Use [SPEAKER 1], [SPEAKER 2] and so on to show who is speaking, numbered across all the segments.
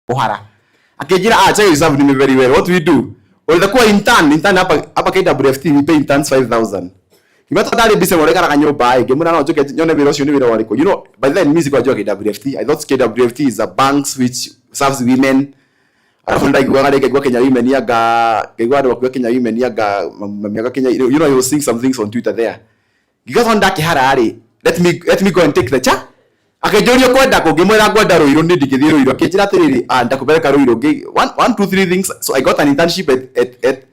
[SPEAKER 1] Ohara. Akijira Chege is serving me very well. What do we do? Well, the intern hapa KWFT we pay interns 5,000. Kimata dali bise mo rekara kanyo buy. Gemuna no joke nyone virosio ni viro waliko. You know, by then music wa joke KWFT. I thought KWFT is a bank which serves women. Arafunda kwa Kenya women yaga kwa Kenya women yaga miaka Kenya. You know, he was seeing some things on Twitter there. Because on that kihara ari. Let me go and take the cha. Akajonyo kwenda ko gemera kwenda Ruiru ndikithiro Ruiru. Akijira tiriri ndakubeleka Ruiru. 1 2 3 things. So I got an internship at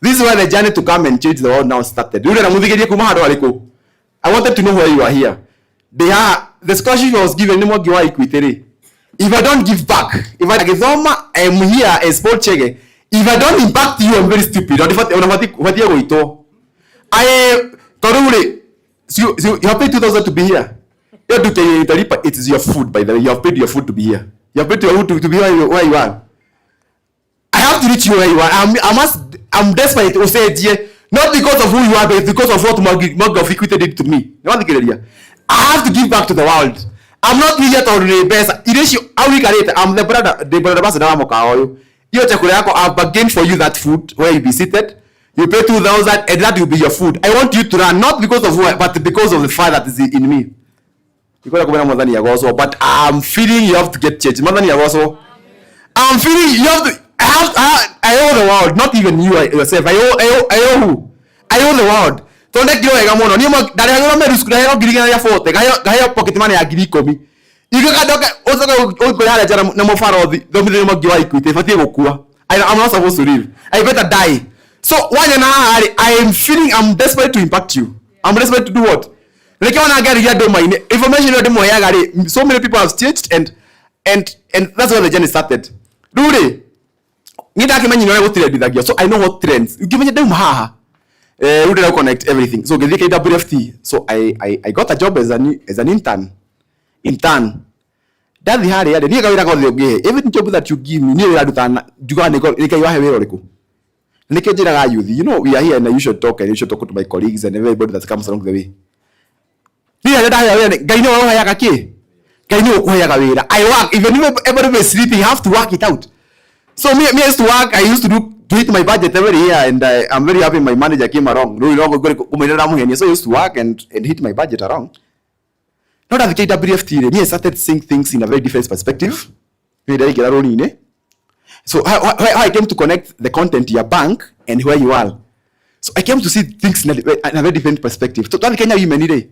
[SPEAKER 1] this is where the journey to come and change the world now started. I wanted to know why you are here. The scholarship was given no more equity. If I don't give back, if I give I am here as Paul Chege. If I don't impact you, I'm very stupid. You have paid 2,000 to be here. It is your food, by the way. You have paid your food to be here. You have paid your food to be where you are. I have to reach you where you are. I'm desperate to say it here, not because of who you are, but because of what Morgan Equity did to me. I have to give back to the world. I'm not here to rebase. I'm the brother ambassador. I've bargained for you that food where you be seated. You pay 2,000 and that will be your food. I want you to run, not because of who, but because of the fire that is in me. But I'm feeling you have to get changed. I'm feeling you have to. I owe the world, not even you yourself. I owe who? I owe the world. So next year I come on. You must. That I don't know. School. I don't give you your photo. I have pocket money. I give you komi. You can also go ahead and no more far. Don't give equity. I'm not supposed to live. I better die. So why now? I am feeling I'm desperate to impact you. I'm desperate to do what? Like when I get here, do my information. So many people have changed, and that's where the journey started. Do they? So I know what trends. Give me them ha. We did connect everything. So get KWFT. So I got a job as an intern. That the hard every job that you give me, you know, we are here and you should talk to my colleagues and everybody that comes along the way. I work, even if everybody is sleeping, you have to work it out. So me used to work. I used to hit my budget every year, and I'm very happy my manager came along. So I used to work and hit my budget around. Not at the KWFT, I started seeing things in a very different perspective. So how I came to connect the content to your bank and where you are. So I came to see things in a very different perspective. So that Kenya women today,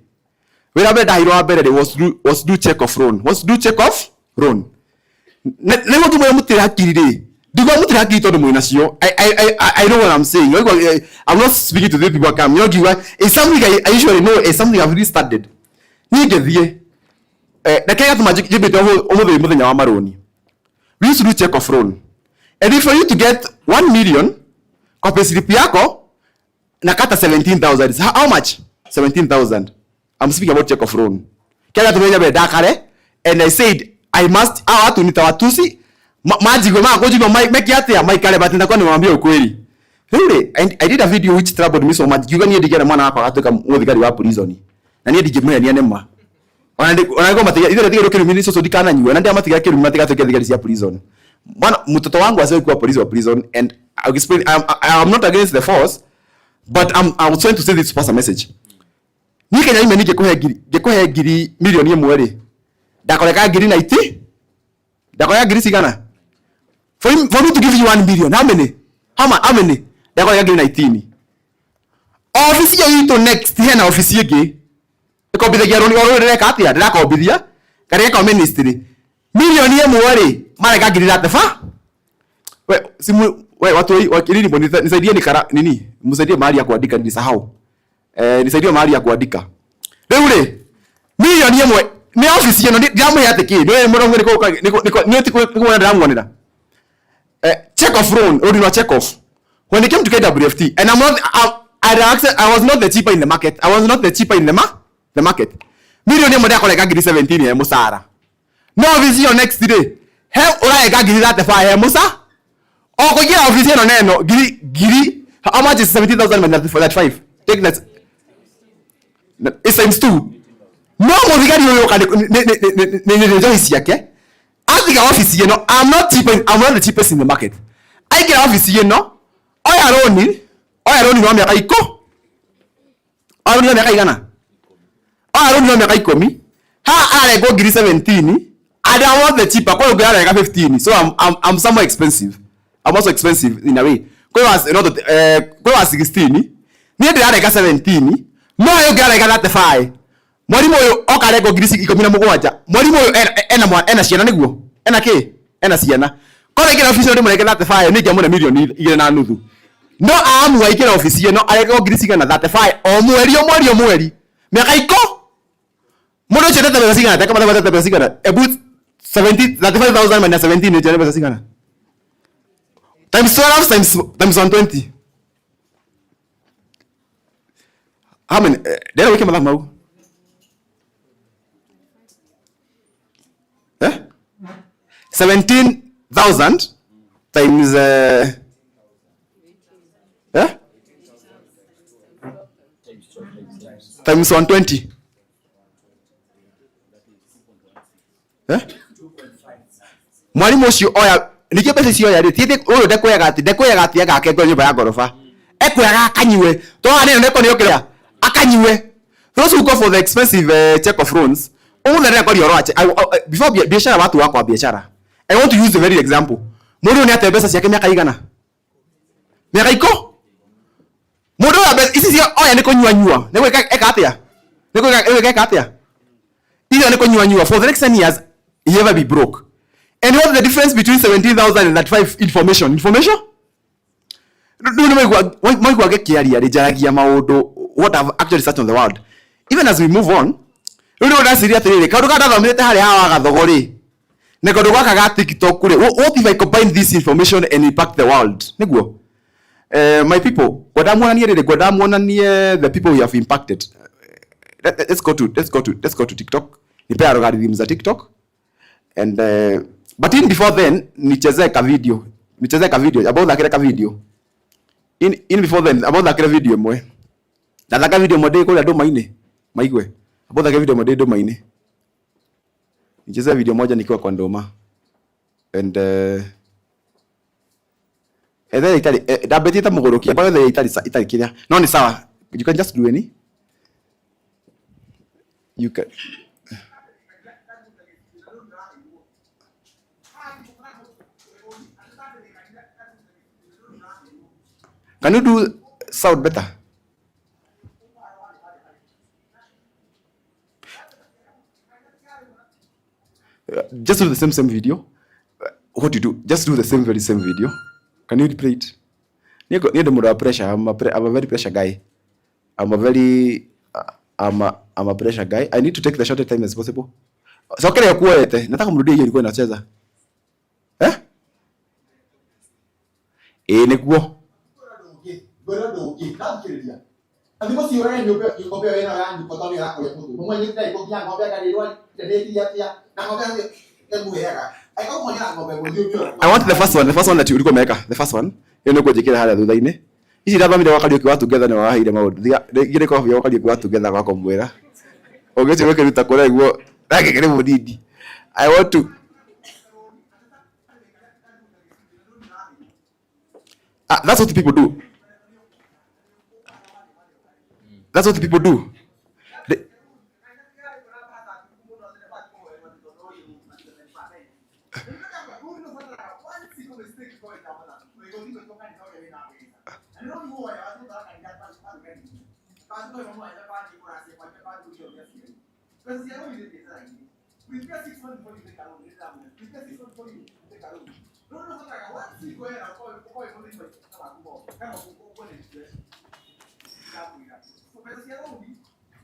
[SPEAKER 1] wherever I was do check of loan. What's do check of loan? Never do my today. I know what I'm saying. I'm not speaking to the people. It's something I usually know. It's something I've really started. We used to do check of loan. And if for you to get 1 million, nakata 17,000. How much? 17,000. I'm speaking about check of loan. And I said, I have to need our tusi. I did a video which troubled me so much. You need to get a man up to come with the prison. I need to give me an enema. When I go, either they look at me so they can and you and I'm to prison. One Mutoang was a prison, and I'll explain. I'm not against the force, but I was trying to send this first message. You can even get million year. Dakola Giri 90. Dakola Giri Sigana. For me to give you 1 million, how many? How many? Dakola Giri 19. Officer you to next here now officer gay. The copy the Geroni or Katia, the Lacobidia, Kareka ministry. Million year more. Malaga Giri at the far. Well, what you is idea Nini, Musadia Maria Quadica is how. This idea Maria Quadica. Really? Million year more. Me office, you know, the key. Check off loan, or do not check off. When it came to KWFT, and I was not the cheaper in the market. I was not the cheaper in the market. Million like I get 17 years, Musara. No office your next day. Help or I got that the fire, Musa? Oh, go get office on no Giri. How much is 70,000 for that 5? Take that. It's times 2. No more regarding your Atika office you know, I'm not the cheapest in the market. I get office you know. Oya roni no miaka iko. Oya roni no miaka igana. Oya roni no miaka ikomi. Ha ale go giri 17. I don't want the cheaper. Kwa go like 15. So I'm somewhat expensive. I'm also expensive in a way. Kwa was kwa 16. Ni de like 17. No yo get like 35. Mwalimu yo okale go giri ikomi na mugwanja. Mwalimu yo ena ciana niguo. Ena ki? Ena ciana. Kwa get official de mweke 35 ni jamu na million ile na nuthu. No amu wa ikira office no ale go giri na 35 o mweri. Miaka iko. Mwana chete pesa sigana, taka mwana pesa sigana. About 35,000 minus 17 ni pesa sigana. Times 12 times 120. How many? Dera wiki malafu mau. 17,000 times times 120. Mwalimu ucio oya nikio pesa cio ya rite uyu ndekoyaga ati agake ngo nyumba ya gorofa ekwaga akanyue to ane ndeko ni okrea akanyue those who go for the expensive check of loans all the record your watch before biashara watu wako biashara. I want to use the very example. Mundu ni ate pesa ciake miaka igana miaka iko mundu ya pesa isi cio oya niko nyua niko eka atia niko eka atia either niko nyua for the next 10 years he ever be broke. And what's the difference between 17,000 and that 5 information? No, my get kiaria rejaragia maundu what I've actually started on the world. Even as we move on, you know that's serious really. Kaundu kada thomete hari hawa gathogori. Ne kaundu gaka ga TikTok kule. What if I combine this information and impact the world? Niguo. My people, godamuona ni the people we have impacted. Let's go to TikTok. Nipe algorithm za TikTok. And but in before then nicheze ka video about that video in before then about that video mwe na that video mode ko ndo maine maigwe about that video mode ndo maine nicheze video moja nikiwa kwa ndoma and then itali dabetita mugorokia bado the itali kiria no ni sawa, you can just do any you can. Can you do sound better? Just do the same video. What do you do? Just do the same video. Can you play it? Need more pressure. I'm a very pressure guy. I'm a pressure guy. I need to take the shortest time as possible. So kile yakuete. Nataka mrudie hiyo ilikuwa inacheza. Nikuo. Gorado ikakiriria adimo si ora nyope ikopea wena ya nyukoto ni rako ya mutu mwe ni dai ko kya ngombe ka dirwa de ya na ngombe ya muhera ai ko monya ngombe mo dio. I want the first one that you ulikuwa meka the first one yone ko jikira hala thutha-ini ici raba mire wakari ki watu together ni wahaire maundu gire ko wakari ki watu together kwa komwera ogece weke ruta kora iguo rake kire mudidi. I want to that's what people do. That's what people do.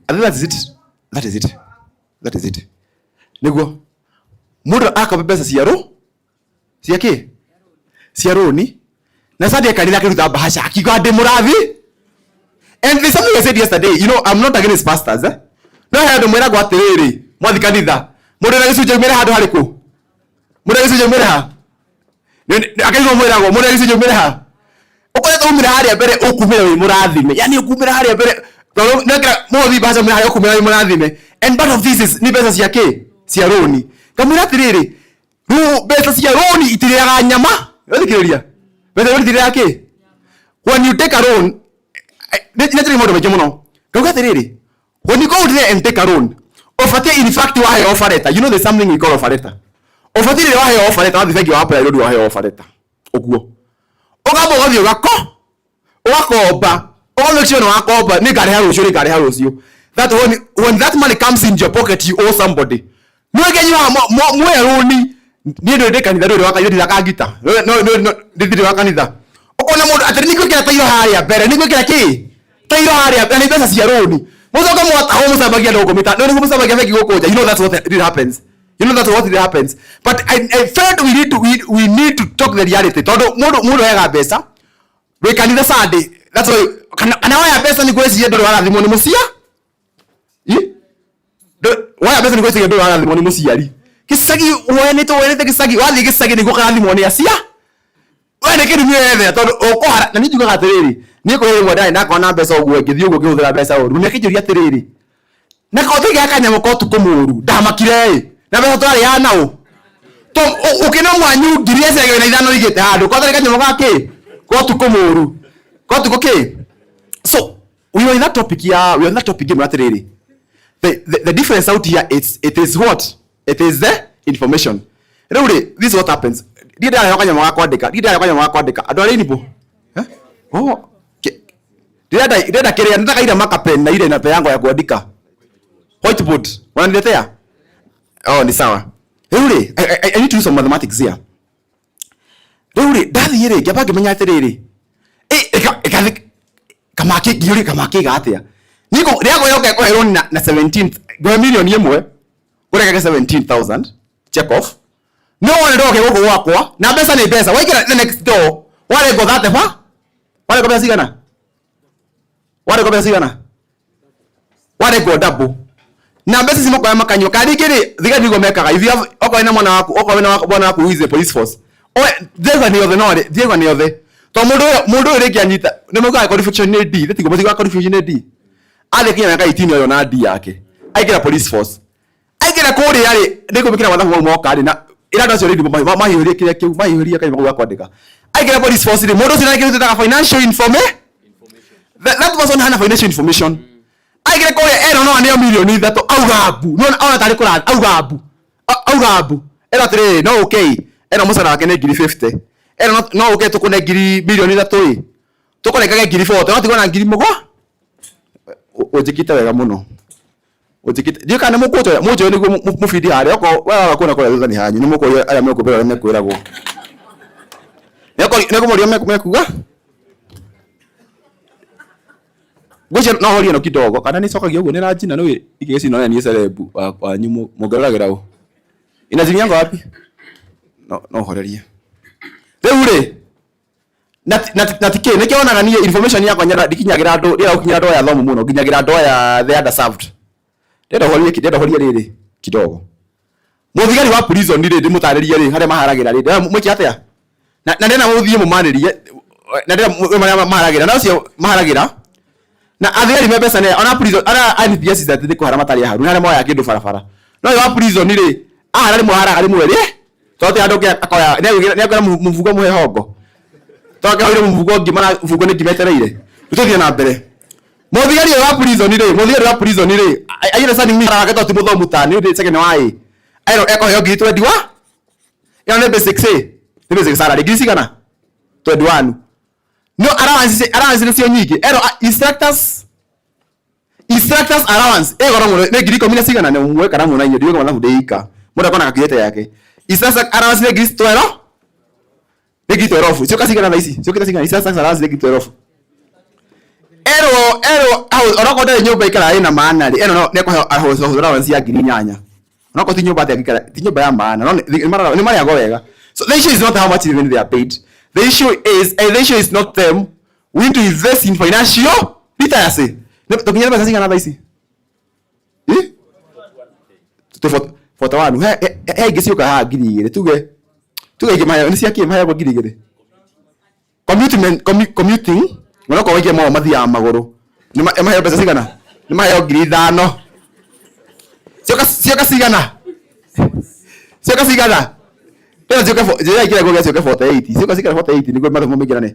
[SPEAKER 1] And that is it. Nego. Mudo aka pesa siaro? Siake? Siaro ni? Na sadi kanila kiruta bahasha akigade muravi? And there's something I said yesterday, you know, I'm not against pastors, No hado mwera gwa terere, mwathi kanitha. Mudo na gisuje mwera hado hariko. Mudo gisuje mwera ha. Akaigo mwera go, mudo gisuje mwera ha. Okoya umira haria mbere ukumira wi murathime. Yani ukumira haria mbere ngira mothi baza mwera haria ukumira wi murathime. And part of this is ni pesa ciake, cia roni. Kamwira tiriri, Mbeca cia loan itiriaga nyama. Wethikiria. Mbeca itiriaga ki? When you take a loan, nĩtĩrĩ maũndũ maingĩ mũno. Ngauga atĩrĩrĩ, when you go there and take a loan, ũbatiĩ in fact wahe offer letter. You know there's something we call offer letter. Ũbatiĩ rĩrĩa wahe offer letter, wathiĩ bengi wa apply road wahe offer letter. Ũguo. Ũgamba ũgathiĩ ũgakomba. Make sure wakomba nĩ ngarĩha rũciũ. That when that money comes in your pocket, you owe somebody. No mwe roni ni ndo kanitha ndo wakaithira kangita. No ndithire wa kanitha. Ukona mundu atari ni gwikira tairo haria mbere ni gwikira ki? Tairo haria ni pesa cia roni. Mucoka mwata ho musambagia ndo komita. No musambagia bengi gukunja. You know that's what it happens. But I felt we need to talk the reality. Tondu mundu hega mbeca. We kanitha Sunday. That's why kana waya pesa ni gweciria ndo warathimo ni mucia. Waya pesa ni gweciria ndo warathimo ni muciari. Kisagi wenete kisagi wathi kisagi niguo karathimo ni acia. Wene kindu nyethe tondu ukohara na njugaga atiriri ni ko yewe ndai nakona mbeca uguo ngithii uguo ngihuthira mbeca uru ni kijuria atiriri na ko thiga kanyamo ko tukumuru ndamakire na mbeca twari ya nao to ukina mwanyu ngirie cege na ithano igite handu ko thari kanyamo gaki ko tukumuru ko tukoke. So we were in that topic atiriri the difference out here it is what it is the information. Really, this is what happens. Dida yakanya mwakwadika adu ari nipo oh dida kile nataka ile marker pen na ile na yangu ya kuandika whiteboard wananiletea oh ni sawa. Really, I need to do some mathematics here. Really, dadi ile gaba gemenya atiriri kama ki gatia niko riago yoke ko hero na 17th go million yemwe ureka 17,000 check off. No one ndoke guku gwakwa na mbeca ni mbeca waikira the next door wale go that fa wale go besigana wale go double na mbeca simo kwa makanyo kadi kiri thiga ndigo mekaga if you have oko ina mwana waku oko ina bwana waku is the police force thega ni othe to mundu ri kianyita ni mugaga qualification ni D thetigo muziga qualification ni D ale kinya ka 18 yo na D yake aikira police force aikira kuri yari ndiko bikira wathafu mo kadi na ila ndo sio mahiri kile kiu mahiri kai magwa kwandika I get police force the model sina kitu financial information that was on hana financial information I get ko ero no aneo milioni thato augabu no ona tari kura augabu era tre no okay era musana wake ne ngiri 50 era no okay tukune ngiri milioni thato tukone kage ngiri 40 no tigona ngiri mugwa ojikita wega muno ojikita dio kana mukoto mujo ni mufidi hari oko wala kuna kwa zani hanyu ni muko aya meko bera ne kwirago neko morio mekuga goje no hori no kidogo kana ni soka gyogo ni rajina no igesi no ni celebu wa nyumo mugaragera ho inazini yangu wapi no horeria reure natike nikiona ngani information yako nyara dikinyagira ndo ira ukinya ndo ya thomu muno ginyagira ndo ya the underserved ndenda horia riri kidogo muthigari wa prison ni rindi mutaririe ri haria maharagira rindi mwiki atia na ndena muthie mumanirie na ndena maharagira na ucio maharagira na athigari mebesa ne ona prison ara IPS that ndiko hara matari haru na moya kindu barabara no wa prison ni ri ara ri muhara ari mweri tote andoke akoya ne ngora muvugo muhe hongo toke hoire muvugo ngimana muvugo ni gimetereire tuthie na mbere muthigari wa prison ni ri ayire sani mi ara gato timutho mutani ndi second wai ayo eko yo ngiri 20 wa ya ne basic salary ngiri sigana 21 no allowance sio nyingi ero instructors allowance goro muno ne ngiri 10 sigana ne mwe kana muno inyo dio kana hudeika muda kona kakiyete yake instructors allowance ne ngiri 12 ne ngiri 12 sio kasigana na isi sio kita sigana instructors allowance ne ngiri 12 ero oroko de nyumba ikara ina maana ri eno ne kwa allowance ya ngiri 8 onako ti nyumba ya maana no ni mara yago wega. So the issue is not how much even they are paid. The issue is not them. We need to invest in financial literacy. Tokinyana pesa singa nada isi. For one he gesio ka ha girigire tuge ikimaya ni siaki imaya kwa girigire. Commuting onako wege mo mathi ya magoro. Ni mayo pesa singa na. Ni mayo ngiri 5. Sio ka sigana. Ela zioka for, je kile kwa zioka 48. Zioka sikira 48 ni kwa mathamu mengi nane.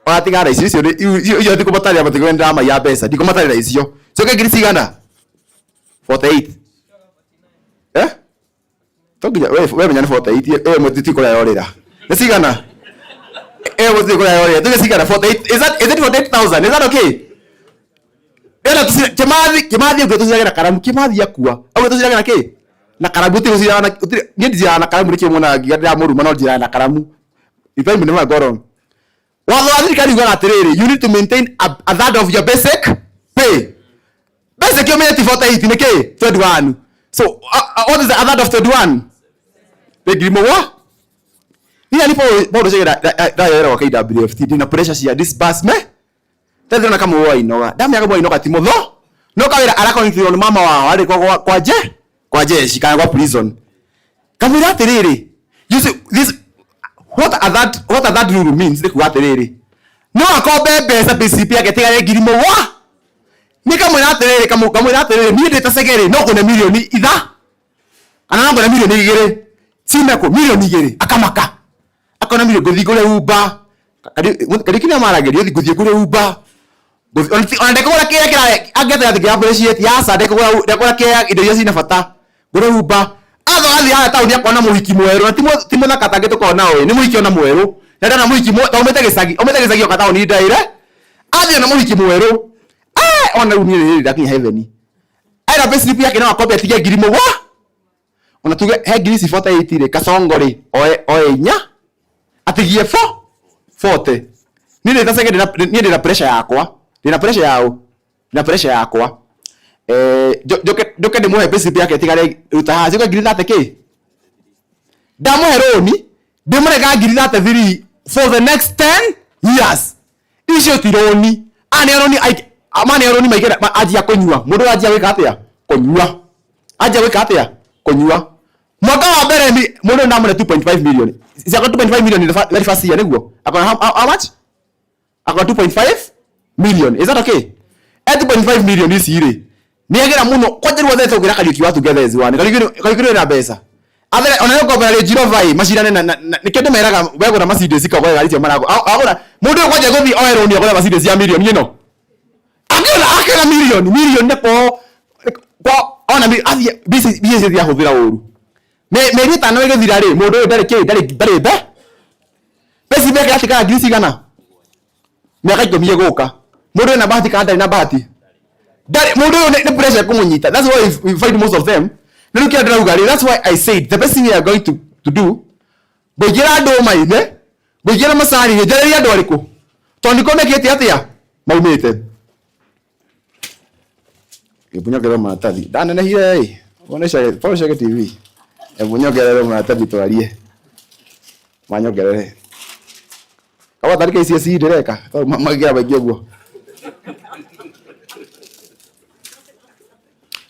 [SPEAKER 1] Watigara icio iyo ndiko bataria batigo ndama ya pesa. Ndiko bataria icio. Zioka ngiri cigana? 48. Toginya wewe menya 48 mutiti kora yorira. Ni cigana? Mutiti kora yorira. Tuge cigana 48. Is it 48,000? Is that okay? Ela kimathi ugetuciraga na karamu kimathi yakua. Au ugetuciraga na ki? Na karamu utigusira na ni ndira na karamu rikio mona ngira muruma no ndira na karamu. If I remember go wrong. Watho wa thirikari uga atiriri, you need to maintain a third of your basic pay. Basic yo minute 48 ni ki? 21. So what is the third of 21? Begimo wa? Ni alipo bado shega da yera wa KWFT dina pressure cia disbursement. Tethana kama wo inoga. Damu yako inoga timotho. No kawira arako ni on mama wao ari kwa jeshi kana kwa prison. Kamira atiriri. You see this what that rule means ku atiriri. No akobe pesa PCP agetiga ngirimo wa. Ni kama atiriri kama atiriri ni ndeta segere no kuna milioni itha. Ana ngona milioni igere. Sina ko milioni igere akamaka. Akona milioni gothigure uba. Kadi kina maragerio thiguthie kure uba. Ona ndekora kira agetha thikia appreciate ya sa ndekora kira indo iria cina bata. Gure uba. Atho athi ha tauni akona muhiki mweru na timo na katange tukona oyi ni muhiki ona mweru. Nenda na muhiki mweru omete gicagi oka tauni ndaire. Athi na muhiki mweru. Ona uni ni ndakinya heaven. Aira pesi pia kina akobe atige ngirimo wa. Ona tuge he ngiri 48 ri kasongori oe nya atigie 40. Ni ndina pressure yakwa. Ndina pressure yao. Ndina pressure yakwa. Joke ndimuhe pesi pia ketigare ruta ha ziko ngiri 30k. Ndamuhe roni ndimurega ngiri 33 for the next 10 years. Icio tironi. Amani roni maigera ajia kunyua. Mundu ajia wika atia? Kunyua. Ajia wika atia? Kunyua. Mwaka wa mbere ni mundu ndamune 2.5 million. Zako 2.5 million ni very fast year niguo. Akona how much? Akona 2.5 million. Is that okay? 2.5 million is ire. Niagera muno kwajeru wethe ugira kariuki watu together as one. Kariuki na pesa. Athere ona yo kopera le 05 mashirane na nikende meraga wego na Mercedes ka kwa gari marago. Agora mundu kwaje guthi oero ni agora Mercedes ya million yino. Akira million ne ko ona mi athi bisi ya huthira uru. Me rita no igithira ri mundu ndari be. Pesi be katika ngiri cigana. Miaka 10 guka. Mundu na bahati kada na bahati. Mundu ni pressure kumunyita. That's why we find most of them. Look at Rugari. That's why I said the best thing we are going to do. Bogira do mai ne. Bogira masani ne jari ya do ariko. Tondiko me kete atia. Maumete. Ebunya gero matali. Dana na hie. Onesha Chege TV. Ebunya gero matali twarie. Manyogerere. Kawa tarika isi isi direka. Magia bagia guo.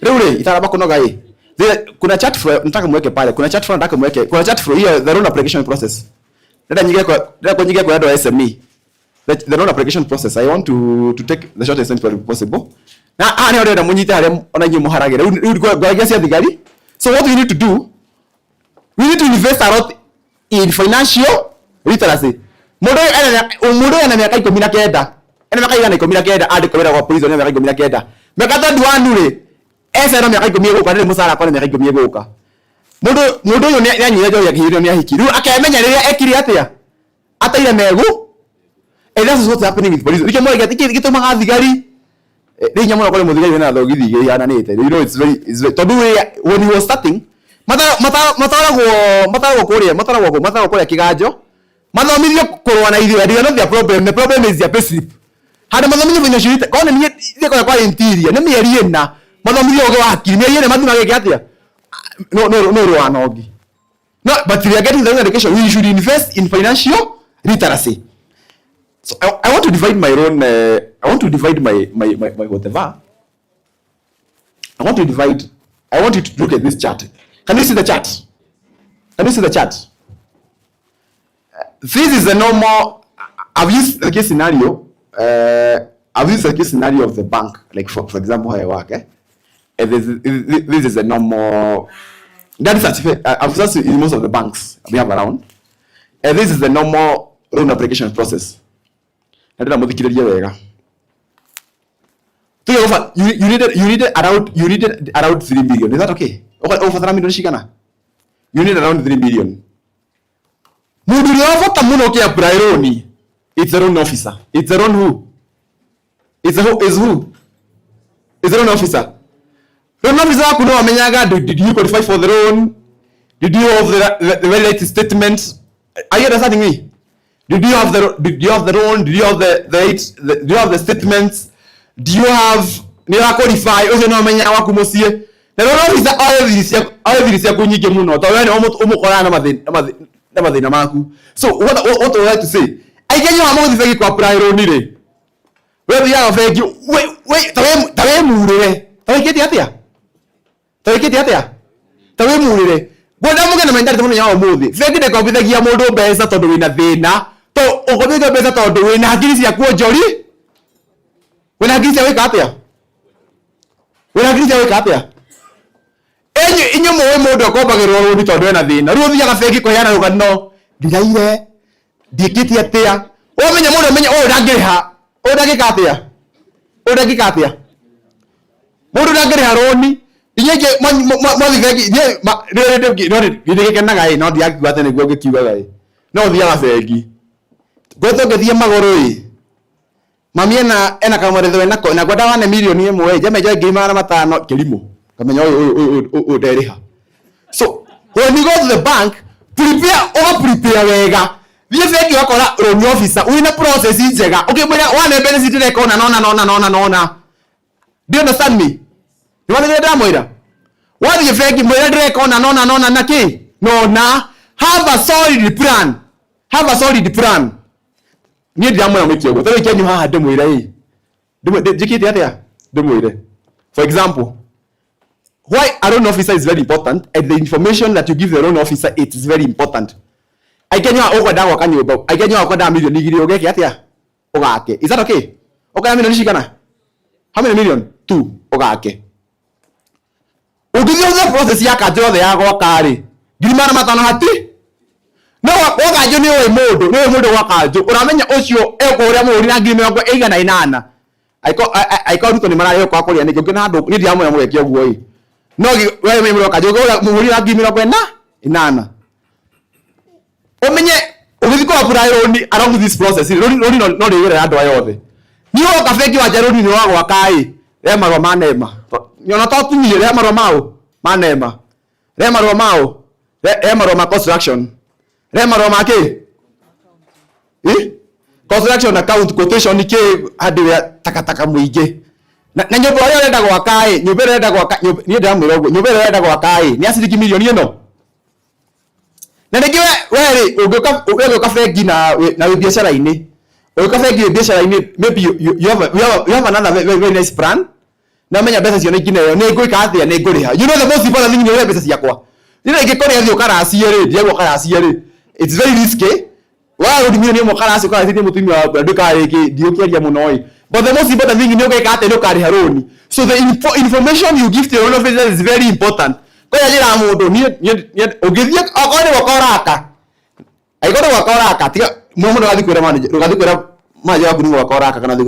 [SPEAKER 1] Reule itaraba kunoga hii. Kuna chat flow nataka mweke pale. Kuna chat flow nataka mweke. Kuna chat flow hiyo the loan application process. Nenda nyige kwa ndo SME. The loan application process. I want to take the shortest time possible. Na ni ndo munyita hale ona nyi muharagire. Kwa gesi ya thigari. So what we need to do? We need to invest a lot in financial literacy. Mundu ana miaka 19. Ena miaka 19 ade kwera kwa prison miaka 19. Mekata duanu ri. Esa na miaka 10 guka ndi musara kwa miaka 10 guka. Mundu yo ni anyire ya kihiro ni ahikiru akemenya riria ekiri atia. Ataire megu. And that's what's happening with police. Rike mo gito maga thigari. Rinya mo kwa muthigari na thogithi yana nite. You know it's very to do when he was starting. Matara kuria kiganjo. Mathomithio kurwa na ithuĩ and not their problem. The problem is their payslip. Hada mathomithio vina shirita. Kone ni kwa interior. Ni mieri ena. Mathomithio oge wakiri. Mieri ena mathuna geke atia. No rwanogi. No, but we are getting the education. We should invest in financial literacy. So I want to divide my own. I want to divide my whatever. I want you to look at this chart. Can you see the chart? Can you see the chart? This is a normal. I've used the case scenario. I've used the case scenario of the bank, like for example, how I work. And this is a normal That is certificate. I've just in most of the banks we have around. And this is the normal loan application process. I don't know what the you needed around 3 million. Is that okay? Over 3 million shikana. You need around 3 million. It's a loan officer. It's a loan who? It's a who? Is who? It's a loan officer. Loan officer, did you qualify for the loan? Did you have the related statements? Are you understanding me? Did you have the loan? Did you have the statements? Do you have qualify? The loan officer all kunyike muno. So what I would like to say, I get you among the fake prior need. Where we are fake you wait tawe mure. Tawe get yatia. Tawe get yatia. Tawe mure. Bwana mungu na mandari tumo nyawo muthi. Fake de copy the gia modo besa to do na thina. To okobe besa to do na agirisi ya kuo jori. Wena agirisi ya weka atia. Wena agirisi ya weka atia. Inyo mowe modo ko bagero ro to do na thina. Ru thia ka fake ko yana ruga no. Ndiraire. Ndikiti atia. O menya modo menya o ndangiriha. O ndagika atia. O ndagika atia. Modo ndangiriha roni. Inyeke mwathigeki githike kenaga no thiakiuga ate niguo ngikiugaga no thiaga bengi gweto ngithie magoro mami ena kamaretho na gwenda wane milioni imwe jamejo ngima na matano kilimo kamenya o nderiha. So when you go to the bank prepare wega thie bengi wakora loan officer wina process njega ukimwira wane benefit record nona. Do you understand me? You want to get that moira? What do you think? Moira direct on nona naki? No na. Have a solid plan. Have a solid plan. Need the amount make you go. Tell you how do moira eh. Do jikiti atia. Do moira. For example, why a loan officer is very important and the information that you give the loan officer it is very important. I get you okwada wakanyo about. I get you okwada million nigiri ogeki atia. Ogake. Is that okay? Okay, million shikana. How many million? 2 ogake. Ugithi the process ya kajo the yago kari. Girimana matano hati. No wakajo ni we modo wakajo. Uramenya ocio eko uria muri na ngiri miongo igana inana. Aiko ruto ni mara yo kwa kuri ani ngina ndu ni ndiamu ya mureki oguo yi. No we me wakajo muri na ngiri miongo inana. Omenye ugithi ko apply loan along this process. Loan no rigere andu ayothe. Ni wo ka feki wa jaroni ni wa kai. Rema manema. Nyona tatu ni rema romao manema. Rema romao. Rema roma construction. Rema roma ke? Construction account quotation ni ke hadi takataka muige. Na nyobo yo renda gwa kai, nyobo renda gwa ni nda mwirogo. Nyobo renda gwa kai. Ni asiriki milioni eno. Na ngiwe wewe ugoka feki na biashara ini. Ugoka feki biashara ini maybe you have another very nice plan. Na menya pesa cio nikine yo ni ngwika atia ni nguriha. You know the most important thing ni pesa ciakwa. Nina ngikore athi ukaracie ri, ndiego karacie ri. It's very risky. Wa udi milioni mo karacie kwa athi mutumia wa nduka riki ndiokiaria muno oi. But the most important thing ni ngwika atia ndukariha roni. So the information you give to your officer is very important. Kwa jira mundu ni ugithie akore wakoraka. Aikore wakoraka tiga mumundu gathi kwira manager. Gathi kwira manager waku ni wakoraka kana thi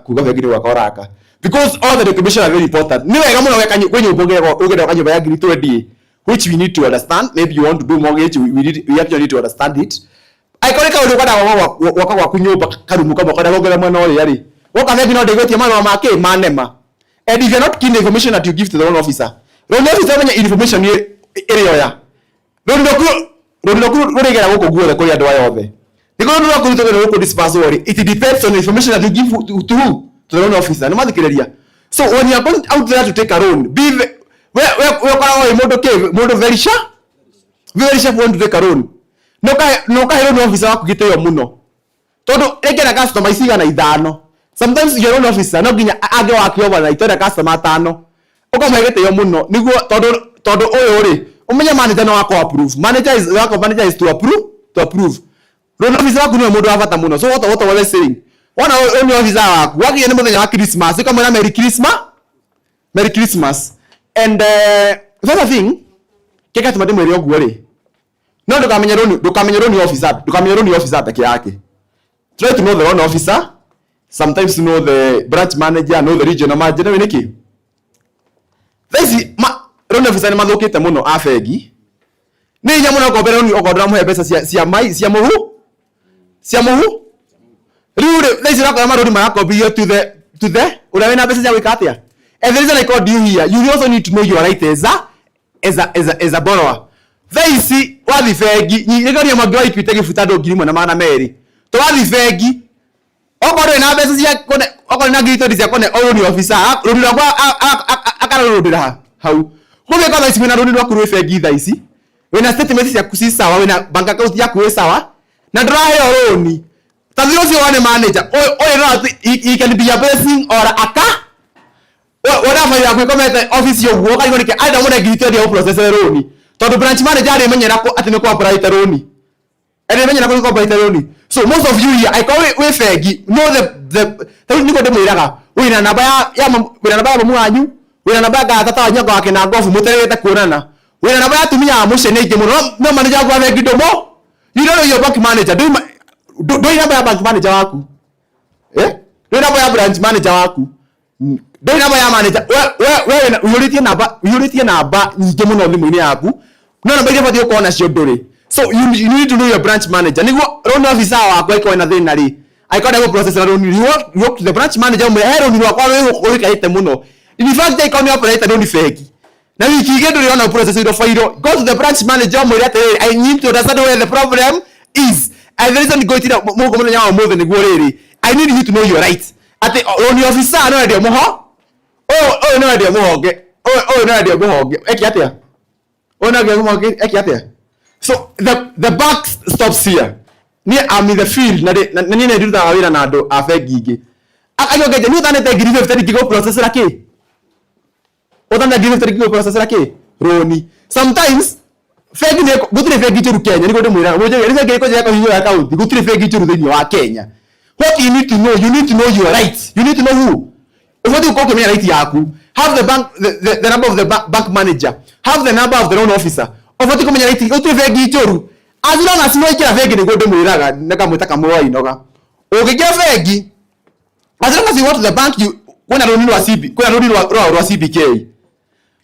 [SPEAKER 1] kuga vekiri wakoraka. Because all the documentation are very important. Ni wega muno weka kwenye ubongero ugenda kanyo ya ngiri 20 which we need to understand. Maybe you want to do mortgage, we actually need to understand it. Aikoreka uri kwada wakwa kunyumba karumu kama kwada gogera mwana ole yari. Waka veki no degotie mwana make manema. And if you're not keen the information that you give to the loan officer menya information ere yoya. Loan urigera goko guothe kuri andu ayothe. Niko ndo kuruto goko disperse worry. It depends on the information that you give to who? To the loan officer. No matter. So when you are going out there to take a loan, be modo very sure want to take a loan. No ka loan officer wakugite yo muno. Todo egera customer isiga na ithano. Sometimes your loan officer no ginya age wakio bana itora customer atano. Ukamwegete yo muno niguo todo oyo ri umenya manager no wako approve. Manager is to approve. Loan officer waku no modo avata muno. So what was saying? One only officer waku waki ene muthenya wa Christmas kama na Merry Christmas and the other thing Keka tumate mwere oguo ri. No ndukamenye loan officer peke yake. Try to know the loan officer. Sometimes you know the branch manager, know the regional manager, niki. These loan officer ni mathukite muno afegi. Ni nya muno ko bere okodra mu hebesa cia muhu. Riu these rakora marori marakobio to the urawena besa cia wikatia. And the reason I called you here, you also need to know your right as a borrower. These wathi fegi ni gari magwa ipite gifuta ndo ngiri mwana mana meri. To wathi fegi okorwe na besa cia kone okorwe na ngiri to cia kone loan officer rudi rwa akararudira hau. Kume kwa thaici wina rudi rwa kurwe fegi thaici. Wina statement cia kusi sawa, wina bank account yaku sawa. Na ndirahe loan. Tathiro cio wane manager. He can be a blessing or aka. Whatever you are comment office yo wo kali ke ada mo na ngiri to dia process loan. Tondu branch manager ari menyera ko ati ne ko operate loan. Ari menyera ko operate loan. So most of you here I call it we fegi know the tell niko de mwiraga. Wina namba ya wina namba ya mwanyu, wina namba ga tata nyago ake na gofu muterete kuonana. Wina namba ya tumia mushe ne muno no manager kwa fegi domo. You don't know your bank manager. Do namba ya bank manager waku. Do namba ya branch manager waku. Do namba ya manager. We uyuritie namba nyingi muno thimu-ini yaku. No namba ile bathio kuona cio nduri. So you need to know your branch manager. Niguo loan officer wako iko na thina ri. I got to process loan. You work to the branch manager mu hero ni wakwa we kaite muno. In fact they come operate loan fake. Na wiki igendo ri ona process iro fairo. Go to the branch manager mu ati I need to understand where the problem is. And there is not going to mo gomo nya mo than niguo riri. I need you to know your right. Ati loan officer no ndio moho. No ndio mohoge. No ndio mohoge. Eki atia. Ona ndio mohoge eki atia. So the back stops here. Ni I'm in the field na ni na ndio tawira na ndo afegige. Ayo geje ni tane te grieve tari kigo process rake. Otanda grieve tari kigo process rake. Roni. Sometimes fegi ne gutire fegi churu Kenya ni godo mwira. Moje ni fegi ko je ko hiyo account. Gutire fegi churu thini wa Kenya. What you need to know your rights. You need to know who. Ufodi uko kemenya right yaku. Have the bank the number of the bank manager. Have the number of the loan officer. Ufodi kumenya right gutire fegi churu. As long as no ikira fegi ni godo mwiraga neka mwita kamwa inoga. Ukigira fegi as long as you want to the bank you when aloni wa CB when aloni wa CBK.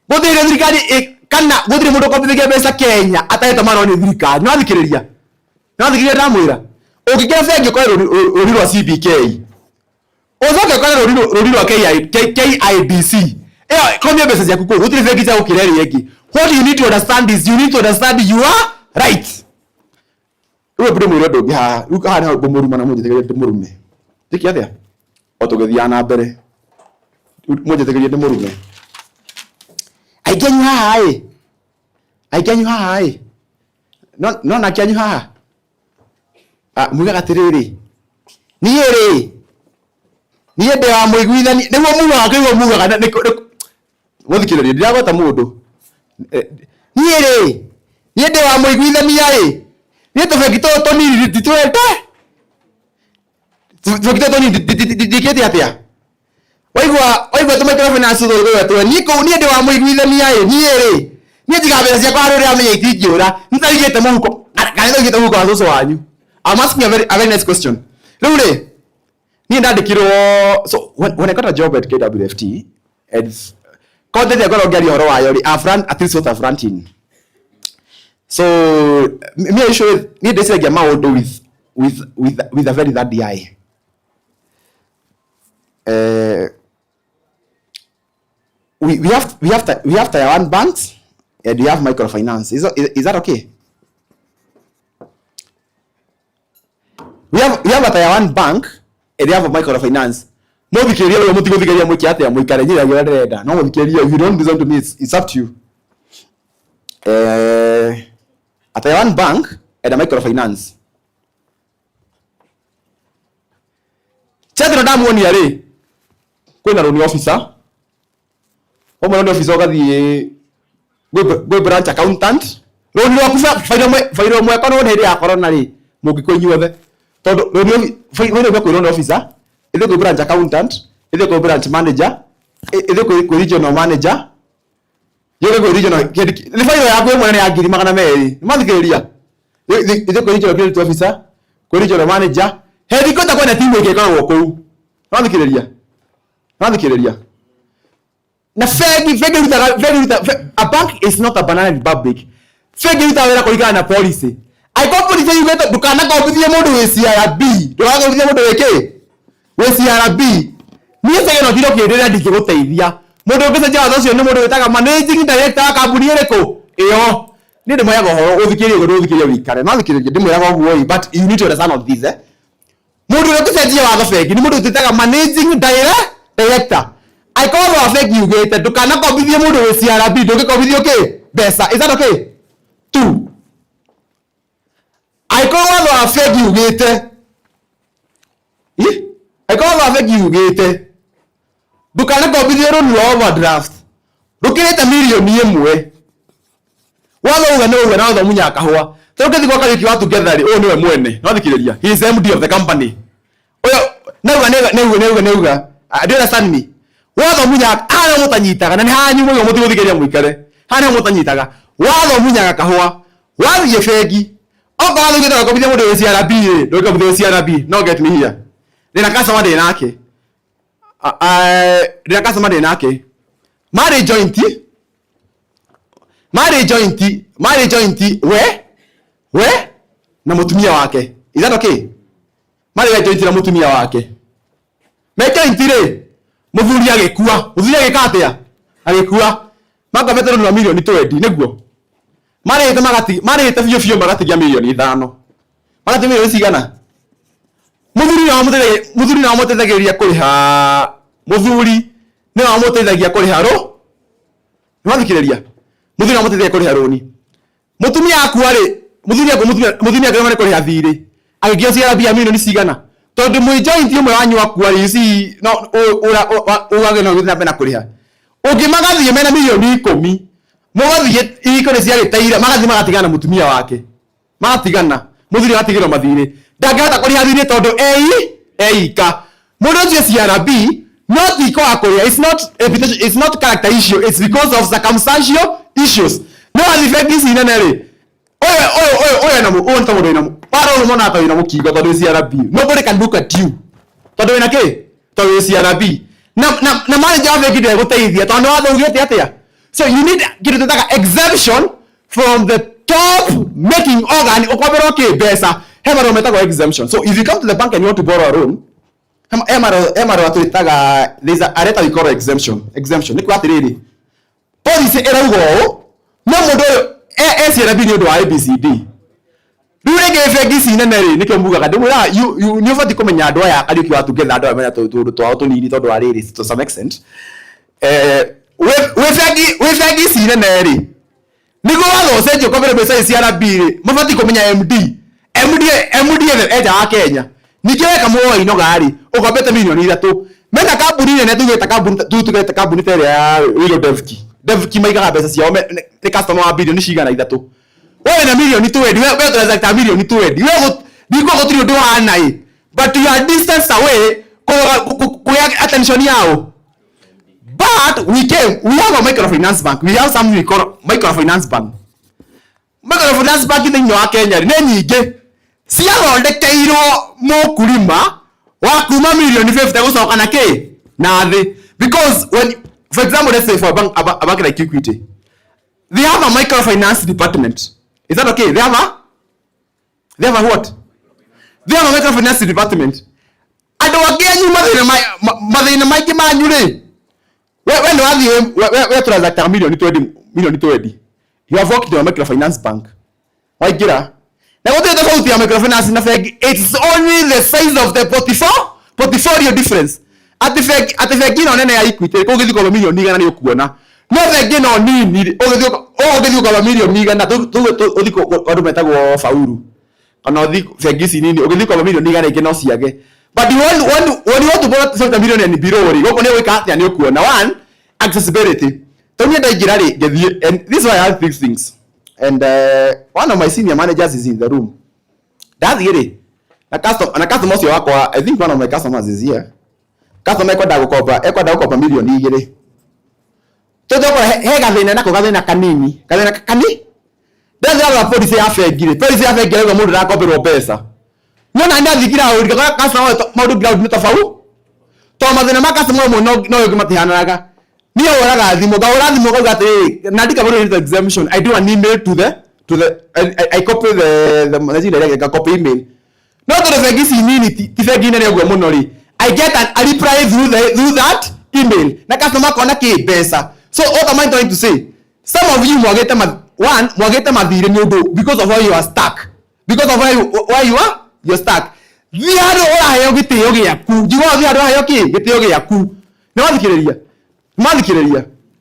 [SPEAKER 1] Gutire thirikari kana gutire mundu kopithige pesa Kenya ataita mara ni thirikari no thikiriria ndamwira ukigira fegi kwa rori wa CBK ozoke kwa rori wa KIBC komye pesa yaku ko gutire fegi za ukireri yeki. What you need to understand is you need to understand your right. Uwe bure mwira dogi ha uka hana bomoru mana moje tegere murume tiki atia otogethia na mbere moje tegere murume aikenyu hai no na kenyu ha muga gatiriri niere niye de wa muiguithani niguo muga kana niko muthikiriria ndiragota mundu niere niye de wa muiguithani ai ni to fegi to ni ditwete fegi to ni diketi atia waigwa tumekera finance to niko ni de wa muiguithani ai niere ni tigabe cia kwa ruri amenye itingiura ntarigete muhuko kana ntarigete muhuko asoso wanyu. I'm asking a very nice question. Rure ni ndandikirwo so when I got a job at KWFT it's called they got to get your royal at least what fronting. So me I show need this like amount with a very that DI. We have Taiwan banks and we have microfinance. Is that okay? We have a Taiwan bank and we have a microfinance. No bikeria yo mutigo bikeria mo kiate ya mo ikarenyira yo reda. No bikeria if you don't listen to me it's up to you. A Taiwan bank and a microfinance. Chadro damu ni yare. Kwena loan officer. Omo loan officer gathie go branch accountant. Loan officer fairo mo ekono ne ya corona ri mugikwenyu othe. Todo loan go loan officer, either go branch accountant, either go branch manager, either go regional manager. Yoga go regional kedi. Ni fayo ya kwa mwana ya ngiri magana meri. Mathikiriria. Ide ko regional credit officer, ko regional manager. Hedi ko ta kwa na timu ke kana woko. Mathikiriria. Na fegi a bank is not a banana republic. Fegi utawera kuligana na policy. Aiko policy yugeto dukana ko bithie mundu we CRB. Dukana ko bithie mundu weke. We CRB. Niye sege no thiro kiendelea ndingiguteithia. Mundu ungicenjia watho ucio ni mundu witaga managing director wa kambuni iriko. Iyo. Ni ndimoyaga horo uthikirie ugo uthikirie wikare. Mathikiriria ndimoyaga uguo but you need to understand all this Mundu ungicenjia watho fegi ni mundu witaga managing director. I call her fake you get to cannot copy the mood with CRB. Don't copy the okay. Besa. Is that okay? 2. I call her fake you get. I call her fake you get. Do cannot copy the own law overdraft. Look at a million yemwe. Wala uga na munya kahwa. So kati kwa kali kiwa together. Oh no mwene. Not the killer. He is MD of the company. Oh neuga. I don't understand me. Watho munya ana mutanyitaga na ni hanyu mwe mutiguthikeria mwikare hana mutanyitaga watho munya kahwa wathie fegi oba thugita ko bithia mundu we CRB ndoka bithia CRB no get me here ndina customer ndi nake ndina customer ndi nake mari joint we na mutumia wake is that okay mari joint na mutumia wake me joint re muthuri agikua muthuri agikatia agikua maka betero na milioni 20 niguo mari ta fio magatigia milioni 5 magati milioni cigana muthuri na muteithagiria kuriha muthuri ni wa muteithagia kuriha ro niwathikiriria muthuri na muteithagia kuriha roni mutumia akua ri muthuri akwa kuriha thiri agikio cia bia milioni cigana tondu mwi joint umwe wanyu akua ri si no ugage no githina pena kuriha ungi magathie mena milioni 10 mugathie ikore cia gitaira magathie magatigana mutumia wake magatigana muthuri gatigiro mathire ndangehota kuriha thiri tondu eika mundu ucio CRB not because akuria it's not character issue, it's because of circumstantial issues no affect nene ri oyo na mu onto mundu na mu paro mona ata ina mukigo tondu CRB nobody can look at you tondu ina ke tondu CRB na manager wa gide guteithia tondu wathugite atia so you need get to exemption from the top making organ okwabero ke besa hemaro metago exemption. So if you come to the bank and you want to borrow a loan emaro atitaga there's a rate we call exemption ni kwa tiriri policy eraugo no mundu CRB ni undu wa ABCD rurege fegisi nene ri nikyo mbugaga ndimura you ni ofati kumenya andu aya kali kiwa together andu amenya tundu twao tunini tondu wa riri to some extent we fegisi nene ri nigo watho cenjio kwa mbere CRB ri mufati kumenya MD eja wa Kenya nikiweka muo ino gari ukombete milioni 3 mena kambuni nene tugeta kambuni tere ya Ruiru devki maigaga mbeca ciao ni customer wa bilioni cigana 3 wewe na milioni 20 wewe transact milioni 20 wewe ndiko gotiri undu wa nai but you are distance away ko attention yao but we have a microfinance bank, we have something we call microfinance bank thini wa Kenya ni nyingi ciathondekeirwo mukurima wa kuma milioni 50 gucoka na ki na thi because when for example let's say for a bank like Equity they have a microfinance department. Is that okay? They have a what? They have a microfinance department. Ado wagenyu mathina maingi manyu ri when we transact milioni 20 you have worked in a microfinance bank waigira na wote tofauti ya microfinance na fegi it's only the size of the portfolio difference at fegi no nene ya Equity ko githiko milioni igana ni ukuona no fegi no nini ogithiko milioni igana tuthiko andu metagwo faulu kana uthiko fegi si nini ogithiko milioni igana ingĩ no ciage but when you want to borrow 70 million and below ri goko ni wika atia ni ukuona one accessibility tonya ndaingira ri ngethie and this is why I have these things and one of my senior managers is in the room that's iri na customer ucio wakwa I think one of my customers is here customer ekwenda gukomba milioni 2 toto he gathina nako gathina kanini ndathira police ya fengire ngo mundu ndakomberwo pesa nona ndathikira uri kwa customer maundu ground ni tofauti to mathina ma customer mo no yogimatihanaga niyo oraga thimo gauga ati nandika bado exemption I do an email to the I copy the copy email no to the fengisi nini ti fengine ni gwa muno ri I get a reply through that email na customer kona ki pesa. So what am I trying to say? Some of you mwagete madhire nyodo because of why you are stuck. Because of why you're stuck. Thiado ora hayo gitio giaku. Jiwa thiado hayo ki gitio giaku. Na wathikireria.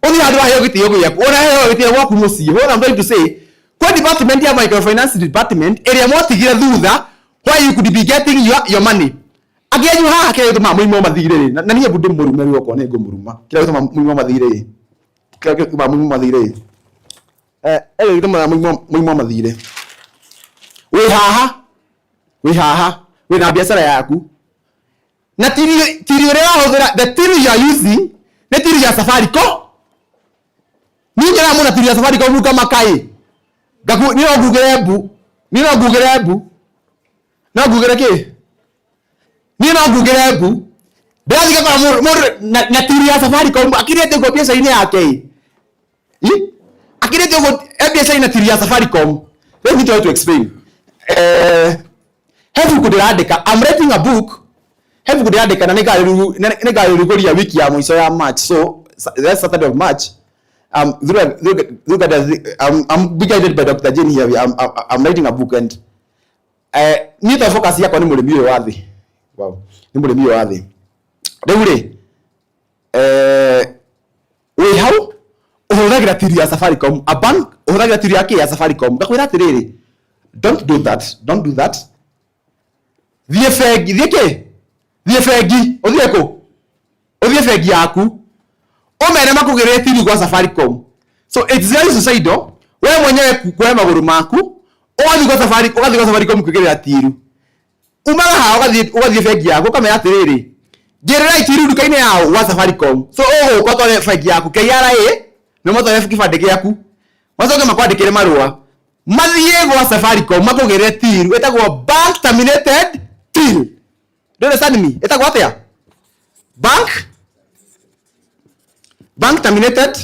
[SPEAKER 1] Othi hado hayo gitio giaku. Ora hayo gitio gwaku mucie. What I'm trying to say, kwa department ya microfinance department area mwatigire thutha why you could be getting your money. Agianyu haha kile tuma muimo mathire na niye bude murume ri okwo ne ngomuruma kile tuma muimo mathire kile tuma muimo mathire ele tuma muimo mathire we haha we na biashara yaku na tiri ore ahudira the tiri you are using ne tiri ya Safaricom ni nyara muna tiri ya Safaricom kama kai gaku ni ogugere ebu na gugere ke ni na gugere ebu basi kama na tiri ya Safaricom akirete go pesa ine yake akirete go pesa ine tiri ya Safaricom. Let me try to explain. Hebu kudirandika I'm writing a book. Hebu kudirandika na nega rugoria wiki ya mwisho ya March. So that's Saturday of March. Look at I'm guided by Dr. Jane here. I'm writing a book and nita focus yako ni mulimi wathi. Wow. Ni mulimi wathi. Deure we how uhuragira tiri ya Safaricom a bank uhuragira tiri yake ya Safaricom gakwira atiriri don't do that Vie fegi othie fegi yaku omere makugire tiri kwa Safaricom. So it's very suicidal wewe mwenyewe kwa maguru maku othi kwa Safaricom kugirira tiru umaga ha ugathie fegi yaku kamera atiriri gerera itiru dukaine yao wa Safaricom. So kwa tole fegi yaku KRA no moto ya kibande yaku mazoge makwandikire marua mathie kwa Safaricom makugire tiru etagwo bank terminated till. Do you understand me? Etagwo atia bank terminated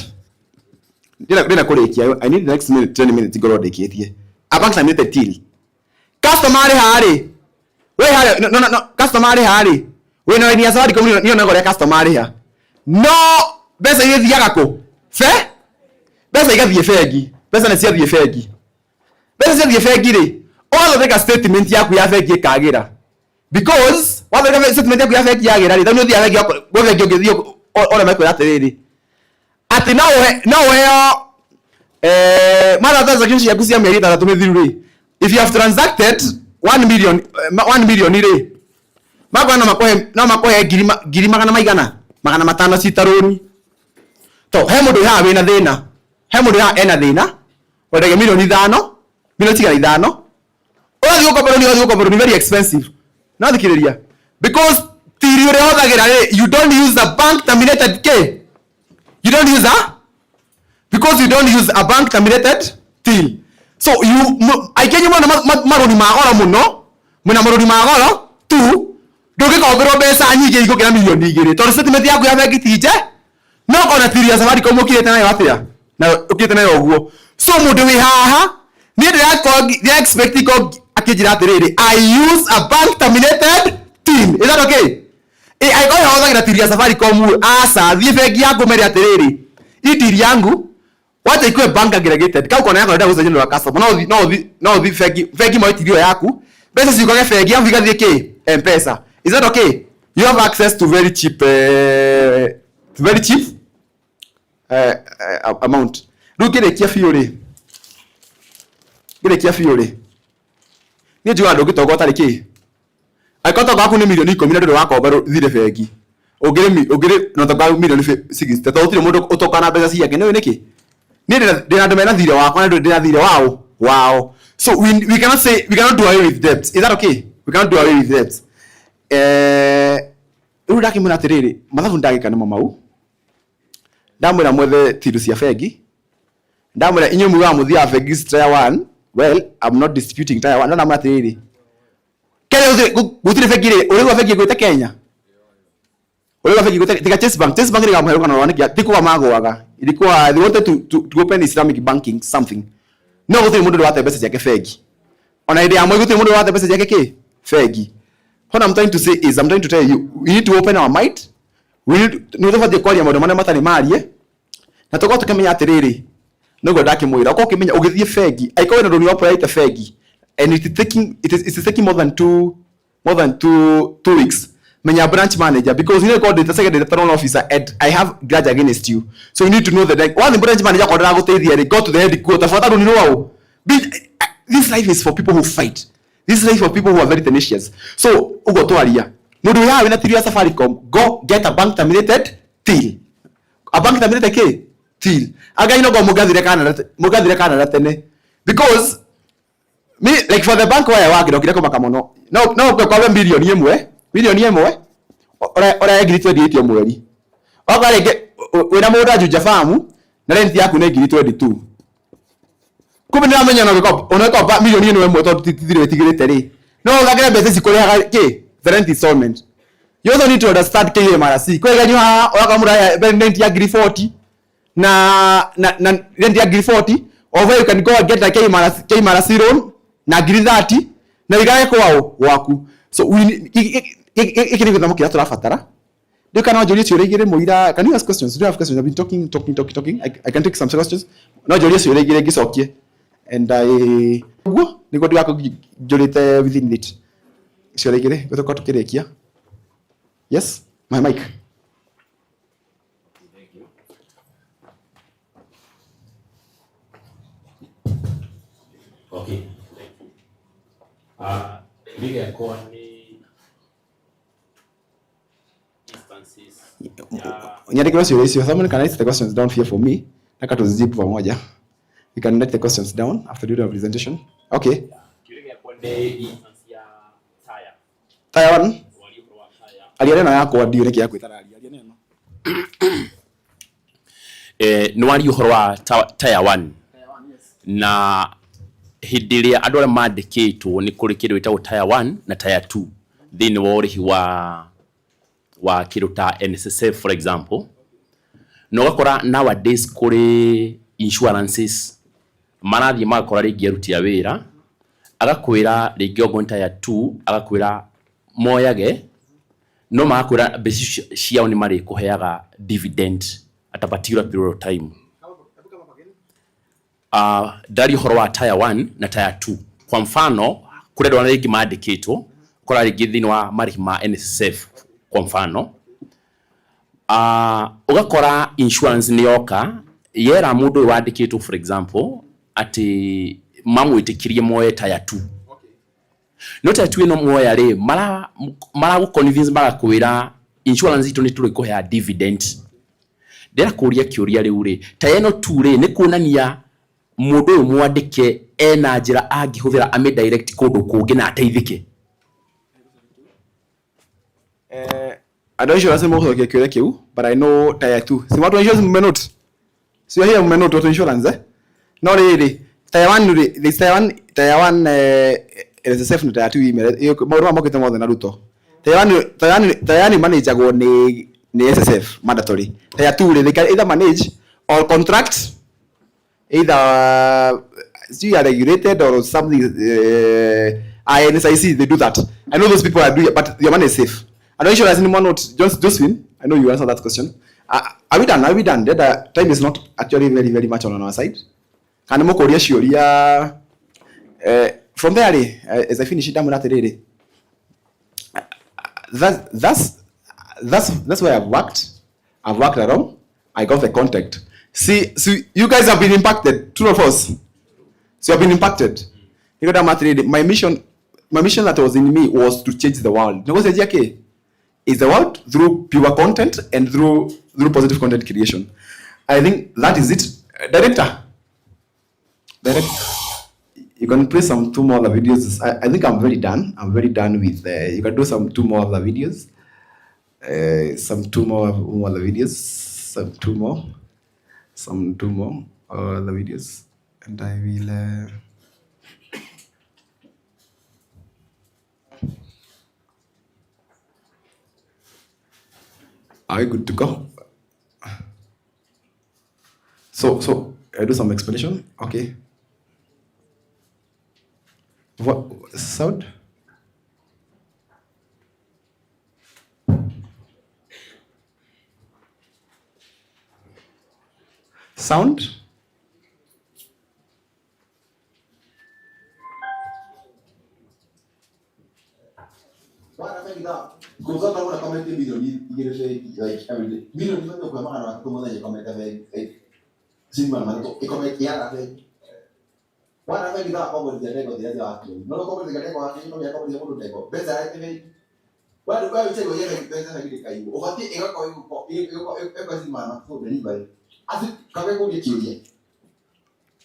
[SPEAKER 1] dina kurekia. I need the next minute 20 minutes go rodeketie a bank terminated till customer hari we hari no customer hari we no ni Safaricom ni no gore customer hari no besa ile thiaga ko fe besa igathie fegi besa na cia thie fegi besa cia thie fegi ri all the statement yaku ya fegi kagira because what the statement yaku ya fegi yagira ri thano thia fegi go fegi ogithio ora meko atiriri ati no mara transaction yaku cia meri ta tumithiru ri if you have transacted 1 million ri magana makohe giri magana matano citaroni to he mundu ha we na thina he mundu ha ena thina odege milioni 5 othi uko ni very expensive na thikireria because tiri ore hothagira you don't use the bank terminated k you don't use because you don't use a bank terminated till. So you aikenyu maroni magoro muno muna maroni magoro tu ndoge kombero pesa nyingi igukira milioni 2 to statement yaku ya bengi tije no kona tiri ya Safaricom ukirete nayo atia na ukirete nayo oguo. So mundu wi haha ni ndira expect ko akijira atiriri I use a bank terminated till. Is that okay? I go hothagira tiri ya Safaricom asa thie bengi yaku mere atiriri itiri yangu wacha ikuwe bank aggregated kau kona yako ndio uzenyo wa customer no fegi mo itirio yaku pesa sikage fegi yangu igathie ki M-Pesa. Is that okay? You have access to very cheap amount. Look at the fiore. Get a fiore. Ni juwa ndo gitogota riki. Aikota gaku ni milioni 10 ndo wako baro thire fegi. Ogere no to gaku milioni 60. Totire mundu utokana pesa cia ke no niki. Ni ndina ndo mena thire wako na ndo ndina thire wao. Wow. So we cannot do away with debts. Is that okay? We cannot do away with debts. Urudaki muna tiriri mathabu ndagika ni mamau ndamwira mwethe tiru cia bengi ndamwira inyu muga muthia bengi tier 1 well I'm not disputing tier 1 ndamwira atiriri kele gutire bengi ri uri bengi gwite Kenya uri bengi gwite tika Chase Bank ni gamheruka na wanikia tikuwa magwaga ilikuwa they wanted to open Islamic banking something no gutire mundu wate pesa ciake bengi ona idea amwe gutire mundu wate pesa ciake ki bengi. What I'm trying to say is I'm trying to tell you we need to open our mind. We need no tofauti kwa ya maundu matari marie na toko tukimenya atiriri no go daki mwira uko kimenya ugithie bengi aiko wena ndoni operate bengi and it's taking more than two weeks menya branch manager because you know God the second director officer and I have grudge against you, so you need to know that like, one branch manager ko ndara guteithia go to the headquarters for that don't know. This life is for people who fight. This is for people who are very tenacious. So, ugo twaria. Mundu ya wina tiru ya Safaricom, go get a bank terminated till. A bank terminated ke till. Aga ino go mugathire kana tene. Because me like for the bank where I work ndokire kumaka muno. No kwa bilioni imwe. Ora ngiri 28 mweri. Oga rege wina mundu ajuja famu na rent yaku ne ngiri 22. Kumbe ndamenya no gikopa oneka milioni ino imwe to tithire tigirite ri no gagire mbeca cikurehaga ki the rent installment. You also need to understand KMRC kwega ni oka muraya rent ya ngiri 40 na rent ya ngiri 40 over you can go and get a KMRC loan na ngiri 30 na igaya kwao waku. So ikiri githamo kia turafatara you cannot jolie ciore igire muira. Can you ask questions? Do you have questions? I've been talking. I can take some questions. No jolie ciore igire gicokie and I go niko ndiwako jolite within it ciore igire gutoko tukirekia. Yes, my mic.
[SPEAKER 2] Thank you. Okay. Big economy instances.
[SPEAKER 1] Nyandikira ciore icio. Someone can write the questions down here for me. Nataka tuzijibu pamoja. You can write the questions down after doing the presentation. Okay. Tier 1. Aliana yako ndio niki yako itararia neno.
[SPEAKER 2] No wari uhoro wa tier 1. Na hindi ria andu aria mandikitwo ni kuri kindu gitagwo tier 1 na tier 2 thini wa urihi wa kindu ta NSSF for example. No gakora nowadays kuri insurances marathie magakora ringi aruti a wira agakwira ringi ogon tier 2 agakwira moyage no magakwira mbeca ciao ni mari kuheaga dividend at a particular period of time. Dari horo wa tier 1 na tier 2 kwa mfano kure ndo ringi mandikitwo kora ringi thini wa marihi ma NSSF kwa mfano ugakora insurance ni yoka yera mundu wandikitwo for example ati mamwitikirie moye tier 2. No tier 2 no moya ri mara gu convince magakwira insurance itu ni turi kuhea dividend. Ndera kuria kiuria riu ri tier no 2 ri ni kuonania mundu uyu mwandike ena njira angihuthira ame direct kundu kungi na ateithike.
[SPEAKER 1] I don't sure asemo ko kiuria kiu but I know tier 2. Si watu insurance mmenot. Si here mmenot auto insurance no really tier 1 this tier 1 NSSF no tier 2 hiyo mauru amokete mothe na ruto. Tier 1 manage go ni SSF mandatory. Tier 2 they can either manage or contract either you are regulated or something. INSIC they do that. I know those people are doing it, but your money is safe. I'm not sure as anyone note Josephine. I know you answer that question. Are we done? The time is not actually very much on our side. And mo koria shioria from there as I finish it down today. That's where I've worked around. I got the contact. See, you guys have been impacted, true of us. So you have been impacted. You got that my mission that was in me was to change the world. No, is the world through pure content and through positive content creation. I think that is it. Director, you can play some 2 more other videos. I think I'm very done. I'm very done with. You can do some 2 more other videos. Some 2 more other videos. Some 2 more. some 2 more the videos, and I will are we good to go? So I do some explanation. Okay. What sound? Sound?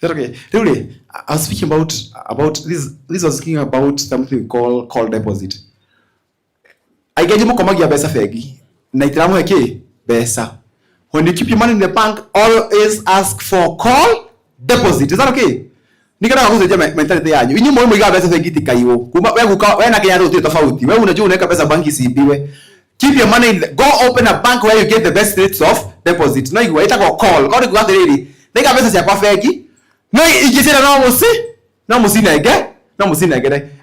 [SPEAKER 1] Okay. Really, I was speaking about this. This was speaking about something called deposit. Aigeje mukomagia pesa fegi. Na itiramu eke pesa. When you keep your money in the bank, always ask for call deposit. Is that okay? Nikana kuzo jema mentality yanyu. Inyi mwe mwiga pesa fegi tikaiwo. Kuma wewe na Kenya tu tofauti. Wewe unajua unaweka pesa banki isiibiwe. Keep your money in go open a bank where you get the best rates of deposit. No you ita call. Kwa kwa redi. Nika pesa ya kwa fegi. No ikisema no musi na ege.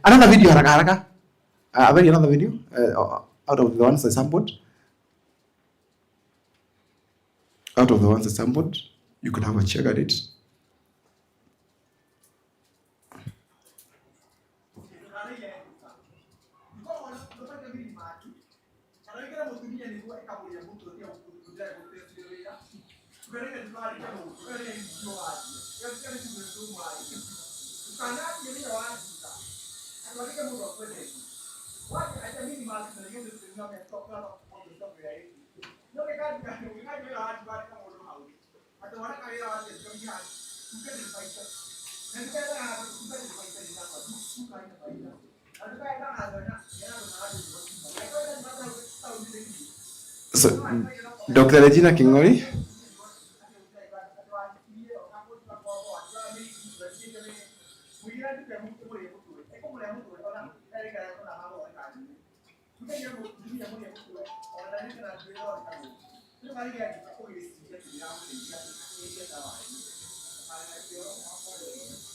[SPEAKER 1] Another video haraka. Another video out of the ones I sampled. You could have a check at it. So, Dr. Regina Kingori.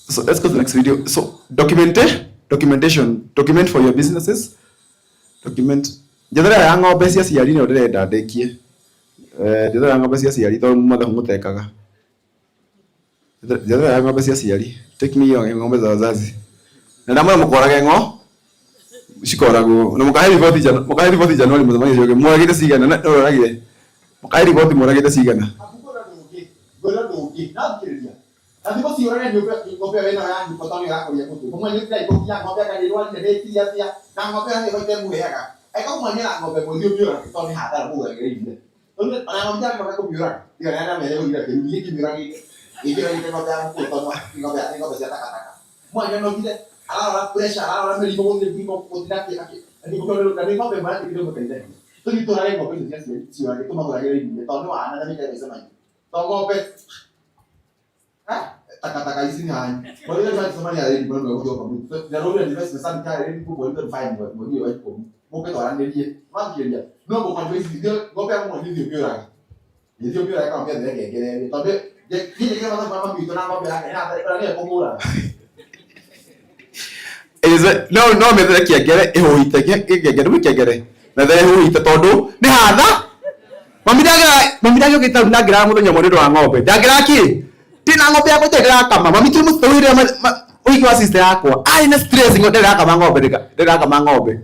[SPEAKER 1] So let's go to the next video. So documentation. Document for your businesses. Document. Jadara yango besia siari no ndenda ndekie. Jadara yango besia siari to mothe mutekaga. Jadara yango besia siari. Take me young ngombe za wazazi. Na ndamwe mukorage ngo. Shikorago. No mukahe report January muzamanye joge. Mwagite sigana na ndoragire. Mukahe report mwagite sigana. Nanti si orang yang ngopi bena yang potong ya ko ya ko. Mo ni trai ko ya ngopi ka diwan de ti ya na ngopi ha ko te mu ya ka. Ai ko mo ni la ngopi mo dio dio to ni ha ta bu ga ge ni. To ni ana ngopi ja ko ko biura. Dia na me le ira ke ni ki biura ni. Iki ra ni ko ta ko to no ngopi sia ta ka. Mo ya no ki de ala pressure ala me li ko ni ko ti ki aki. Ani ko lo ka ni ngopi ma ti ko ka ide. To ni to ra ngopi ni si wa ke to ma ko ga ge ni. To no ana ni ka be sa mai. To ngopi taka hizi ni haya. Kwa hiyo ndio tunasema ya redi bwana ndio kwa mtu. Ya roho ndio basi sana kaya redi kubwa ndio fine kwa hiyo hapo. Moke to rande die. Mangi ndio. No kwa hiyo hizi ndio ngope hapo ndio ndio yake. Ndio ndio yake kama ndio yake. Tobe kile kama mama mtu na ngope yake. Na ndio kwa mura. No me dere kiagere ehoite kiagere wikiagere. Na dere ehoite tondu ni hatha. Mami daga kita ndagira muthenya murido wa ng'ombe. Ndagira ki? Tina ng'ombe yako ndira kama. Mami tu mustawire wiki wa sister yako. Ai na stress ndira kama ng'ombe ndira kama ng'ombe.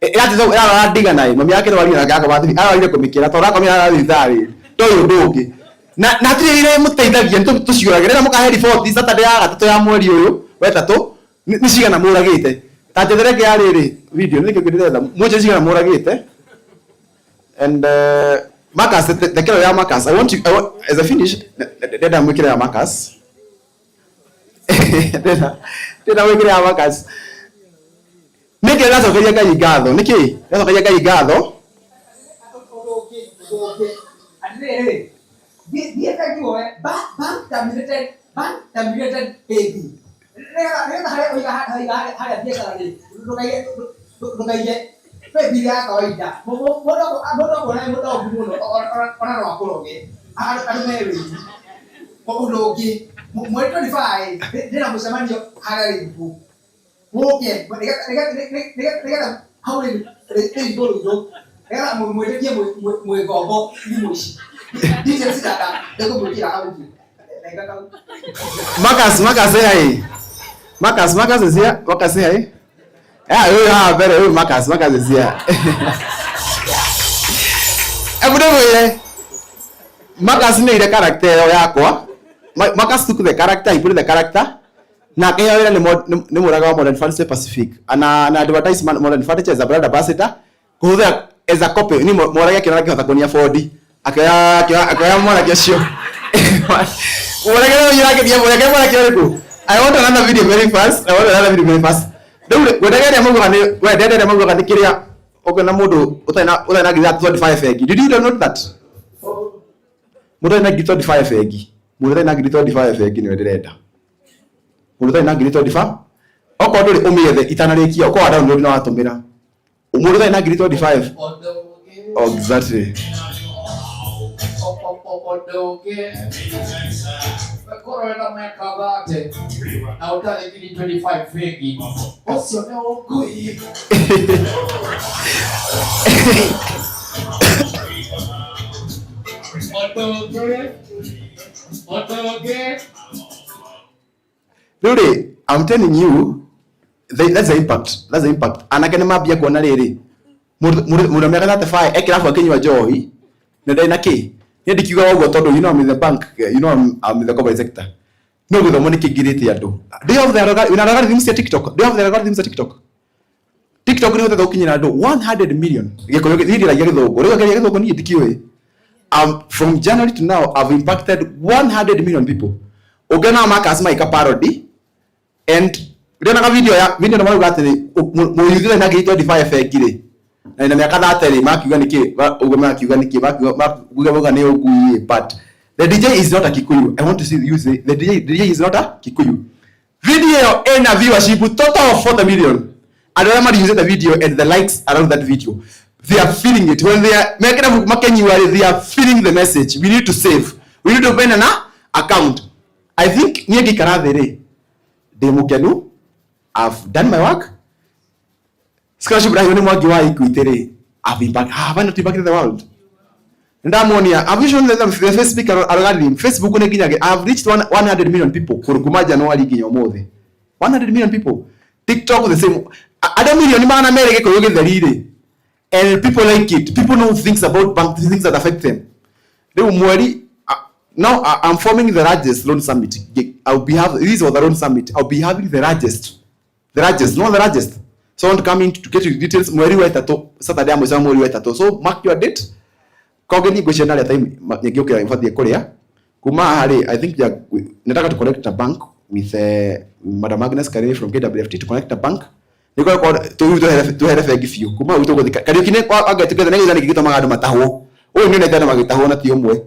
[SPEAKER 1] Ati so era diga nai. Mami yake wali na gaka bathi. Ara wali kumikira tora komia ara thari. Toyo ndugi. Na tirire muteithagia tuciuragire na mukahe report Saturday ya gatatu ya mweri uyu wetatu ni cigana muragite. Ta jethereke ya riri video ni kigirira muje cigana muragite. And Marcus, the killer ya Marcus. As I finish, then I'm making a Marcus. Then I'm making a Marcus. Niki that's a very good igado. Niki, that's a very good igado.
[SPEAKER 3] dia kayak gitu bank terminated baby. Mereka hari dia kali lu kayak baby dia kau ida bodoh orang aku logi ada Mary kau logi mau 25 dia nak bersama dia hari itu oke mereka how many they go to mereka mau dia mau gogo di musi di sini sudah dia kau boleh kira apa tu mereka tahu
[SPEAKER 1] Makas ya. Better Makas ya. Makas ni the character yako. Makas took the character, he put the character. Na kaya yule ni muraga wa Modern Furniture Pacific. Ana advertise Modern Furniture as a brand ambassador. Kuhuza as a copy ni muraga kina kata konia 4D. Akaya mwana kesho. Muraga yake pia mwana kesho. I want another video very fast. Wetagere mungu kani kiria okena mundu utaina githa 35 egi. Did you know that? Mundu utaina githa 35 egi. Mundu utaina githa 35 egi ni wenderenda. Mundu utaina githa 35. Oko nduri umiethe itanarikia oko wada nduri na watumira. Mundu utaina githa 35. Exactly.
[SPEAKER 3] Corona mekabate na utale gidi 25 fegi osio ne okui otoge
[SPEAKER 1] Dude, I'm telling you, that's the impact. Anakene mabia kuona riri muda miaka 35 ekirafu akenywa joy na dai naki yedi kiwa ugo todo, you know, I'm in the bank, you know, I'm in the corporate sector. No go the money kigiriti ado. Do you have the algorithms ya TikTok? Do you have the algorithms ya TikTok? TikTok ni wata ukinyina ado 100 million. Yeko yedi la yedi dogo. Rega yedi dogo ni yedikiwe. From January to now I've impacted 100 million people. Ogana Makas ma ika parody and ndio na video na mali gatele mo yuzile na gate 25 gire. Na miaka 30 makiuga niki makiuga ne okuye, but the DJ is not a Kikuyu. I want to see you say the DJ is not a Kikuyu. Video and a viewership total of 40 million. And remember use the video and the likes around that video. They are feeling it. When they are making you, they are feeling the message. We need to save. We need to open an account. I think Nyegi Karavere Demukenu, I've done my work. Scholarship Rayoni Mwagiwa Equitere, I've not impacted the world. And I'm on here. I've shown them the Facebook algorithm. Facebook I've reached 100 million people. Kurukumaja no wali kinyo mode. 100 million people. TikTok the same. Adam million man America ko yoge the lead. And people like it. People know things about bank, things that affect them. They will mwari. Now I'm forming the largest loan summit. This was the loan summit. I'll be having the largest, not the largest. So I want to come in to get you details. Mwari wetato Saturday I'm mwari wetato. So mark your date. Kogeni questionnaire time nyegioke infadhi Korea. Kuma hali I think nataka to connect a bank with Madam Agnes Karere from KWFT to connect a bank. Niko to have give you. Kuma uto godika. Kali kine kwa aga together ngi zani kigito magado mataho. O ni neta na magitaho na tiyo mwe.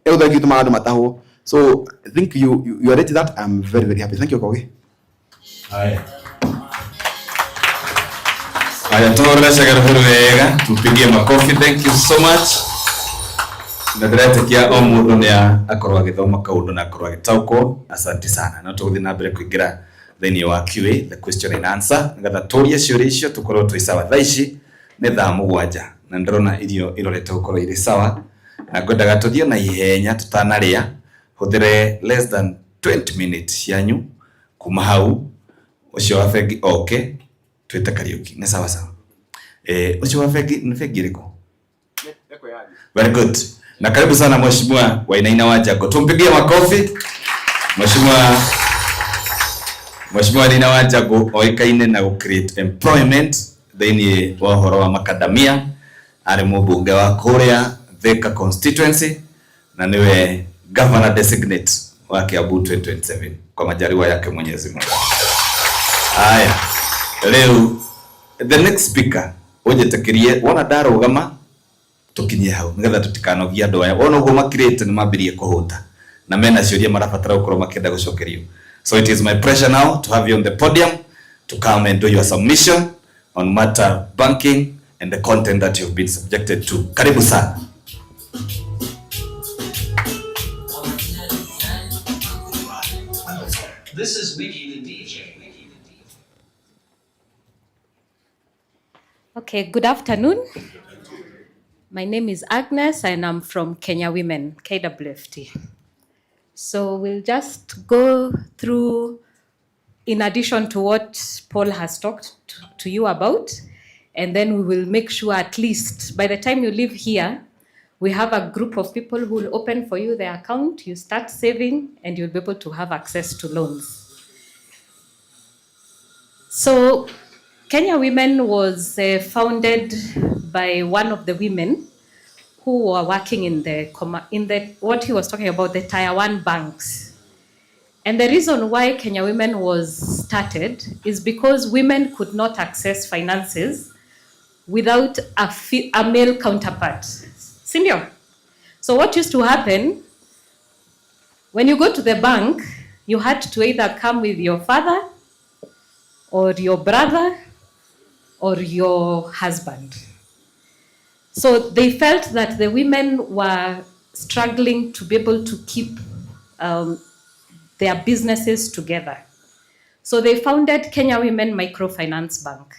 [SPEAKER 1] Euda kigito magado mataho. So I think you are ready that. I'm very very happy. Thank you Kogi.
[SPEAKER 4] Haya tuoresha karibuni wega. Tupigie makofi. Thank you so much. Na ndĩretĩkia o mũndũ nĩ akorwo agĩthoma kaũndũ na akorwo agĩtaũkwo. Asante sana. Na tũgũthiĩ na mbere kũingĩra thĩinĩ wa QA, the question and answer. Nĩgetha tũũrie ciũria icio tũkorwo twĩ sawa. Thaa ici nĩ thaa 7 na ndĩrona irio irorete gũkorwo irĩ sawa. Na ngwendaga tũthiĩ na ihenya tũtanarĩa. Hũthĩre less than 20 minutes yanyu kuma hau. Ũcio wa bengi oke twĩte Kariuki. Nĩ sawa sawa. Ũcio wa bengi nĩ bengi ĩrĩkũ? Very good. Na karibu sana Mheshimiwa Wainaina Wanjago. Tumpigie makofi. Mheshimiwa Wainaina Wanjago oikaine na create employment thĩinĩ wa ũhoro wa makadamia. Arĩ mũmbunge wa kũrĩa Thika constituency na niwe governor designate wa Kiambu 2027 kwa majaliwa yake Mwenyezi Mungu. Haya. Leo the next speaker uje tekirie wana darugama tukinye hau nigetha tutikanogia andu aya wona uguo makirite ni mambirie kuhuta na mena ciuria marabatara gukorwo makenda gucokerio. So it is my pleasure now to have you on the podium to come and do your submission on matter banking and the content that you've been subjected to. Karibu sana.
[SPEAKER 5] This is Wiki the DJ.
[SPEAKER 6] Okay, good afternoon. My name is Agnes and I'm from Kenya Women, KWFT. So we'll just go through, in addition to what Paul has talked to you about, and then we will make sure at least by the time you leave here, we have a group of people who will open for you the account, you start saving, and you'll be able to have access to loans. So Kenya Women was founded by one of the women who were working in the what he was talking about, the Tier 1 banks. And the reason why Kenya Women was started is because women could not access finances without a male counterpart. Sindio? So what used to happen, when you go to the bank, you had to either come with your father or your brother or your husband. So they felt that the women were struggling to be able to keep their businesses together. So they founded Kenya Women Microfinance Bank.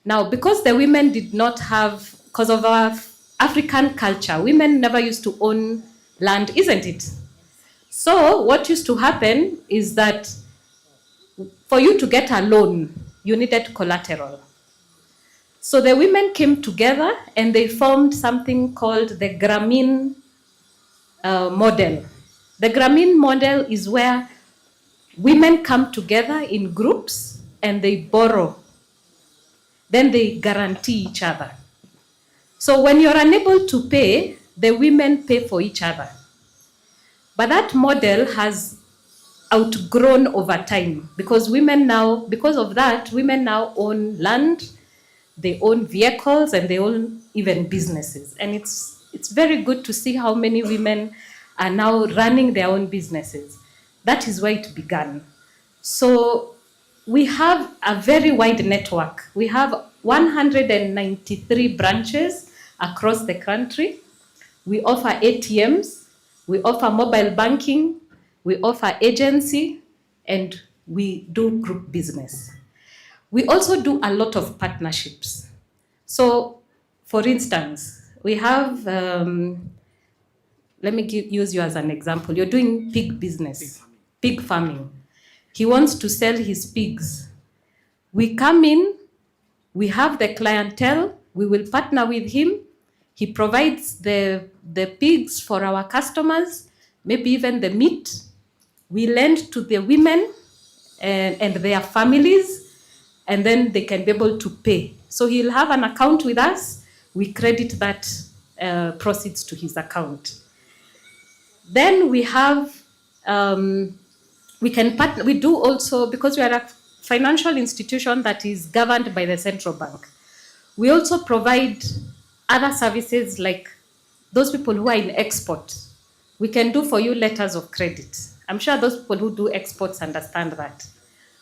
[SPEAKER 6] Now, because the women did not have, because of our African culture, women never used to own land, isn't it? So what used to happen is that for you to get a loan, you needed collateral. So the women came together and they formed something called the Grameen model. The Grameen model is where women come together in groups and they borrow. Then they guarantee each other. So when you're unable to pay, the women pay for each other. But that model has outgrown over time because women now, because of that, women now own land, they own vehicles, and they own even businesses. And it's very good to see how many women are now running their own businesses. That is where it began. So we have a very wide network. We have 193 branches across the country. We offer ATMs, we offer mobile banking, we offer agency, and we do group business. We also do a lot of partnerships. So, for instance, we have, let me use you as an example. You're doing pig business, pig farming. He wants to sell his pigs. We come in, we have the clientele, we will partner with him. He provides the pigs for our customers, maybe even the meat. We lend to the women and their families, and then they can be able to pay. So he'll have an account with us. We credit that proceeds to his account. Then we have, we can partner, we do also, because we are a financial institution that is governed by the central bank, we also provide other services like those people who are in export. We can do for you letters of credit. I'm sure those people who do exports understand that.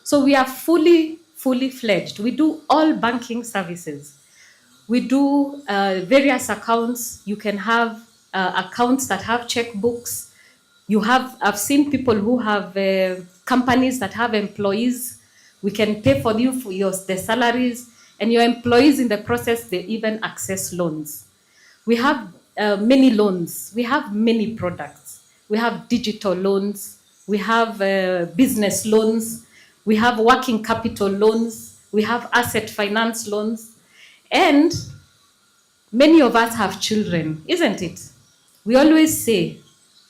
[SPEAKER 6] So we are fully fledged. We do all banking services. We do various accounts. You can have accounts that have checkbooks. I've seen people who have companies that have employees. We can pay for you for the salaries, and your employees in the process, they even access loans. We have many loans. We have many products. We have digital loans. We have business loans. We have working capital loans. We have asset finance loans. And many of us have children, isn't it? We always say,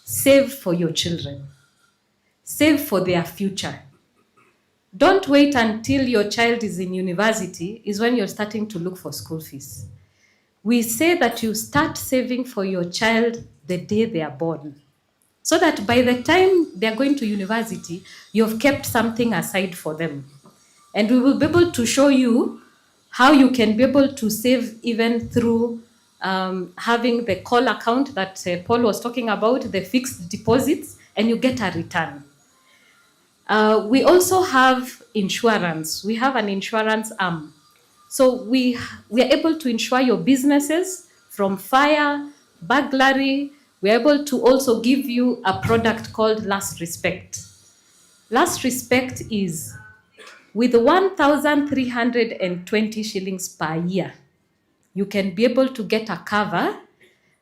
[SPEAKER 6] save for your children. Save for their future. Don't wait until your child is in university, is when you're starting to look for school fees. We say that you start saving for your child the day they are born, so that by the time they're going to university, you've kept something aside for them. And we will be able to show you how you can be able to save even through having the call account that Paul was talking about, the fixed deposits, and you get a return. We also have insurance. We have an insurance arm. So we are able to insure your businesses from fire, burglary. We're able to also give you a product called Last Respect. Last Respect is with 1,320 shillings per year, you can be able to get a cover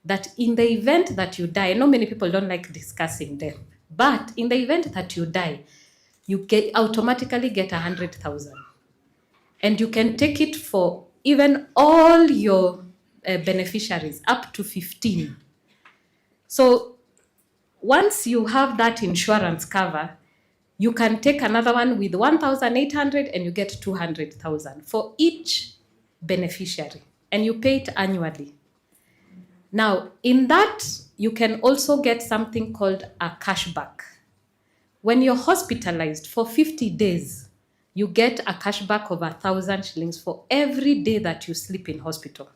[SPEAKER 6] that in the event that you die, I know many people don't like discussing death, but in the event that you die, you automatically get 100,000. And you can take it for even all your beneficiaries, up to 15. So once you have that insurance cover, you can take another one with 1,800 and you get 200,000 for each beneficiary, and you pay it annually. Now, in that, you can also get something called a cashback. When you're hospitalized for 50 days, you get a cashback of 1,000 shillings for every day that you sleep in hospital.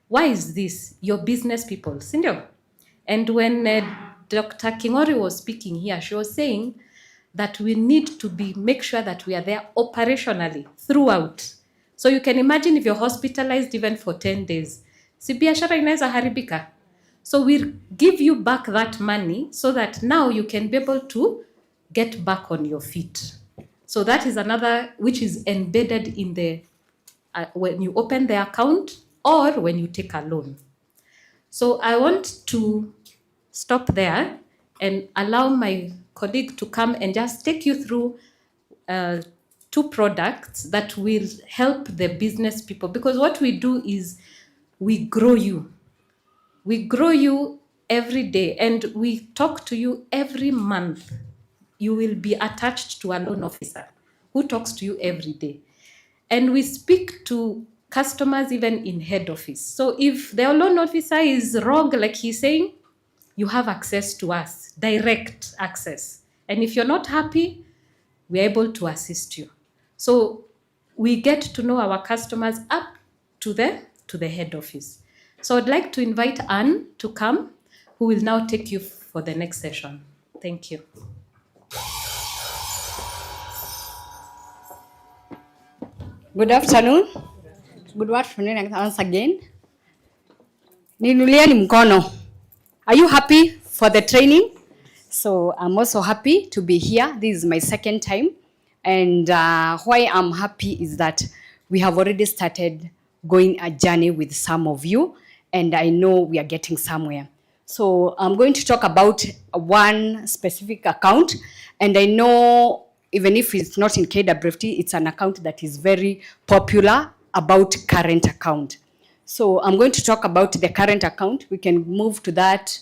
[SPEAKER 6] Why is this? Your business people, Sindio? And when Dr. Kingori was speaking here, she was saying that we need to make sure that we are there operationally throughout. So you can imagine if you're hospitalized even for 10 days, si biashara inaweza haribika. So we give you back that money so that now you can be able to get back on your feet. So that is another which is embedded in the when you open the account or when you take a loan. So I want to stop there and allow my colleague to come and just take you through two products that will help the business people. Because what we do is we grow you. We grow you every day and we talk to you every month. You will be attached to a loan officer who talks to you every day. And we speak to customers even in head office. So if the loan officer is wrong, like he's saying, you have access to us, direct access. And if you're not happy, we're able to assist you. So we get to know our customers up to the head office. So I'd like to invite Anne to come, who will now take you for the next session. Thank you.
[SPEAKER 7] Good afternoon. Good afternoon once again. Ninulieni mkono. Are you happy for the training? So I'm also happy to be here. This is my second time. And why I'm happy is that we have already started going a journey with some of you. And I know we are getting somewhere. So I'm going to talk about one specific account. And I know even if it's not in KWFT, it's an account that is very popular about current account. So I'm going to talk about the current account. We can move to that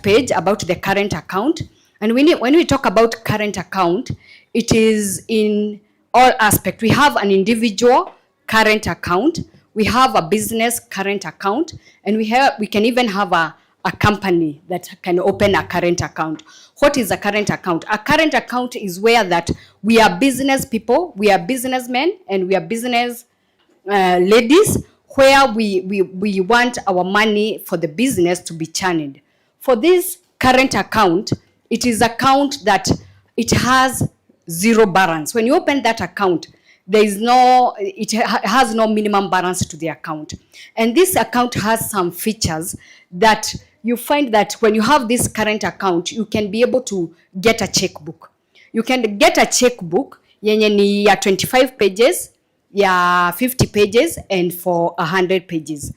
[SPEAKER 7] page about the current account. And when we talk about current account, it is in all aspects. We have an individual current account, we have a business current account, and we can even have a company that can open a current account. What is a current account? A current account is where that we are business people, we are businessmen, and we are business ladies, where we want our money for the business to be channeled. For this current account, it is account that it has zero balance. When you open that account, it has no minimum balance to the account. And this account has some features that you find that when you have this current account, you can be able to get a checkbook. You can get a checkbook yenye ni ya 25 pages, ya 50 pages, and for 100 pages.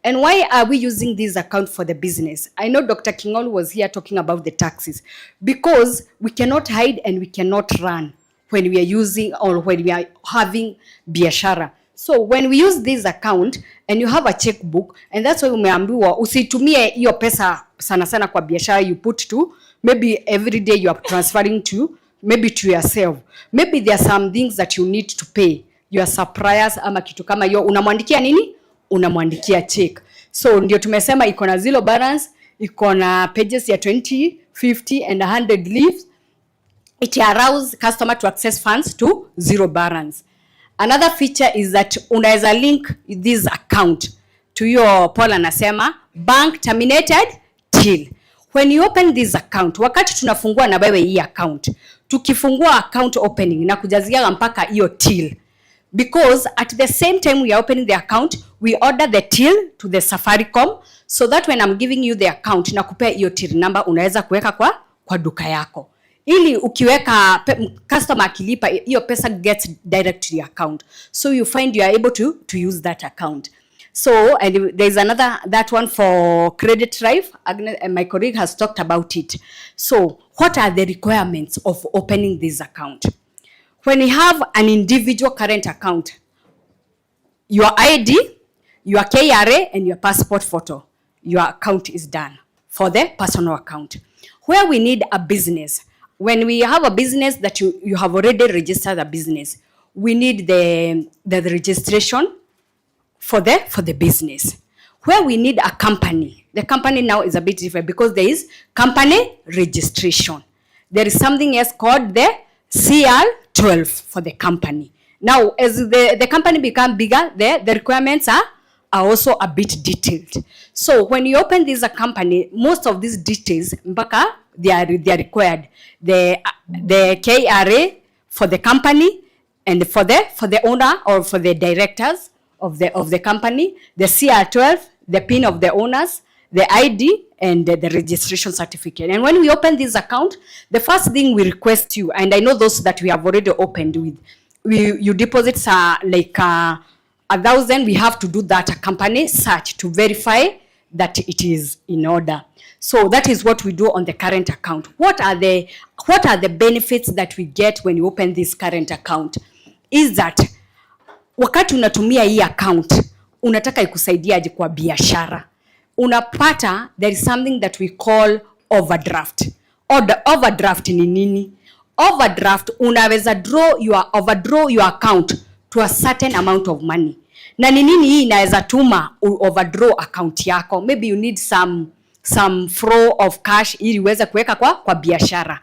[SPEAKER 7] And why are we using this account for the business? I know Dr. Kingol was here talking about the taxes, because we cannot hide and we cannot run when we are using or when we are having biashara. So when we use this account and you have a checkbook, and that's why umeambiwa usitumie hiyo pesa sana sana kwa biashara, you put to maybe every day you are transferring to maybe to yourself. Maybe there are some things that you need to pay your suppliers ama kitu kama hiyo, unamwandikia nini? Unamwandikia check. So ndio tumesema iko na zero balance, iko na pages ya 20, 50 and 100 leaves. It allows customer to access funds to zero balance. Another feature is that unaweza link this account to your Paul anasema bank terminated till. When you open this account, wakati tunafungua na wewe hii account, tukifungua account opening na kujazia mpaka hiyo till, because at the same time we are opening the account, we order the till to the Safaricom, so that when I'm giving you the account na kupea hiyo till number unaweza kuweka kwa duka yako, ili ukiweka customer akilipa hiyo pesa gets direct to your account, so you find you are able to use that account. So, and there's another, that one for credit drive, my colleague has talked about it. So what are the requirements of opening this account? When you have an individual current account, your ID, your KRA, and your passport photo, your account is done for the personal account. Where we need a business, when we have a business that you have already registered a business, we need the registration for the business. Where we need a company, the company now is a bit different because there is company registration. There is something else called the CR12 for the company. Now, as the company become bigger, the requirements are also a bit detailed. So when you open this company, most of these details, they are required. The KRA for the company and for the owner or for the directors of the company, the CR12, the PIN of the owners, the ID, and the registration certificate. And when we open this account, the first thing we request you, and I know those that we have already opened with, you deposit like 1,000. We have to do that company search to verify that it is in order. So that is what we do on the current account. What are the benefits that we get when you open this current account? Is that wakati unatumia hii account, unataka ikusaidia aje kwa biashara, unapata there is something that we call overdraft. Overdraft ni nini? Overdraft, unaweza overdraw your account to a certain amount of money. Na ni nini hii inaweza tuma overdraw account yako? Maybe you need some flow of cash ili uweze kuweka kwa biashara.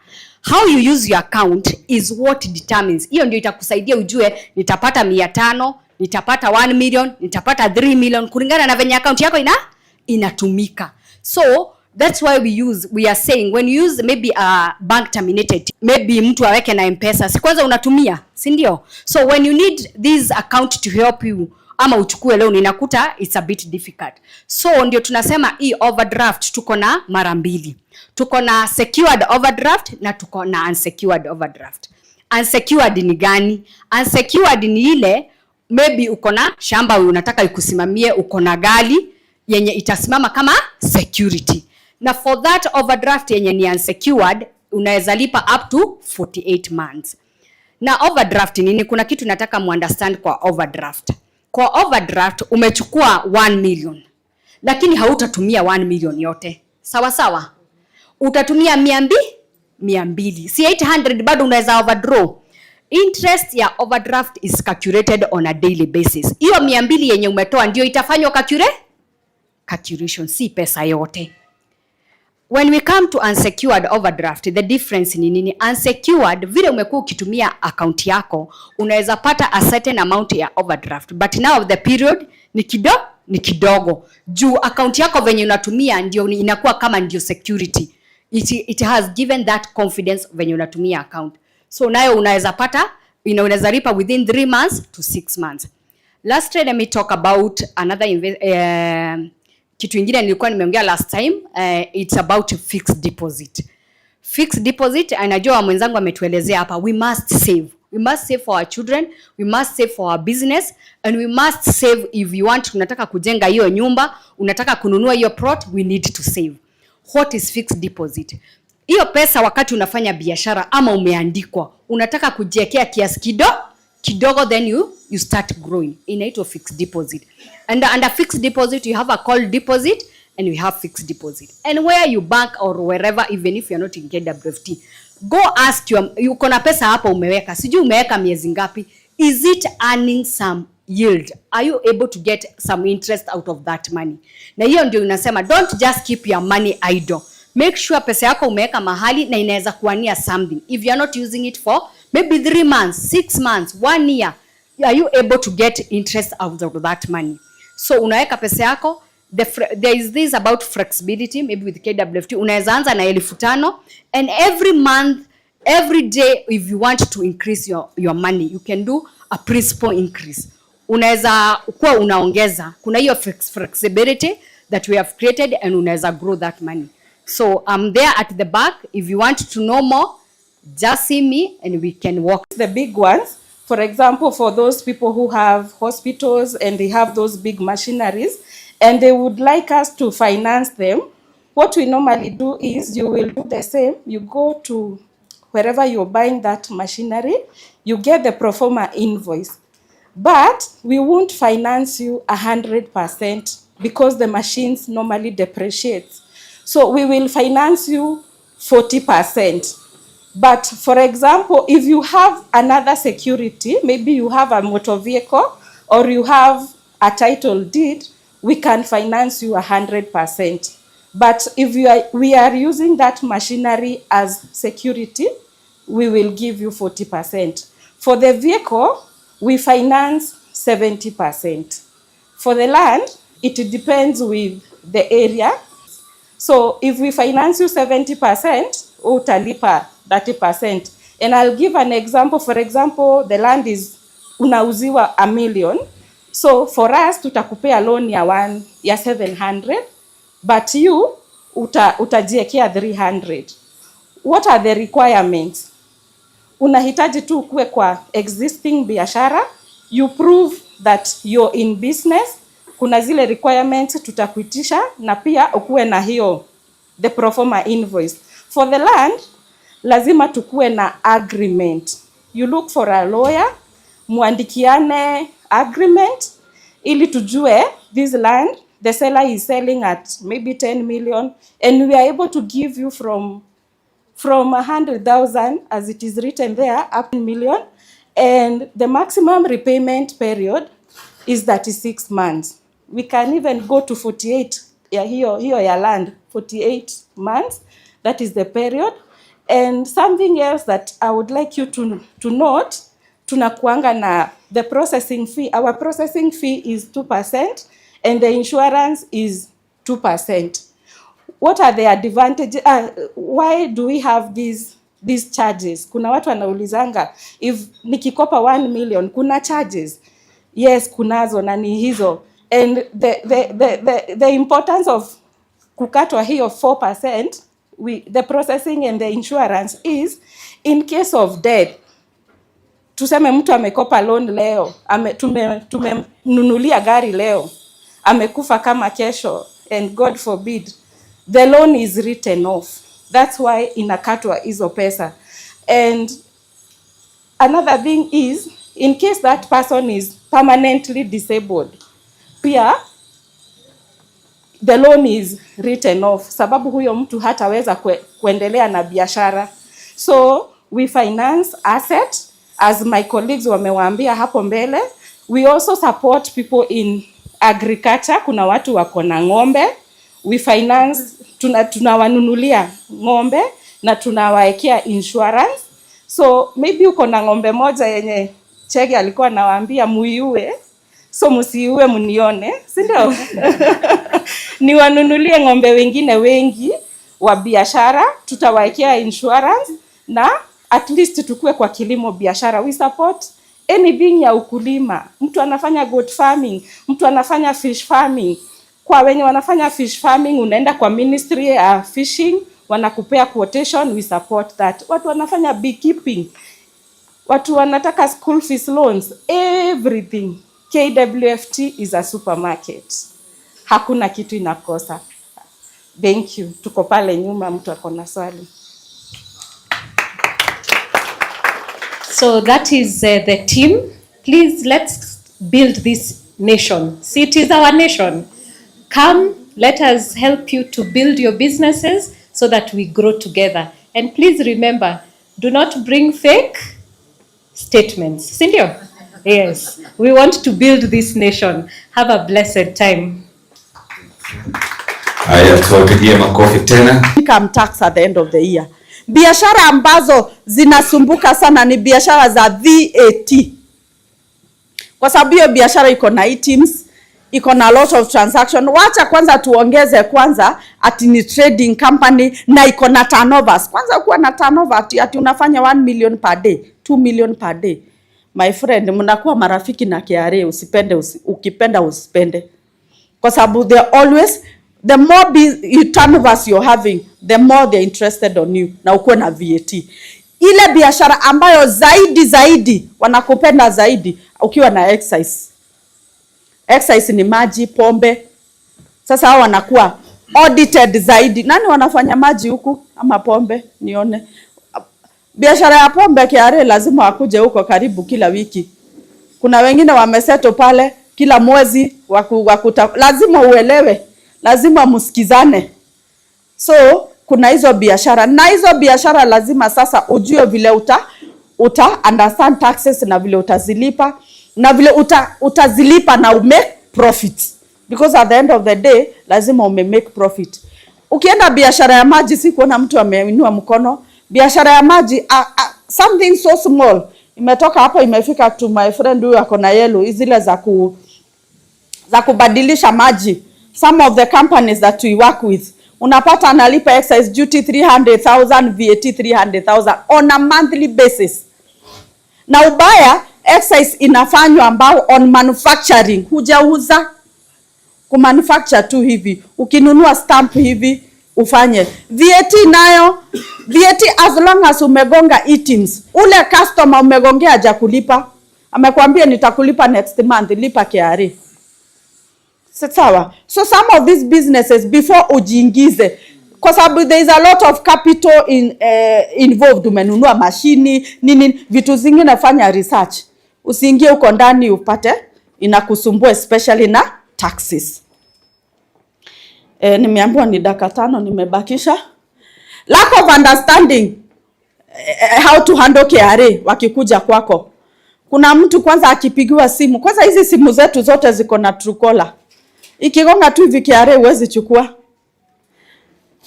[SPEAKER 7] How you use your account is what determines. Hiyo ndio itakusaidia ujue nitapata 500, nitapata 1 million, nitapata 3 million kulingana na venye account yako inatumika. So that's why we are saying when you use maybe a bank terminated, maybe mtu aweke na M-Pesa, si kwanza unatumia, si ndio? So when you need this account to help you ama uchukue loan, inakuta it's a bit difficult. So ndio tunasema hii overdraft tuko na mara mbili. Tuko na secured overdraft na tuko na unsecured overdraft. Unsecured ni gani? Unsecured ni ile maybe uko na shamba unataka ikusimamie, uko na gari yenye itasimama kama security. Na for that overdraft yenye ni unsecured, unaweza lipa up to 48 months. Na overdraft nini? Kuna kitu nataka muunderstand kwa overdraft. Kwa overdraft umechukua 1 million, lakini hautatumia 1 million yote. Sawa sawa? Utatumia 200. Si 800 bado unaweza overdraw. Interest ya overdraft is calculated on a daily basis. Hiyo 200 yenye umetoa ndio itafanywa calculation, si pesa yote. When we come to unsecured overdraft, the difference ni nini? Unsecured, vile umekuwa ukitumia account yako, unaweza pata a certain amount ya overdraft, but now the period ni kidogo. Juu account yako venye unatumia ndio inakuwa kama ndio security. It has given that confidence venye unatumia account. So nayo unaweza pata, unaweza lipa within 3 months to 6 months. Lastly, let me talk about another kitu ingine nilikuwa nimeongea last time. It's about fixed deposit. Fixed deposit, anajua mwenzangu ametuelezea hapa, we must save. We must save for our children, we must save for our business, and we must save if you want, unataka kujenga hiyo nyumba, unataka kununua hiyo plot, we need to save. What is fixed deposit? Hiyo pesa wakati unafanya biashara ama umeandikwa, unataka kujiwekea kiasi kidogo, then you start growing. Inaitwa fixed deposit. And under fixed deposit you have a call deposit and we have fixed deposit. And where you bank or wherever, even if you're not in KWFT, go ask uko na pesa hapa umeweka, sijui umeweka miezi ngapi, is it earning some yield? Are you able to get some interest out of that money? Na hiyo ndio unasema, don't just keep your money idle. Make sure pesa yako umeweka mahali na inaweza kuania something. If you're not using it for maybe 3 months, 6 months, 1 year, are you able to get interest out of that money? So unaweka pesa yako, there is this about flexibility, maybe with KWFT unaweza anza na 5,000 and every month, every day, if you want to increase your money, you can do a principal increase. Unaweza kuwa unaongeza, kuna hiyo flexibility that we have created, and unaweza grow that money. So I'm there at the back. If you want to know more, just see me and we can walk.
[SPEAKER 8] The big ones, for example, for those people who have hospitals and they have those big machineries and they would like us to finance them, what we normally do is you will do the same. You go to wherever you're buying that machinery, you get the pro forma invoice. But we won't finance you 100% because the machines normally depreciate. So we will finance you 40%. But for example, if you have another security, maybe you have a motor vehicle or you have a title deed, we can finance you 100%. But if we are using that machinery as security, we will give you 40%. For the vehicle, we finance 70%. For the land, it depends with the area. So if we finance you 70%, utalipa 30%. And I'll give an example. For example, the land is unauziwa 1 million. So for us, tutakupea loan ya 700, but you utajiekea 300. What are the requirements? Unahitaji tu kuwe kwa existing biashara, you prove that you're in business. Kuna zile requirements tutakuitisha, na pia ukuwe na hiyo the pro forma invoice. For the land, lazima tukue na agreement. You look for a lawyer, muandikiane agreement ili tujue this land the seller is selling at maybe 10 million and we are able to give you from 100,000 as it is written there up to 1 million, and the maximum repayment period is 36 months. We can even go to 48 hiyo ya land, 48 months, that is the period. And something else that I would like you to note, tunakuanga na the processing fee. Our processing fee is 2% and the insurance is 2%. What are the advantages? Why do we have these charges? Kuna watu wanaulizanga, if nikikopa 1 million, kuna charges? Yes, kunazo na ni hizo. And the importance of kukatwa hiyo 4%, the processing and the insurance is in case of death. Tuseme mtu amekopa loan leo, tumemnunulia gari leo, amekufa kama kesho, and God forbid, the loan is written off. That's why inakatwa hizo pesa. And another thing is, in case that person is permanently disabled, pia the loan is written off, sababu huyo mtu hataweza kuendelea na biashara. So we finance asset, as my colleagues wamewaambia hapo mbele. We also support people in agriculture. Kuna watu wako na ng'ombe, we finance, tunawanunulia ng'ombe na tunawaekea insurance. So maybe uko na ng'ombe moja yenye Chege alikuwa anawaambia muiue, so msiue mnione, si ndio? Ni wanunulie ng'ombe wengine wengi wa biashara, tutawaekea insurance, na at least tukue kwa kilimo biashara. We support anything ya ukulima. Mtu anafanya goat farming, mtu anafanya fish farming. Kwa wenye wanafanya fish farming, unaenda kwa ministry ya fishing, wanakupea quotation, we support that. Watu wanafanya beekeeping, watu wanataka school fees loans, everything. KWFT is a supermarket. Hakuna kitu inakosa. Thank you. Tuko pale nyuma, mtu akona swali.
[SPEAKER 6] So that is the team. Please, let's build this nation. See, it is our nation. Come, let us help you to build your businesses so that we grow together. And please remember, do not bring fake statements. Sindio? Yes. We want to build this nation. Have a blessed time.
[SPEAKER 4] Haya, tuwapigie makofi tena.
[SPEAKER 9] Income tax at the end of the year. Biashara ambazo zinasumbuka sana ni biashara za VAT. Kwa sababu hiyo biashara iko na items, iko na lot of transaction. Wacha kwanza tuongeze kwanza ati ni trading company na iko na turnovers. Kwanza kuwa na turnover ati unafanya 1 million per day, 2 million per day. My friend, mnakuwa marafiki na KRA, ukipenda usipende. Kwa sababu they always, the more turnovers you're having, the more they're interested on you. Na ukuwe na VAT. Ile biashara ambayo zaidi wanakupenda zaidi ukiwa na excise. Excise ni maji, pombe. Sasa hao wanakuwa audited zaidi. Nani wanafanya maji huku ama pombe? Nione. Biashara ya pombe KRA lazima wakuje huko karibu kila wiki. Kuna wengine wameseto pale kila mwezi lazima uelewe. Lazima musikizane. So kuna hizo biashara. Na hizo biashara lazima sasa ujue vile uta understand taxes na vile utazilipa. Na vile utazilipa na make profit. Because at the end of the day, lazima make profit. Ukienda biashara ya maji, si kuona mtu ameinua mkono. Biashara ya maji, something so small. Imetoka hapo imefika to my friend huyu ako na yellow. Zile za kubadilisha maji. Some of the companies that we work with. Unapata analipa excise duty 300,000, VAT 300,000 on a monthly basis. Na ubaya, excise inafanywa ambao on manufacturing. Hujauza kumanufacture tu hivi. Ukinunua stamp hivi ufanye. VAT nayo, VAT as long as umegonga items. Ule customer umegongea haja kulipa. Amekwambia nitakulipa next month, lipa KRA. Sawa. So some of these businesses before ujiingize, kwa sababu there is a lot of capital involved. Umenunua mashini, nini, vitu zingine fanya research. Usiingie uko ndani upate inakusumbua especially na taxes. Nimeambiwa ni dakika 5 nimebakisha. Lack of understanding how to handle KRA wakikuja kwako. Kuna mtu kwanza akipigiwa simu. Kwanza hizi simu zetu zote ziko na Truecaller. Ikigonga tu hivi KRA huwezi chukua.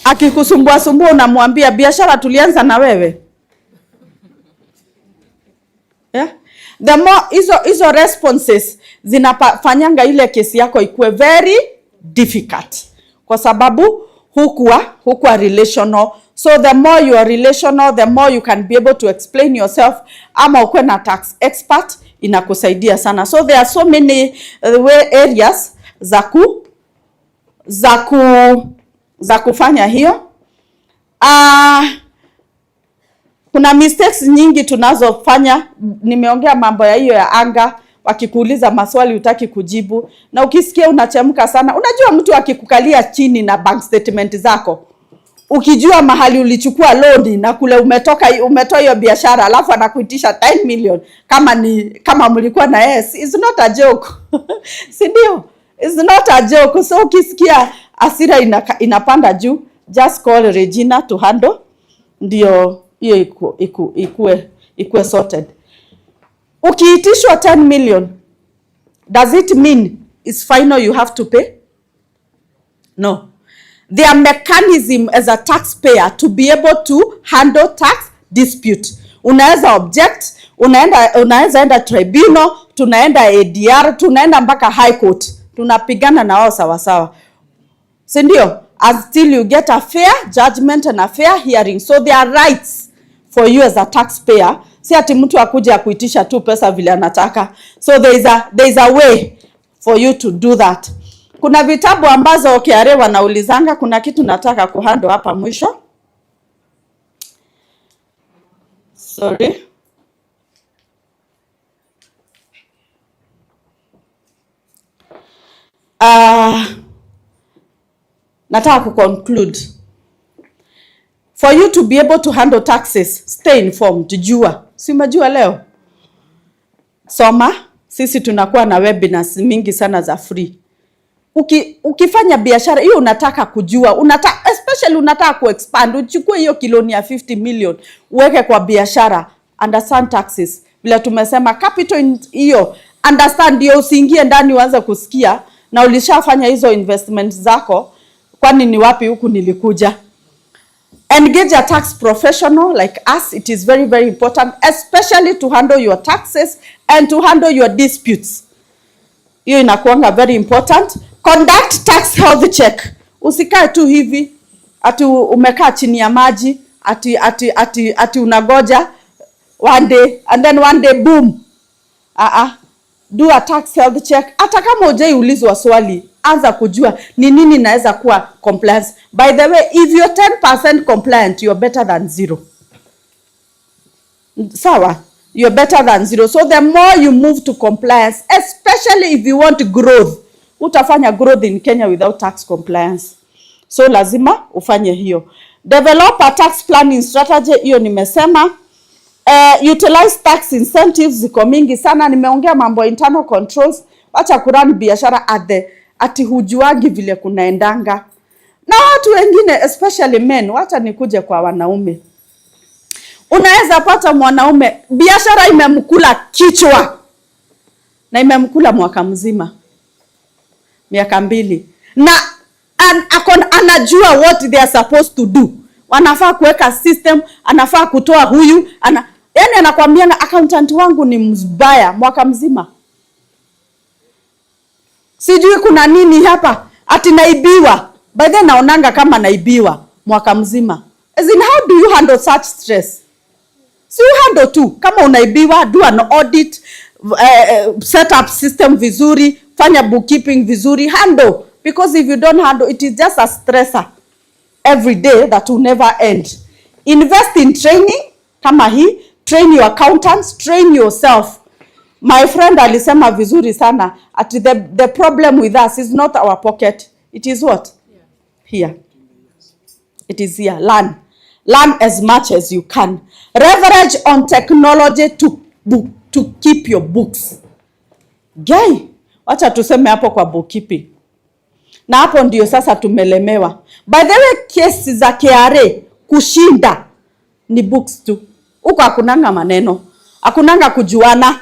[SPEAKER 9] Akikusumbua unamwambia biashara tulianza na wewe. Yeah? The more hizo responses zinafanyanga ile kesi yako ikuwe very difficult. Kwa sababu hukuwa relational. So the more you are relational, the more you can be able to explain yourself. Ama ukwe na tax expert inakusaidia sana. So there are so many areas za kufanya hiyo. Kuna mistakes nyingi tunazofanya. Nimeongea mambo ya hiyo ya anga, wakikuuliza maswali utaki kujibu na ukisikia unachemka sana. Unajua mtu akikukalia chini na bank statement zako, ukijua mahali ulichukua loan na kule umetoa hiyo biashara, alafu anakuitisha 10 million kama mlikuwa na yes, it's not a joke. Si ndio? It's not a joke. So ukisikia asira inapanda juu, just call Regina to handle. Ndio hiyo ikue sorted. Ukiitishwa 10 million, does it mean it's final you have to pay? No. There are mechanism as a taxpayer to be able to handle tax dispute. Unaweza object, unaweza enda tribunal, tunaenda ADR, tunaenda mpaka high court. Tunapigana na wao sawa sawa. Si ndio? Until you get a fair judgment and a fair hearing. So there are rights for you as a taxpayer. Si ati mtu akuja kuitisha tu pesa vile anataka. So there is a way for you to do that. Kuna vitabu ambazo KRA wanaulizanga. Kuna kitu nataka kuhandle hapa mwisho. Sorry. Nataka kuconclude. For you to be able to handle taxes, stay informed. Jua. Si umejua leo? Soma. Sisi tunakuwa na webinars mingi sana za free. Ukifanya biashara hiyo unataka kujua, especially unataka kuexpand, uchukue hiyo kiloni ya 50 million, uweke kwa biashara, understand taxes. Bila tumesema capital hiyo, understand hiyo, usiingie ndani uanze kusikia na ulishafanya hizo investments zako, kwani ni wapi huku nilikuja. Engage a tax professional like us. It is very, very important, especially to handle your taxes and to handle your disputes. Hiyo inakuanga very important. Conduct tax health check. Usikae tu hivi ati umekaa chini ya maji ati unagoja one day and then one day boom. Do a tax health check. Hata kama hujaiulizwa swali, anza kujua ni nini naweza kuwa compliance. By the way, if you're 10% compliant, you're better than zero. Sawa? You're better than zero. So the more you move to compliance, especially if you want growth, utafanya growth in Kenya without tax compliance. So lazima ufanye hiyo. Develop a tax planning strategy, hiyo nimesema. Utilize tax incentives, ziko mingi sana. Nimeongea mambo internal controls. Wacha kurani biashara ati hujuagi vile kunaendanga. Na watu wengine especially men, wacha nikuje kwa wanaume. Unaweza pata mwanaume biashara imemkula kichwa na imemkula mwaka mzima, miaka 2, na anajua what they are supposed to do. Wanafaa kuweka system, anafaa kutoa huyu, yani anakuambia accountant wangu ni mbaya mwaka mzima. Sijui kuna nini hapa, ati naibiwa. By then naonanga kama naibiwa mwaka mzima. As in, how do you handle such stress? So you handle tu. Kama unaibiwa, do an audit, set up system vizuri, fanya bookkeeping vizuri, handle. Because if you don't handle, it is just a stressor every day that will never end. Invest in training, kama hii, train your accountants, train yourself. My friend alisema vizuri sana, at the problem with us is not our pocket. It is what? Here. It is here. Learn. Learn as much as you can. Leverage on technology to keep your books. Guy, wacha tuseme hapo kwa bookkeeping. Na hapo ndio sasa tumelemewa. By the way, kesi za KRA kushinda ni books tu. Huko hakunanga maneno. Hakunanga kujuana.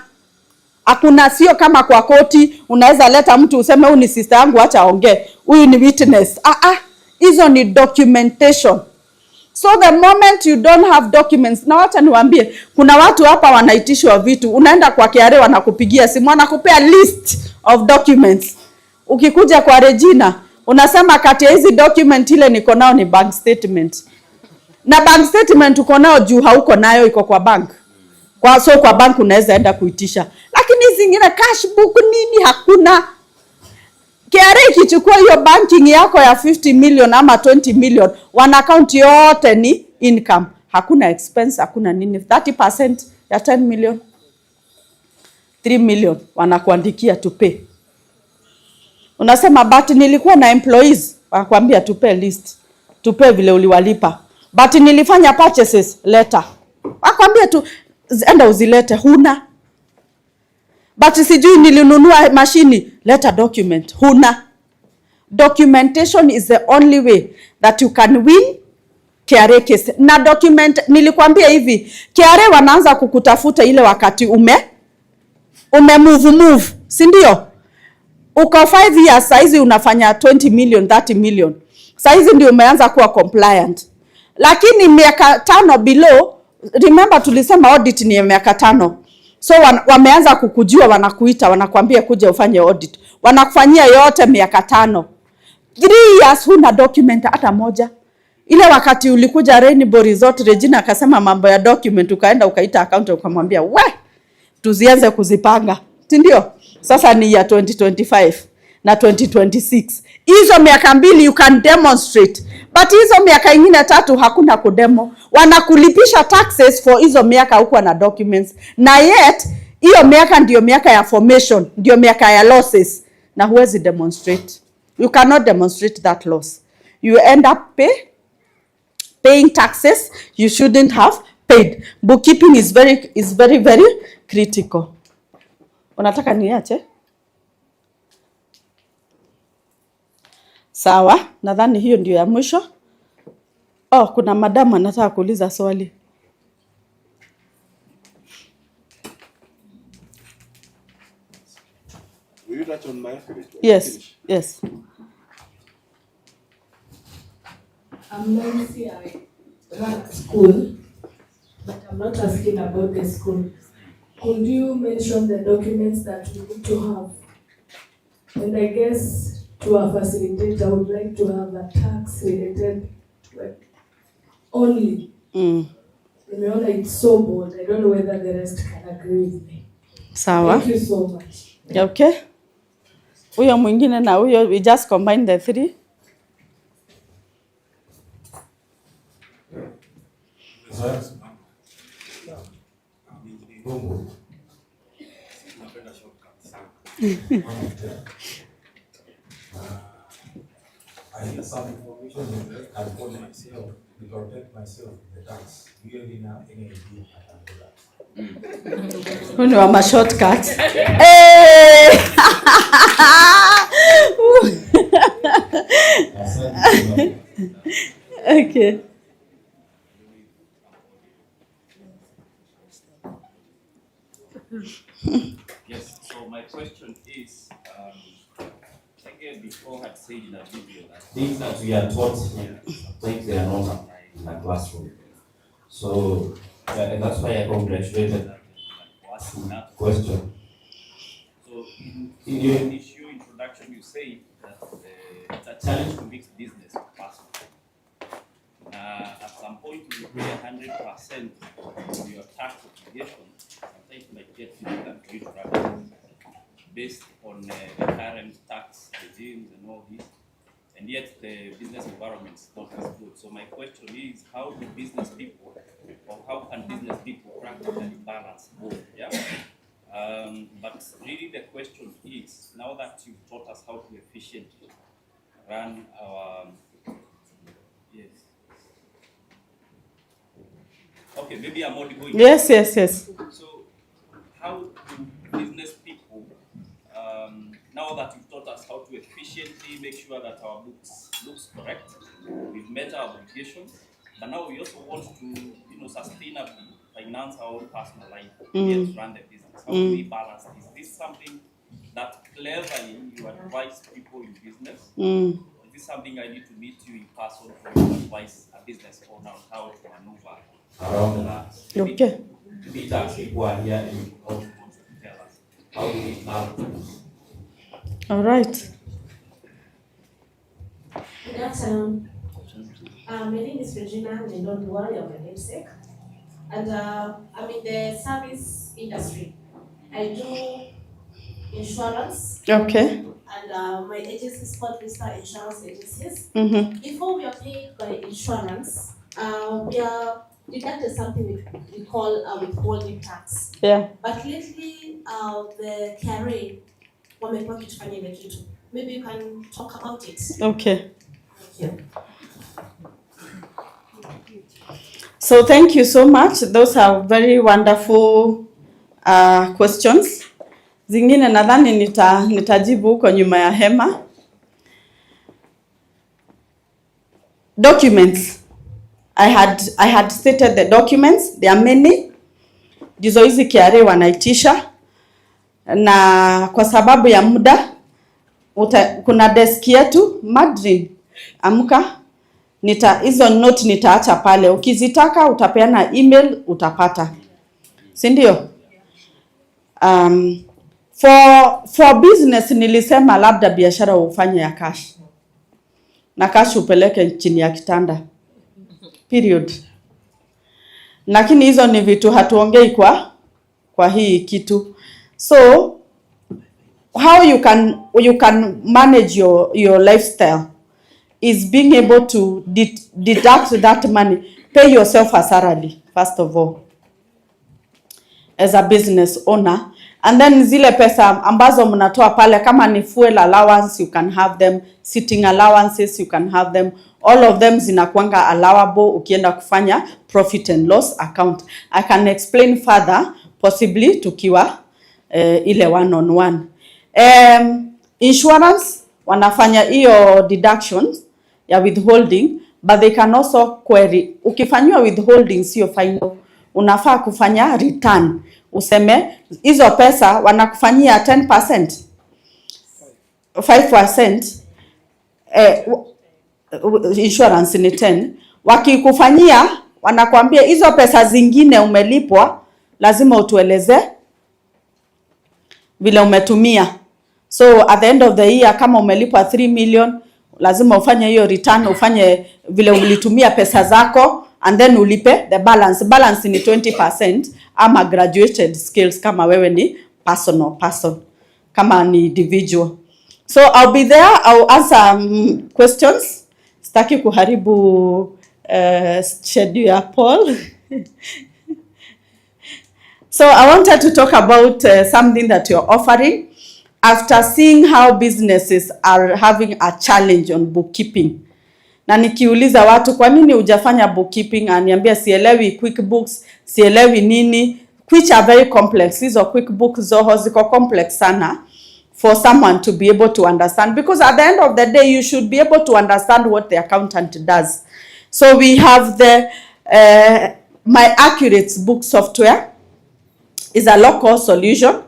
[SPEAKER 9] Hakuna, sio kama kwa koti unaweza leta mtu useme huyu ni sister yangu acha aongee. Huyu ni witness. Hizo ni documentation. So the moment you don't have documents, na wacha niwaambie, kuna watu hapa wanaitishwa vitu, unaenda kwa KRA wanakupigia simu, wanakupea list of documents. Ukikuja kwa Regina, unasema kati ya hizi document ile niko nao ni bank statement. Na bank statement uko nao juu hauko nayo, iko kwa bank. Kwa bank unaweza enda kuitisha. Lakini zingine cash book nini hakuna. KRA ikichukua hiyo banking yako ya 50 million ama 20 million, wana account yote ni income. Hakuna expense, hakuna nini. 30% ya 10 million. 3 million wanakuandikia to pay. Unasema but nilikuwa na employees, wanakuambia to pay list. To pay vile uliwalipa. But nilifanya purchases, letter. Wanakuambia tu enda uzilete, huna. But sijui nilinunua mashini, letter document, huna. Documentation is the only way that you can win KRA case. Na document, nilikwambia hivi, KRA wanaanza kukutafuta ile wakati move, si ndio? Uko 5 years, saizi unafanya 20 million, 30 million. Saizi ndio umeanza kuwa compliant. Lakini miaka 5 below, remember tulisema audit ni miaka 5. So wameanza kukujua, wanakuita, wanakuambia kuja ufanye audit. Wanakufanyia yote miaka 5. 3 years huna document hata moja. Ile wakati ulikuja Rainbow Resort, Regina akasema mambo ya document, ukaenda ukaita account ukamwambia, "We, tuzianze kuzipanga." Ndio? Sasa ni ya 2025 na 2026. Hizo miaka 2 you can demonstrate. But hizo miaka ingine 3 hakuna kudemo. Wanakulipisha taxes for hizo miaka huko na documents. Na yet, hiyo miaka ndio miaka ya formation, ndio miaka ya losses. Na huwezi demonstrate. You cannot demonstrate that loss. You end up paying taxes you shouldn't have paid. Bookkeeping is very, very critical. Unataka niache? Sawa, nadhani hiyo ndio ya mwisho. Kuna madamu anataka kuuliza swali.
[SPEAKER 10] Will you touch on my favorite?
[SPEAKER 9] Yes, yes.
[SPEAKER 11] Nancy, I run a school, but I'm not asking about the school. Could you mention the documents that we need to have And I guess to a facilitator, I would like to have a tax related only. Nimeona it's so bold. I don't know whether the rest can agree with me.
[SPEAKER 9] Sawa.
[SPEAKER 11] Thank you so much.
[SPEAKER 9] Okay. Huyo mwingine na huyo, we just combine the three.
[SPEAKER 10] I need some information and for myself to protect myself the tax. You have any idea I can do that?
[SPEAKER 9] Huyu wa shortcut. Hey! Okay.
[SPEAKER 12] Yes, so my question is, Chege before had said in a video that things that we are taught here, sometimes they are not applied in a classroom. So and that's why I congratulated that for asking that question. So in your initial introduction, you say that it's a challenge to mix business with personal. At some point, you pay 100% of your tax obligation. Sometimes you might get difficult to interact based on the current tax regimes and all this, and yet the business environment is not as good. So my question is, how do business people, or how can business people practically balance both? Yeah. But really the question is, now that you've taught us how to efficiently run our yes. Okay, maybe I'm audible.
[SPEAKER 9] Yes.
[SPEAKER 12] So, how do business people, now that you've taught us how to efficiently make sure that our books looks correct, we've met our obligations, but now we also want to, sustainably finance our own personal life, yet run the business. How do we balance this? Is this something that cleverly you advise people in business? Is this something I need to meet you in person for you to advise a business owner on how to maneuver around that?
[SPEAKER 9] Okay.
[SPEAKER 12] We tax people are here and you want to tell us how do we balance?
[SPEAKER 9] All right.
[SPEAKER 11] Good afternoon. My name is Regina Nendondua, you're my namesake. And I'm in the service industry. I do insurance.
[SPEAKER 9] Okay.
[SPEAKER 11] And my agency is called Vista Insurance Agencies. Before we are paid by insurance, we are deducted something we call a withholding tax.
[SPEAKER 9] Yeah.
[SPEAKER 11] But lately, the KRA wamekuwa kitufanya ile kitu. Maybe you can talk about it.
[SPEAKER 9] Okay.
[SPEAKER 11] Thank you.
[SPEAKER 9] So thank you so much. Those are very wonderful questions. Zingine nadhani nitajibu huko nyuma ya hema. Documents. I had stated the documents. There are many. Ndizo hizi KRA wanaitisha. Na kwa sababu ya muda kuna desk yetu Madrid. Amka. Hizo note nitaacha pale. Ukizitaka utapeana email utapata. Si ndio? For business nilisema labda biashara ufanye ya cash. Na cash upeleke chini ya kitanda. Period. Lakini hizo ni vitu hatuongei kwa hii kitu. So how you can manage your lifestyle is being able to deduct that money, pay yourself a salary first of all as a business owner, and then zile pesa ambazo mnatoa pale kama ni fuel allowance you can have them, sitting allowances you can have them, all of them zinakuanga allowable ukienda kufanya profit and loss account. I can explain further possibly tukiwa ile one on one. Insurance wanafanya hiyo deductions ya withholding, but they can also query. Ukifanywa withholding sio final, unafaa kufanya return. Useme hizo pesa wanakufanyia 10%, 5%, insurance ni 10. Wakikufanyia wanakuambia hizo pesa zingine umelipwa lazima utueleze vile umetumia. So at the end of the year kama umelipwa 3 million, lazima ufanye hiyo return, ufanye vile ulitumia pesa zako, and then ulipe the balance. Balance ni 20% ama graduated skills kama wewe ni person, kama ni individual. So I'll be there, I'll answer questions. Sitaki kuharibu schedule ya Paul. So I wanted to talk about something that you're offering after seeing how businesses are having a challenge on bookkeeping. Na nikiuliza watu kwa nini hujafanya bookkeeping, aniambia sielewi QuickBooks, sielewi nini, which are very complex. Hizo QuickBooks zoho ziko complex sana for someone to be able to understand, because at the end of the day you should be able to understand what the accountant does. So we have the My Accurate book software is a local solution,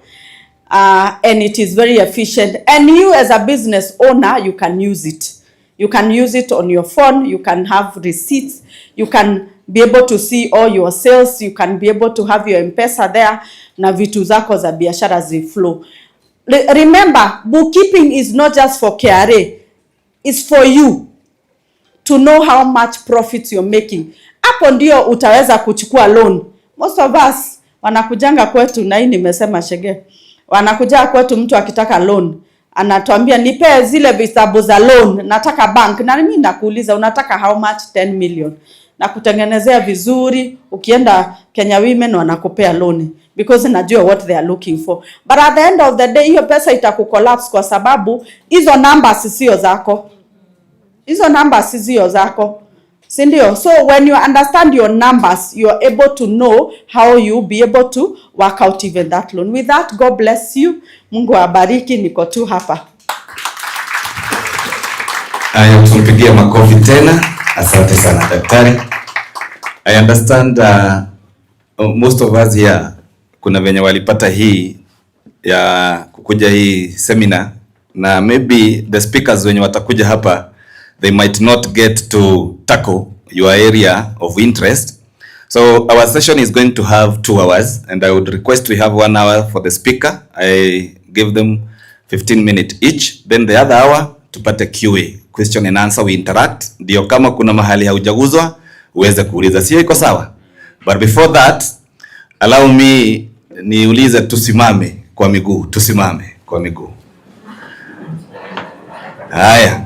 [SPEAKER 9] and it is very efficient, and you as a business owner, you can use it. You can use it on your phone, you can have receipts, you can be able to see all your sales, you can be able to have your M-Pesa there, na vitu zako za biashara ziflow. Remember, bookkeeping is not just for KRA, it's for you to know how much profits you're making. Hapo ndio utaweza kuchukua loan. Most of us wanakujanga kwetu, na hii nimesema Chege, wanakuja kwetu mtu akitaka loan, anatuambia nipe zile vitabu za loan, nataka bank. Na mimi nakuuliza unataka how much? 10 million. Na kutengenezea vizuri, ukienda Kenya Women wanakupea loan because najua what they are looking for. But at the end of the day hiyo pesa itakucollapse kwa sababu hizo numbers sio zako. Hizo numbers sio zako. Sindio? So when you understand your numbers, you are able to know how you be able to work out even that loan. With that, God bless you. Mungu abariki, niko tu hapa.
[SPEAKER 4] Aya, tumpigie makofi tena. Asante sana daktari. I understand most of us here kuna venye walipata hii ya kukuja hii seminar, na maybe the speakers wenye watakuja hapa they might not get to tackle your area of interest. So our session is going to have 2 hours, and I would request we have 1 hour for the speaker. I give them 15 minutes each. Then the other hour tupate QA, question and answer, we interact. Ndio kama kuna mahali haujaguzwa uweze kuuliza, sio iko sawa? But before that, allow me niulize, tusimame kwa miguu, tusimame kwa miguu. Haya.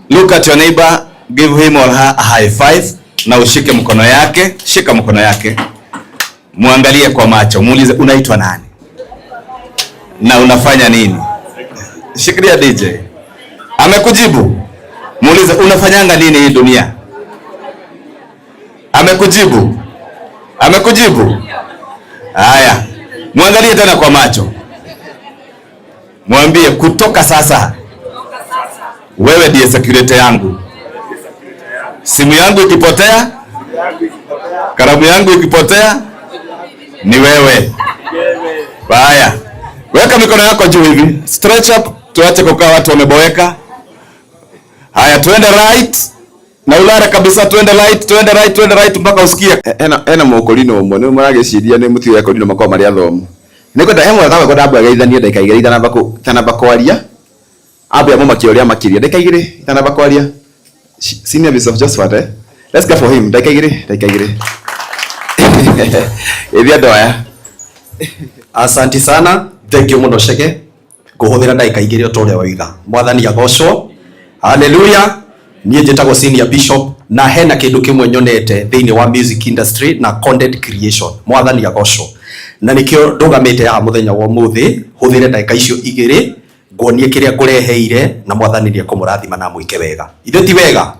[SPEAKER 4] Look at your neighbor, give him or her a high five, na ushike mkono yake, shika mkono yake. Muangalie kwa macho, muulize unaitwa nani? Na unafanya nini? Shikilia DJ. Amekujibu? Muulize unafanyanga nini hii dunia? Amekujibu? Amekujibu? Haya. Muangalie tena kwa macho. Mwambie kutoka sasa wewe ndiye security yangu. Simu yangu ikipotea, kalamu yangu ikipotea, ni wewe. Baya. Weka mikono yako juu hivi. Stretch up, tuache kukaa watu wameboeka. Haya, tuende right. Na ulare kabisa, tuende right mpaka usikie.
[SPEAKER 1] Ena mokolino mwe, ni marageciria ni muti yako ndino makoma mari athomu. Nikwenda hemwe kawe kodabu agaithania ndeka igiri tanamba kwaria. Abu ya mama kioria makiria ndeka igiri tanamba kwaria. Senior Bishop Josephat, eh? Let's go for him. Ndeka igiri. Ebia doya.
[SPEAKER 13] Asante sana. Thank you muno Chege. Kuhuthira ndeka igiri otoria waiga. Mwathani agocwo. Hallelujah. Niĩ njĩtagwo Senior Bishop, na hena kĩndũ kĩmwe nyonete thĩinĩ wa music industry na content creation. Mwathani agocwo. Na nĩkĩo ndũgamĩte haha mũthenya wa ũmũthĩ, hũthĩre ndagĩka icio igĩrĩ nguonie kĩrĩa ngũreheire, na Mwathani nĩ ekũmũrathima na mwĩke wega. Ithe ti wega?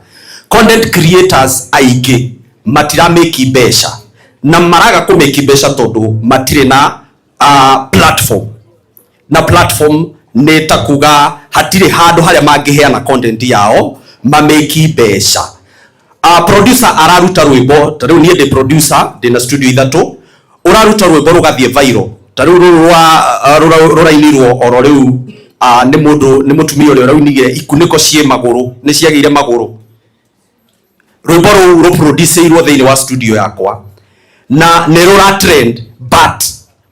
[SPEAKER 13] Content creators aingĩ matiramĩki mbeca, na maraga kũmĩki mbeca tondũ matirĩ na platform. Na platform nĩ ta kuga hatirĩ handũ harĩa mangĩheana content yao mameki mbeca. Producer araruta rwĩmbo, ta rĩu niĩ ndĩ producer, ndĩna studio ithatũ, ũraruta rwĩmbo rũgathiĩ viral. Ta rĩu rũrainirwo oro rĩu nĩ mũtumia ũrĩa ũraunigire ikunĩko ciĩ magũrũ, nĩ ciagĩire magũrũ. Rwĩmbo rũu rũproduceirwo thĩinĩ wa studio yakwa, na nĩ rũra trend, but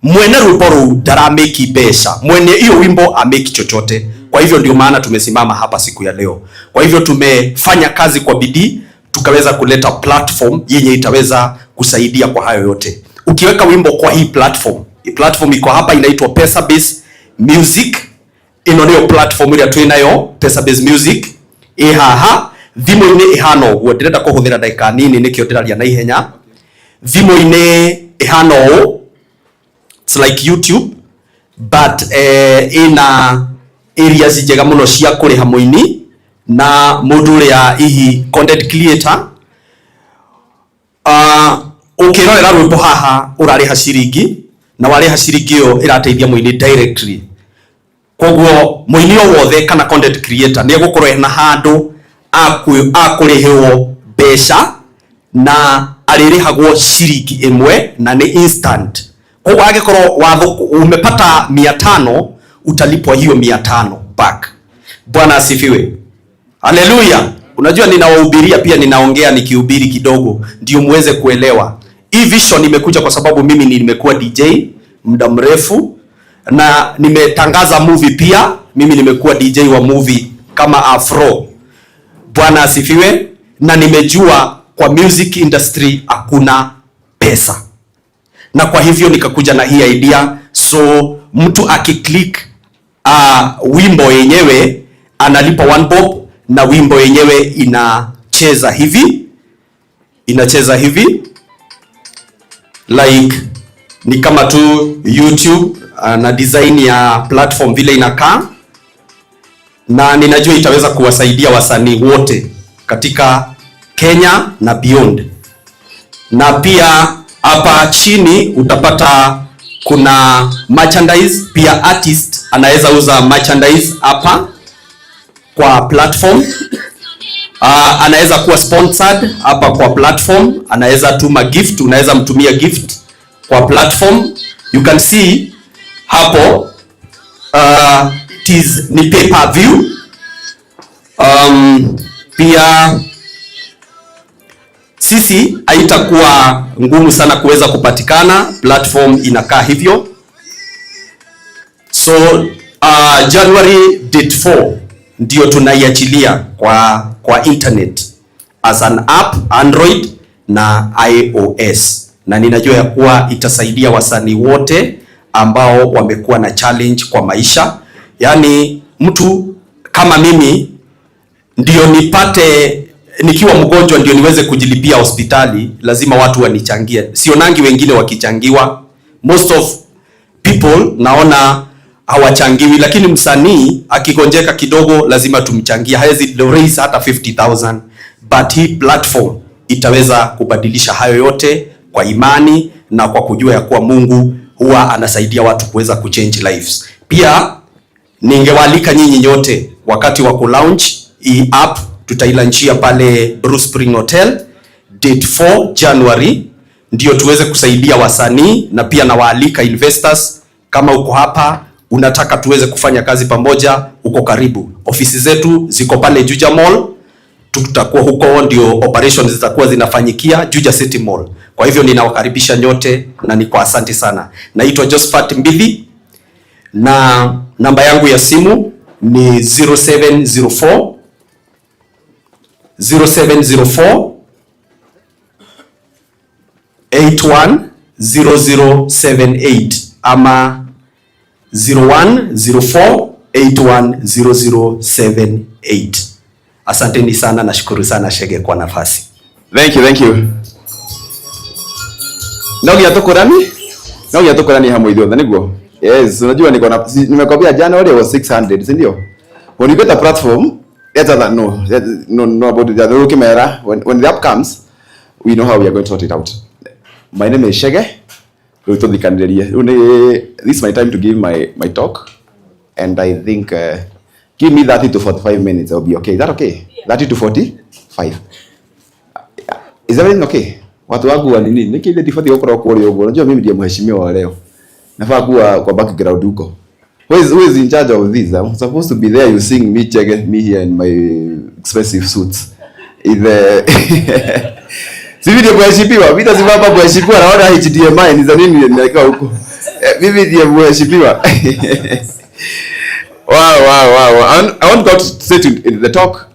[SPEAKER 13] mwene rwimbo ruu ndarameki mbeca, mwene hiyo wimbo ameki chochote. Kwa hivyo ndio maana tumesimama hapa siku ya leo. Kwa hivyo tumefanya kazi kwa bidii, tukaweza kuleta platform yenye itaweza kusaidia kwa hayo yote. Ukiweka wimbo kwa hii platform iko hapa, inaitwa Pesa Base Music. Ino niyo platform ria twinayo, Pesa Base Music. Haha thimo-ini ihana uguo, ndirenda kuhuthira ndagika nini nikio ndiraria na ihenya. Thimo-ini ihana uu, it's like YouTube but ina areas njega muno cia kuriha muini na mundu uria ihi content creator. Ukirorera rwimbo haha urariha ciringi, na wariha ciringi iyo irateithia muini directly. Koguo muini o wothe kana content creator ni egukorwo ena handu akurihirwo mbeca na aririhagwo ciringi imwe na ni instant. Koguo agikorwo watho umepata 500 utalipwa hiyo 500 back. Bwana asifiwe. Haleluya. Unajua ninawahubiria pia, ninaongea nikihubiri kidogo ndio muweze kuelewa. Hii vision imekuja kwa sababu mimi nimekuwa DJ muda mrefu na nimetangaza movie pia. Mimi nimekuwa DJ wa movie kama Afro. Bwana asifiwe. Na nimejua kwa music industry hakuna pesa, na kwa hivyo nikakuja na hii idea. So mtu akiklik wimbo yenyewe analipa 1 bob, na wimbo yenyewe inacheza hivi like ni kama tu YouTube na design ya platform vile inakaa, na ninajua itaweza kuwasaidia wasanii wote katika Kenya na beyond. Na pia hapa chini utapata kuna merchandise pia, artist anaweza uza merchandise hapa kwa platform. Anaweza kuwa sponsored hapa kwa platform, anaweza tuma gift, unaweza mtumia gift kwa platform. You can see hapo it is ni pay per view. Pia sisi haitakuwa ngumu sana kuweza kupatikana, platform inakaa hivyo. So January date 4 ndio tunaiachilia kwa internet as an app, Android na iOS, na ninajua ya kuwa itasaidia wasanii wote ambao wamekuwa na challenge kwa maisha. Yani mtu kama mimi ndio nipate nikiwa mgonjwa ndio niweze kujilipia hospitali, lazima watu wanichangie. Sionangi wengine wakichangiwa. Most of people naona hawachangiwi, lakini msanii akigonjeka kidogo lazima tumchangie. Hawezi raise hata 50,000, but hii platform itaweza kubadilisha hayo yote kwa imani na kwa kujua ya kuwa Mungu huwa anasaidia watu kuweza kuchange lives. Pia ningewaalika nyinyi nyote wakati wa kulaunch hii app, tutailanchia pale Bruce Spring Hotel date 4 January, ndio tuweze kusaidia wasanii, na pia nawaalika investors. Kama uko hapa unataka tuweze kufanya kazi pamoja, uko karibu. Ofisi zetu ziko pale Juja Mall, tutakuwa huko, ndio operations zitakuwa zinafanyikia Juja City Mall. Kwa hivyo ninawakaribisha nyote na niko asante sana. Naitwa Josephat Mbithi na namba yangu ya simu ni 0704 810078 ama 0104810078. Asanteni sana, nashukuru sana Chege kwa nafasi.
[SPEAKER 1] Thank you. Ndio tukorani hamwe ithuothe niguo. Yes, unajua niko na nimekwambia January was 600, si ndio? When you get a platform, better than no about the other camera. When the app comes, we know how we are going to sort it out. My name is Chege. This is my time to give my talk, and I think give me 30 to 45 minutes. I'll be okay. Is that okay? Yeah. 30 to 45. Is everything okay? Watu wangu wa nini? Niki ile tifati huko kwa leo. Unajua mimi ndiye mheshimiwa wa leo. Nafaa kuwa kwa background huko. Who is in charge of this? I'm supposed to be there. You seeing me, Chege, me here in my expensive suits. Si video mheshimiwa, mimi lazima hapa mheshimiwa naona HDMI ni za nini ninaika huko. Mimi ndiye mheshimiwa. Wow. I want God to say to the talk.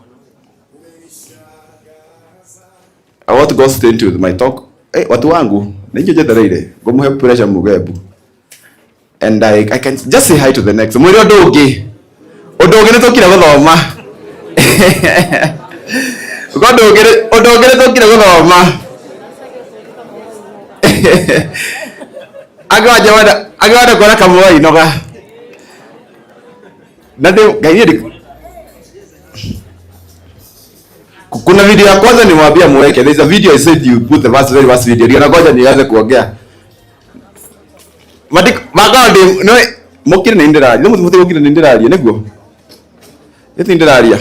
[SPEAKER 1] I want God to stay into my talk. Watu wangu, ninyo jetereire, gomuhe pressure mugebu. And I can just say hi to the next. Mwiri odogi. Odogi netokira guthoma. Odogi netokira guthoma. Agawada kwa kamwa inoga. Nade gaidi. Kuna video ya kwanza nimwambia muweke. There is a video I said you put the very first video. Ndio ngoja nianze kuongea. Magandi no mukire na indiraria. No muthe mukire na indiraria niguo. Eti indiraria.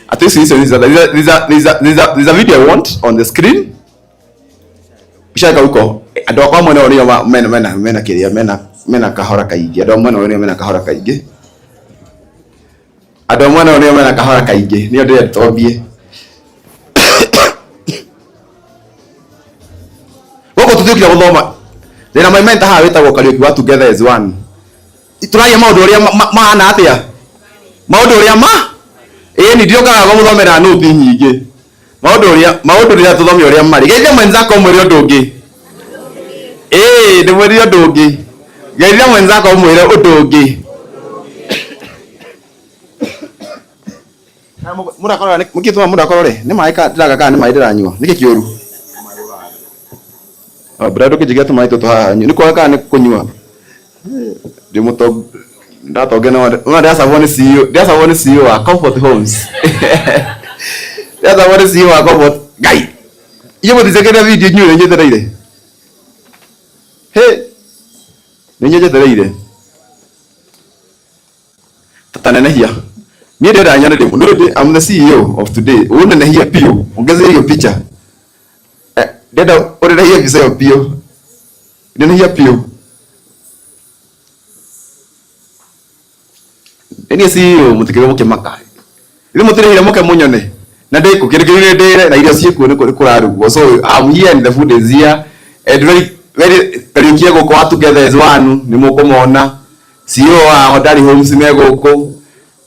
[SPEAKER 1] At least this is a video I want on the screen. Shaka huko. Ando kwa mwana onio mena kiria mena kahora kaingi. Ando mwana onio mena kahora kaingi. Ando mwana onio mena kahora kaingi. Nio ndire tobie. Woko tutukira guthoma. Ndina my mentor ha wetagwo Kariuki wa Together as One. Turaia maundu uria maana atia. Maundu uria ni ndio kaga guthomera noti nyingi. Maundu uria tuthome uria mari. Geithia mwenzako mwire undu ungi. Ndi mwire undu ungi. Geithia mwenzako mwire undu ungi. Murakorora mukituma murakorore ni maika ndiraga kana ni mai ndiranyua niki kiuru. Brado kijiga tu mai to haha ni kwa kana kunyua. Ndio muto ndatogena una savone CEO wa Comfort Homes. Savone CEO wa Comfort guy. Iyo mutizekera video nyure nyetereire. Nyetereire. Tatanenehia. Mimi ndio ndanyana ndimo. I'm the CEO of today. Unenehia pio. Ongeza hiyo picha. Dada orerehia visa pio. Ndenehia pio. Eni CEO mutikire muke makai. Ile mutirehira muke munyone. Na ndiko kirikire ndere na irio ciekuo ni kurarugo. So I'm here and the food is here. And very Kariuki go Together as One ni mukumona. CEO wa Hodari Homes megoko.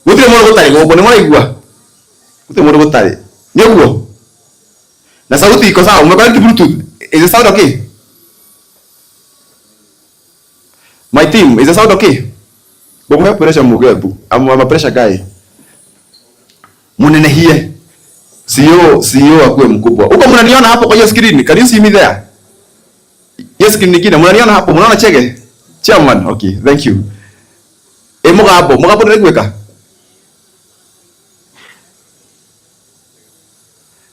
[SPEAKER 1] Gutire mundu gutari goko ni muraigua. Gutire mundu gutari. Ni uguo. Na sauti iko sawa, umekuwa ni Bluetooth. Is the sound okay? My team, is the sound okay? Bogo have pressure mugebu. I'm a pressure guy. Munenehie. CEO akue mkubwa. Uko mnaniona hapo kwa hiyo screen. Can you see me there? Yes, screen nyingine. Mnaniona hapo, mnaona Chege? Chairman. Okay, thank you. Mugapo ndio kweka.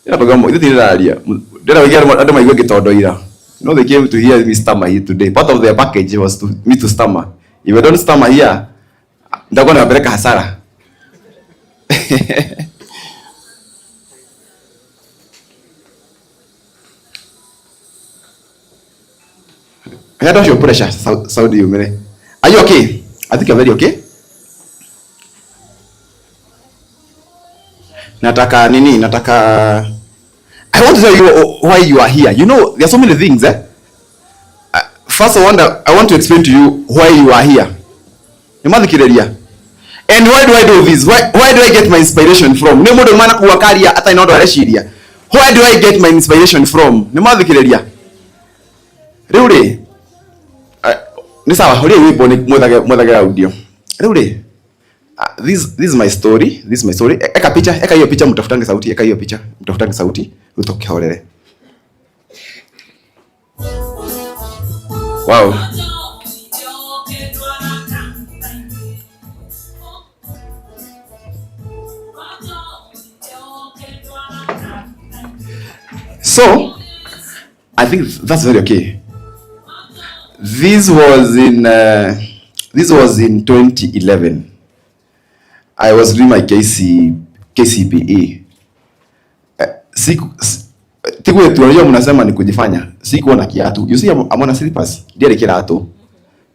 [SPEAKER 1] Ya bagamo itu tiraria. Ndera wigira andu maigwe gitondo ira. No, they came to hear me stammer here today. Part of their package was to me to stammer. If I don't stammer here, ndakona napeleka hasara. I don't show pressure. Saudi you mere. Are you okay? I think you're very okay. I want to tell you why you are here. You know, there are so many things. First, I want to explain to you why you are here. And why do I do this? Why do I get my inspiration from? Where do I get my inspiration from? Really? This is my story. Eka picha, eka hiyo picha mtafutange sauti, eka hiyo picha mtafutange sauti utoke horere. Wow. So, I think that's very okay. This was in 2011. I was doing my KCPE. Tiku tunajua mnasema ni kujifanya. Sikuwa na kiatu. You see, I'm on slippers. Ndiye kiatu.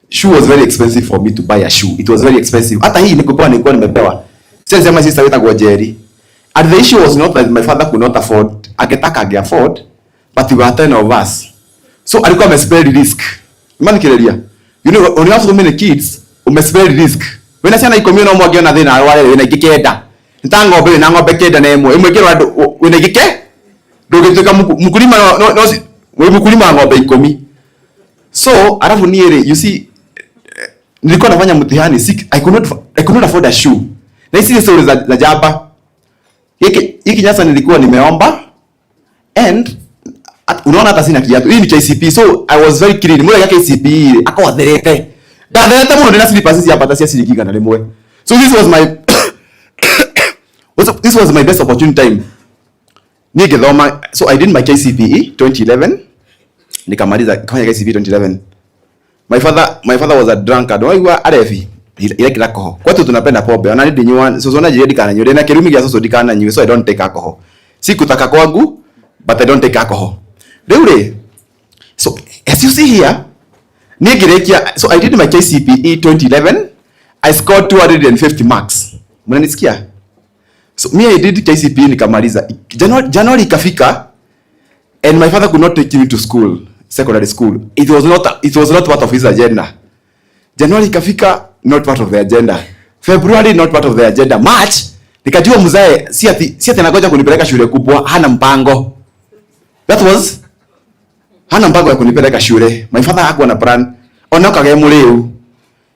[SPEAKER 1] Shoe was very expensive for me to buy a shoe. It was very expensive. Hata hii nilikuwa nimepewa. Sasa sema sister wita Jerry. And the issue was not that my father could not afford. Akitaka afford, but we were 10 of us. So alikuwa amespread risk. Imani kirelia. You know, when you have so many kids, umespread risk. When I say na ikomi no mwagi na thina wale wena gikenda. Ntangombe na ngombe kenda na emwe. Imwe kirwa wena gike. Ndugituka mukulima no we mukulima ngombe 10. So, alafu niere, you see, nilikuwa nafanya mtihani, I could not afford a shoe. Na hizi stories za jaba. Hiki nyasa nilikuwa nimeomba and unaona hata sina kiatu. Hii ni KCP. So I was very clean. Mwe ya KCP akawadherete. Datherete muno ndina slippers hizi hapa tasi asilikiga na lemwe. So this was my best opportunity time. Nigethoma. So I did my KCPE 2011. Nikamaliza kufanya KCPE 2011. My father was a drunkard. Waigwa arefi. Ile kila koho. Kwetu tunapenda pombe. Ona ndi nywa so na jiri kana nyure na kirumi gya so dikana nywe, so I don't take alcohol. Sikutaka kwangu but I don't take alcohol. Really? So as you see here, so I did my KCPE 2011. I scored 250 marks. Mnanisikia? So me I did KCPE nikamaliza. January ikafika and my father could not take me to school, secondary school. It was not part of his agenda. January ikafika, not part of the agenda. February, not part of the agenda. March nikajua mzae si ati anagoja kunipeleka shule kubwa, hana mpango. That was hana mpango ya kunipeleka shule. My father hakuwa na plan. Ona kage muleu.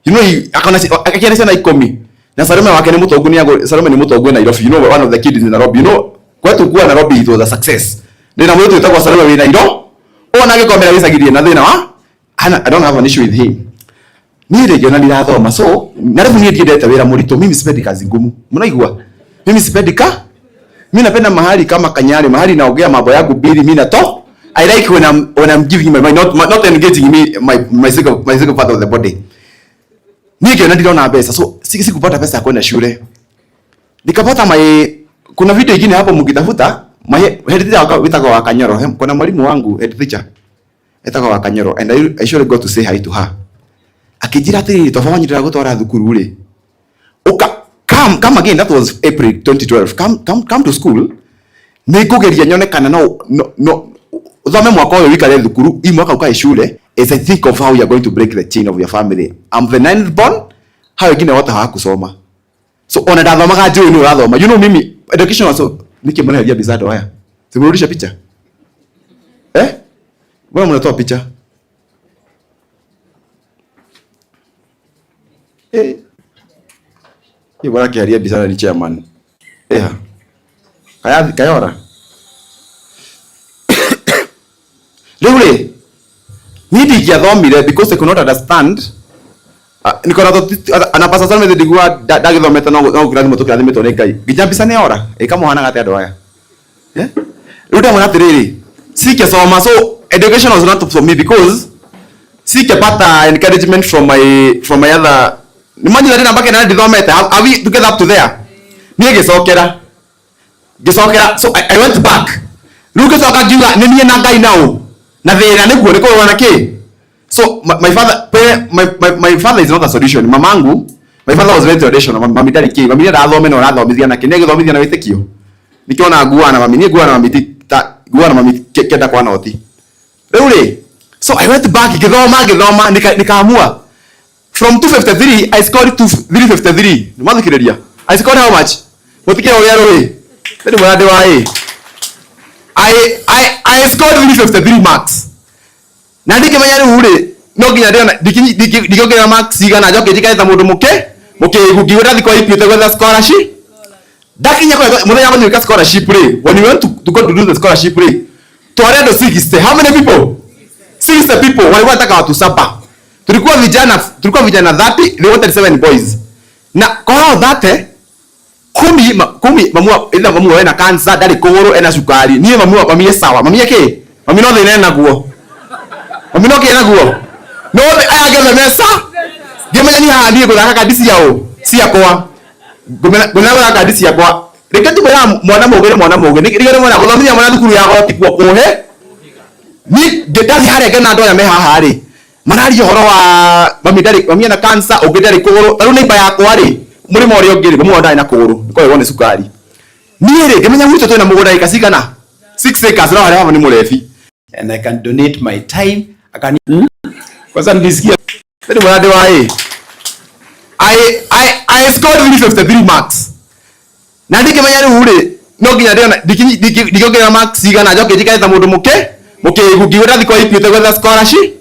[SPEAKER 1] You know, akakiana sana 10. Na Salome wake ni mtu oguni yangu, Salome ni mtu oguni Nairobi. You know, one of the kids in Nairobi. You know, kwetu kuwa Nairobi it was a success. Ndio mwetu itakuwa Salome wa Nairobi. Ona ngikomera wisagirie na thina wa. I don't have an issue with him. Ni regional nirathoma. So, Nairobi ni ndiendete wira murito. Mimi sipendi kazi ngumu. Mnaigua? Mimi sipendi mimi napenda mahali kama Kanyari, mahali naongea mambo yangu bili mimi na to. I like when I'm giving my mind, not engaging me my physical part of the body. Nike na ndio na pesa. So sikupata pesa ya kwenda shule. Nikapata kuna video nyingine hapo mkitafuta, head teacher witaka wa Kanyoro. Kuna mwalimu wangu head teacher etaka wa Kanyoro and I should go to say hi to her. Akijira ati tofauti ndio gutwara thukuru ule. Come again, that was April 2012. Come to school. Nikugeria nyone kana no uthome mwaka uyu wikare thukuru i mwaka ukae shule as I think of how you are going to break the chain of your family. I'm the ninth born. How wengine wote hawakusoma. So ona dathomaga njui ni urathoma. You know mimi education was so nikimwona bizado haya. Simurudisha picha. Mbona mnatoa picha? Hii bwana kiaria bizado ni chairman. Kayora. Really? Nidi giathomire because they could not understand. Nikora anapasa sana mede digwa dagithometa no kirathimo tukirathimito ni Ngai. Gijambisa ne ora. Ikamuhana gate andu aya. Ruta mwana tiriri. Sike soma, so education was not for me because sike pata encouragement from my other. Nimagine that mbake na dithometa. Are we together up to there? Niye gisokera. So I went back. Luke soka juga nini na Ngai now. Na thina niguo niko wana ki. So my father is not a solution. Mamangu, my father was very traditional. Mami ndari ki, mami ndathome no rathomithia na kine githomithia na witikio. Nikiona gua na mami, ni gua na mami gua na mami kenda kwa noti. Really? So I went back githoma nikaamua. From 253 I scored 353. Nimathikireria. I scored how much? Mutikira uria roi. Ndi mwana wa I scored 353 marks. Na ndikimenya ri hure no nginya ndiona ndikongera marks igana njoke ndikaita mundu mukigira thiko ipiute gwetha scholarship. Dakinya kwa muthenya wa nyika scholarship ri. When you want to go to do the scholarship ri, to around 60. How many people? 60 people. Walikuwa wanataka watu 7. Tulikuwa vijana 30, they wanted 7 boys. Na kwa hao 30 kumi mamua ena cancer ndari kuguru ena sukari nie mamua mamie sawa mamie ke mami no thina na guo mami no ke na guo no aya gethe mesa ngimenya ni haha ndie guthaka kadisi yao si yakwa gumena kadisi yakwa rekati bora mwana muge ni rigere mwana guthomithia mwana thukuru ya goti kwa kuhe ni ndari hare gena ndo ya me haha ri manari horo wa mami ena cancer ugidari kuguru taru ni baya yakwa ri murimo uri ogiri gumwona ina kuguru niko yone sukari niere gemenya mwito twina mugunda ikasigana 6 acres no hali hava ni murefi and I can donate my time kwanza nilisikia Tani mwana wa I scored 353 marks. Na ndikimenya riu ri no nginya ndiona ndikiongerera marks igana njoke njikaita mundu muke ngiwira thiko ipiute gwetha scholarship.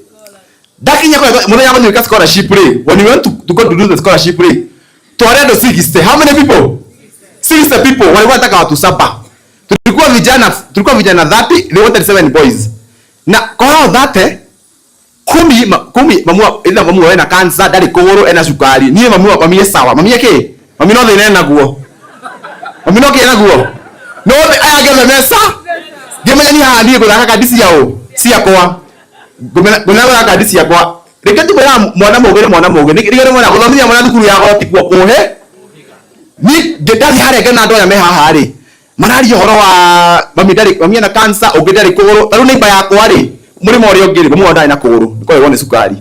[SPEAKER 1] Dakinya kwa muthenya wa scholarship ri, when you want to go to do the scholarship ri, tware ndo 60. How many people? 60 people walikuwa nataka watu 7. Tulikuwa vijana 30, they wanted 7 boys. Na kwa hao 30 kumi mamu ena cancer, ndari kuguru, ena sukari. Niye mamu mamie sawa. Mamie ke? Mami no thina ena guo. Mami no ke ena guo. No aya gele mesa. Gemenya ni handi guthaka kadisi yao. Si yakwa. Gumena kadisi yakwa. Rekati bera mwana moge. Nigere mwana guthomithia mwana thukuru ya goti kwa kuhe. Ni ndari hare gena ndo ya me haha ri. Marari horo wa mami ena cancer, ugidari kuguru. Taru ni baya yakwa ri. Muri mori ogiri bamu ndai na kuguru. Niko yone sukari.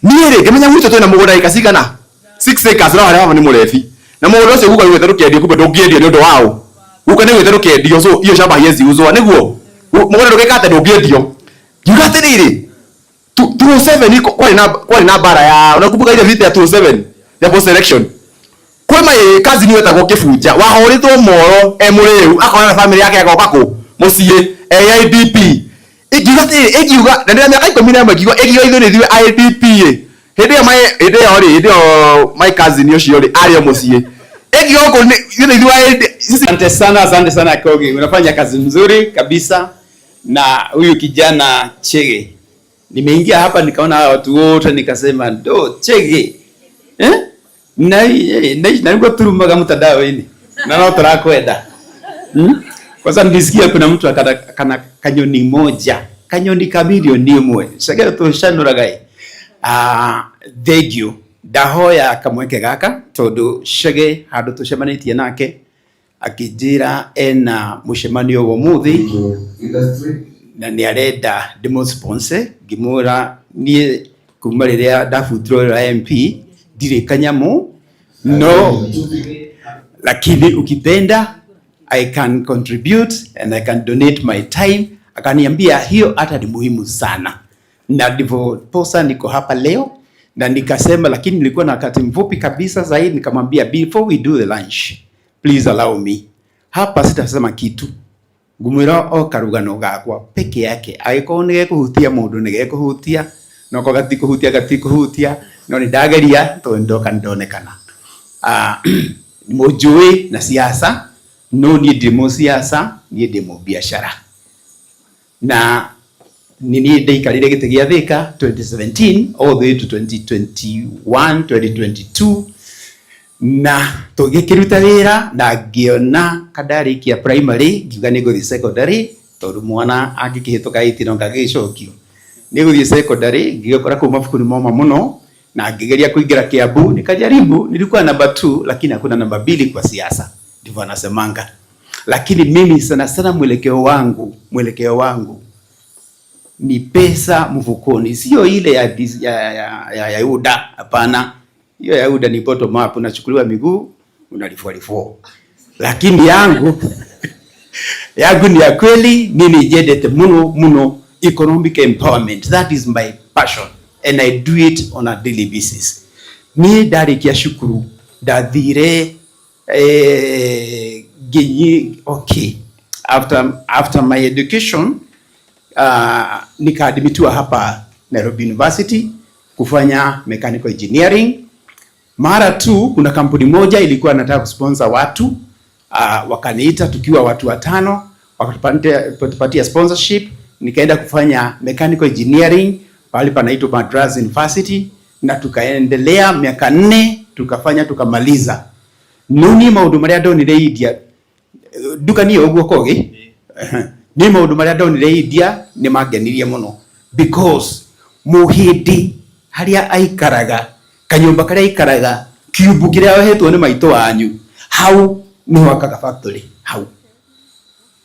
[SPEAKER 1] Niere gemenya mwito twina mugunda ikasigana. 6 acres na wale ni murefi. Na mugunda ucio guka gwetha rukendio kumbe ndungiedio ni undu wao. Guka ni gwetha rukendio so iyo shamba yezi uzwa niguo. Mugunda ndugikate ndungiedio. Yugate riri. 207 iko kwani na bara ya unakumbuka ile vita ya 207 ya post election. Kwa mai kazi ni wetagwo kifunja. Wahoritwo moro Ruiru akona na family yake agoka ku mucie AIDP. Igiuga na ndio miaka 11 igiuga ithu ni thiwe IDP hĩndĩ ĩyo my cousin ũcio rĩ arĩ mucie igiuga ko ni thiwe.
[SPEAKER 14] Asante sana Kogi, unafanya kazi nzuri kabisa. Na huyu kijana Chege, nimeingia hapa nikaona watu wote nikasema ndo Chege na ngo turumaga mtandao-ini na no turakwenda kwa sababu nisikia kuna mtu akana kanyoni moja, kanyoni kamilioni imwe Chege tushanuragai. Thank you ndahoya kamweke gaka tondu Chege handu tucemanitie nake akijira ena mucemanio wo muthi na ni arenda demo sponsor ngimura nie kuma riria ndafutirwo MP ndire kanyamu no, lakini ukipenda I can contribute and I can donate my time. Akaniambia hiyo hata ni muhimu sana, na ndivyo posa niko hapa leo. Na nikasema lakini nilikuwa na wakati mfupi kabisa zaidi, nikamwambia before we do the lunch please allow me. Hapa sitasema kitu. Ngumwira o karugano gakwa peke yake. Agiko nige kuhutia mundu nige kuhutia. No ko gati kuhutia. No ni dageria to ndoka ndonekana. Mojui na siasa. No ni demo siasa, ni demo biashara. Na nini ndaikarire gite gia Thika 2017 all the way to 2021 2022. Na tugikiruta wira na ngiona kadari kia primary ngiuga ni guthi secondary tondu mwana angikihituka 18 no ngagicokio ni guthi secondary ngigikora kuma mabuku ni moma muno na ngigeria kuingira Kiambu nikajaribu. Nilikuwa namba 2 lakini hakuna namba 2 kwa siasa, ndivyo anasemanga. Lakini mimi sana sana mwelekeo wangu ni pesa mfukoni, sio ile ya UDA. Hapana, hiyo ya UDA ni bottom up, unachukuliwa miguu unalifua. Lakini yangu ni ya kweli. Mimi jedete muno economic empowerment. That is my passion and I do it on a daily basis. Ni dari kia shukuru dathire okay, after my education nikaadmitiwa hapa Nairobi University kufanya mechanical engineering. Mara tu kuna kampuni moja ilikuwa nataka kusponsor watu, wakaniita tukiwa watu 5, wakatupatia sponsorship. Nikaenda kufanya mechanical engineering pale panaitwa Madras University, na tukaendelea miaka 4 tukafanya tukamaliza. Nuni maundu maria ndonire India duka ni oguo Kogi ni maundu maria ndonire India ni magenirie muno, because muhindi haria aikaraga kanyumba karia aikaraga kiubu kiria ohetwo ni maito wanyu hau ni wakaga factory hau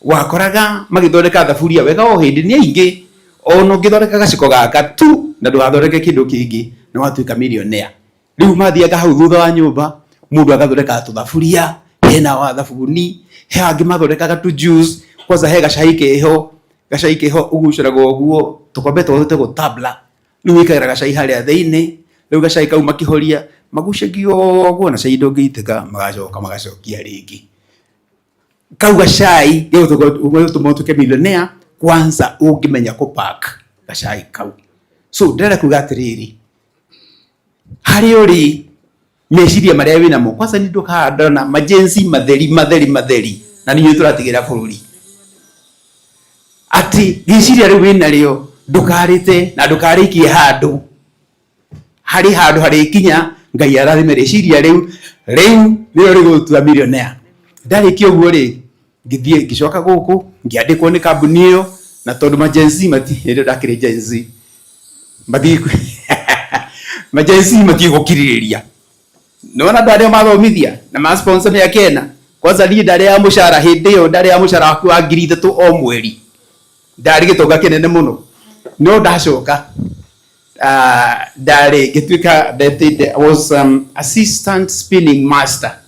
[SPEAKER 14] wakoraga magithondeka thaburia wega o hindi ni aingi ono ngithondeka gaciko gaka tu na ndwathondeke kindu kingi ni watuika millionaire. Riu mathiaga hau thutha wa nyumba mundu agathondeka tuthaburia hena wa thabuni he angi mathondekaga tu juice kwanza he gacai keho uguciraga oguo tukombe twote gutabla riu ikagera gacai haria thiini riu gacai kau makihoria magucagio guo na cai ndũngĩitĩka magacokia rĩngĩ. Kau gacai gĩgũtũma ũtuĩke millionaire kwanza ũngĩmenya kũpack gacai kau. So ndĩrenda kuga atĩrĩrĩ, harĩ ũrĩ meciria marĩa wĩnamo kwanza nĩ ndũkahanda na majenzi matheri na nĩ tũratigĩra bũrũri atĩ gĩciria rĩu wĩnarĩo ndũkarĩte na ndũkarĩkie handũ harĩ kinya Ngai arathime rĩciria rĩu nĩrĩo rĩgũtua millionaire. Ndarĩkia ũguo rĩ ngĩthiĩ ngĩcoka gũkũ ngĩandĩkwo nĩ kambuni ĩyo, na tondũ majenzi hĩndĩ ndakĩrĩ jenzi majenzi matigũkirĩrĩria. Nona andũ arĩa mathomithia na ma sponsor nĩ akena. Kwanza niĩ ndarĩ ya mũcara hĩndĩ ĩyo, ndarĩ ya mũcara waku wa 3,000 o mweri, ndarĩ gĩtonga kĩnene mũno. No ndacoka ndarĩ gĩtuĩka I was assistant spinning master.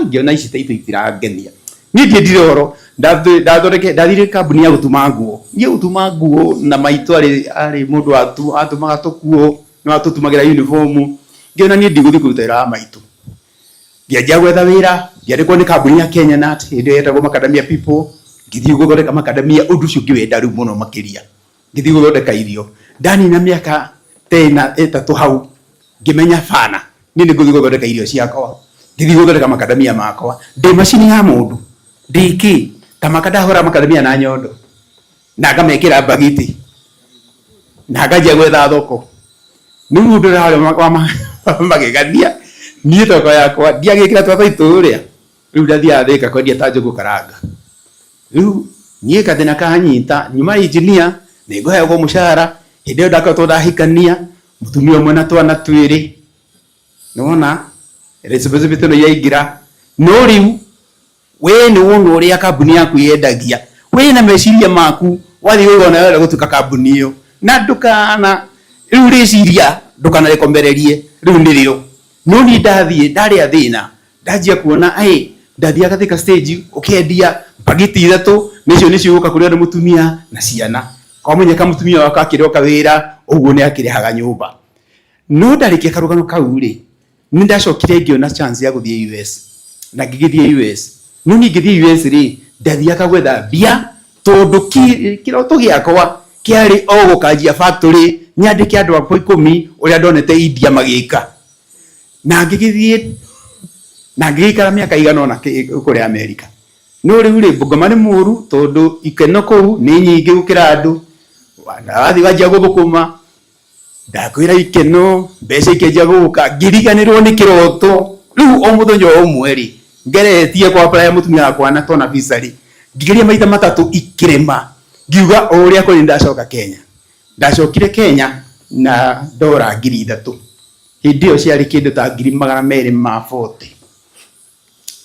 [SPEAKER 14] Ngĩona ici taito itirangenia. Niĩ ndiendire oro ndathire kambuni ya gũtuma nguo. Niĩ gũtuma nguo na maitũ arĩ mũndũ atumaga tũkuo no atũtumagĩra uniform. Ngĩona niĩ ndigũthiĩ kũruta wĩra wa maitũ. Ngĩanjia gwetha wĩra, ngĩandĩkwo nĩ kambuni ya Kenya Nut hĩndĩ yetagwo Macadamia People. Ngĩthiĩ gũthondeka macadamia, ũndũ ũcio ngĩwenda rĩu mũno makĩria. Ngĩthiĩ gũthondeka irio. Ndanina mĩaka 3 hau ngĩmenya bana niĩ nĩ ngũthiĩ gũthondeka irio ciakwa. Ngĩthiĩ gũthondeka macadamia makwa ndĩ macini ya mũndũ ndĩkĩ ta makadahora macadamia na nyondo na ngamekĩra bagiti na nganjia gwetha thoko. Nĩ mũndũ ũrĩa magegania niĩ thoko yakwa ndiagĩkĩra twabaitũ ũrĩa rĩu ndathiaga Thĩka kwendia ta njũgũ karanga. Rĩu niĩ kathĩna kanyita nyuma engineer nĩ ngũheagwo mũcara. Hĩndĩ ĩyo ndakoretwo ndahikania mũtumia ũmwe na twana twĩrĩ, nĩwona responsibility ĩno yaingĩra. No rĩu we nĩ wona ũrĩa kambuni yaku yendagia, we na meciria maku wathiĩ wĩrona wenda gũtuĩka kambuni ĩyo, na ndũkana rĩu rĩciria ndũkanarĩkomererie rĩu nĩrĩo. No niĩ ndarĩ thĩna ndanjia kuona ndathiaga Thĩka stage ũkĩendia bagiti 3 nĩcio gũka kũrĩ andũ mũtumia na ciana. Kwamenyeka mũtumia wake akĩroka wĩra ũguo nĩ akĩrĩhaga nyũmba. No ndarĩkia karũgano kau rĩ nĩ ndacokire ngĩona chance ya gũthiĩ US na ngĩgĩthiĩ US. No niĩ ngĩthiĩ US rĩ ndathiaga gwetha mbia tondũ kĩroto gĩakwa kĩarĩ o gũkanjia factory nyandĩke andũ akwa 10 ũrĩa ndonete India magĩka. Na ngĩgĩthiĩ na ngĩikara mĩaka igana ũna kũrĩa America. No rĩu rĩ Bungoma nĩ mũru tondũ ikeno kũu nĩ nyingĩ gũkĩra andũ. Wathiĩ wanjia gũthũkũma ndakwĩra ikeno mbeca ikĩanjia gũka ngĩriganĩrwo nĩ kĩroto. Rĩu o mũthenya o ũmwe rĩ ngeretie kwa apply mũtumia wakwa na tona visa rĩ ngĩgeria maita 3 ikĩrema. Ngiuga o ũrĩa kũrĩ ndacoka Kenya. Ndacokire Kenya na $3,000. Hĩndĩ ĩyo ciarĩ kĩndũ ta 240.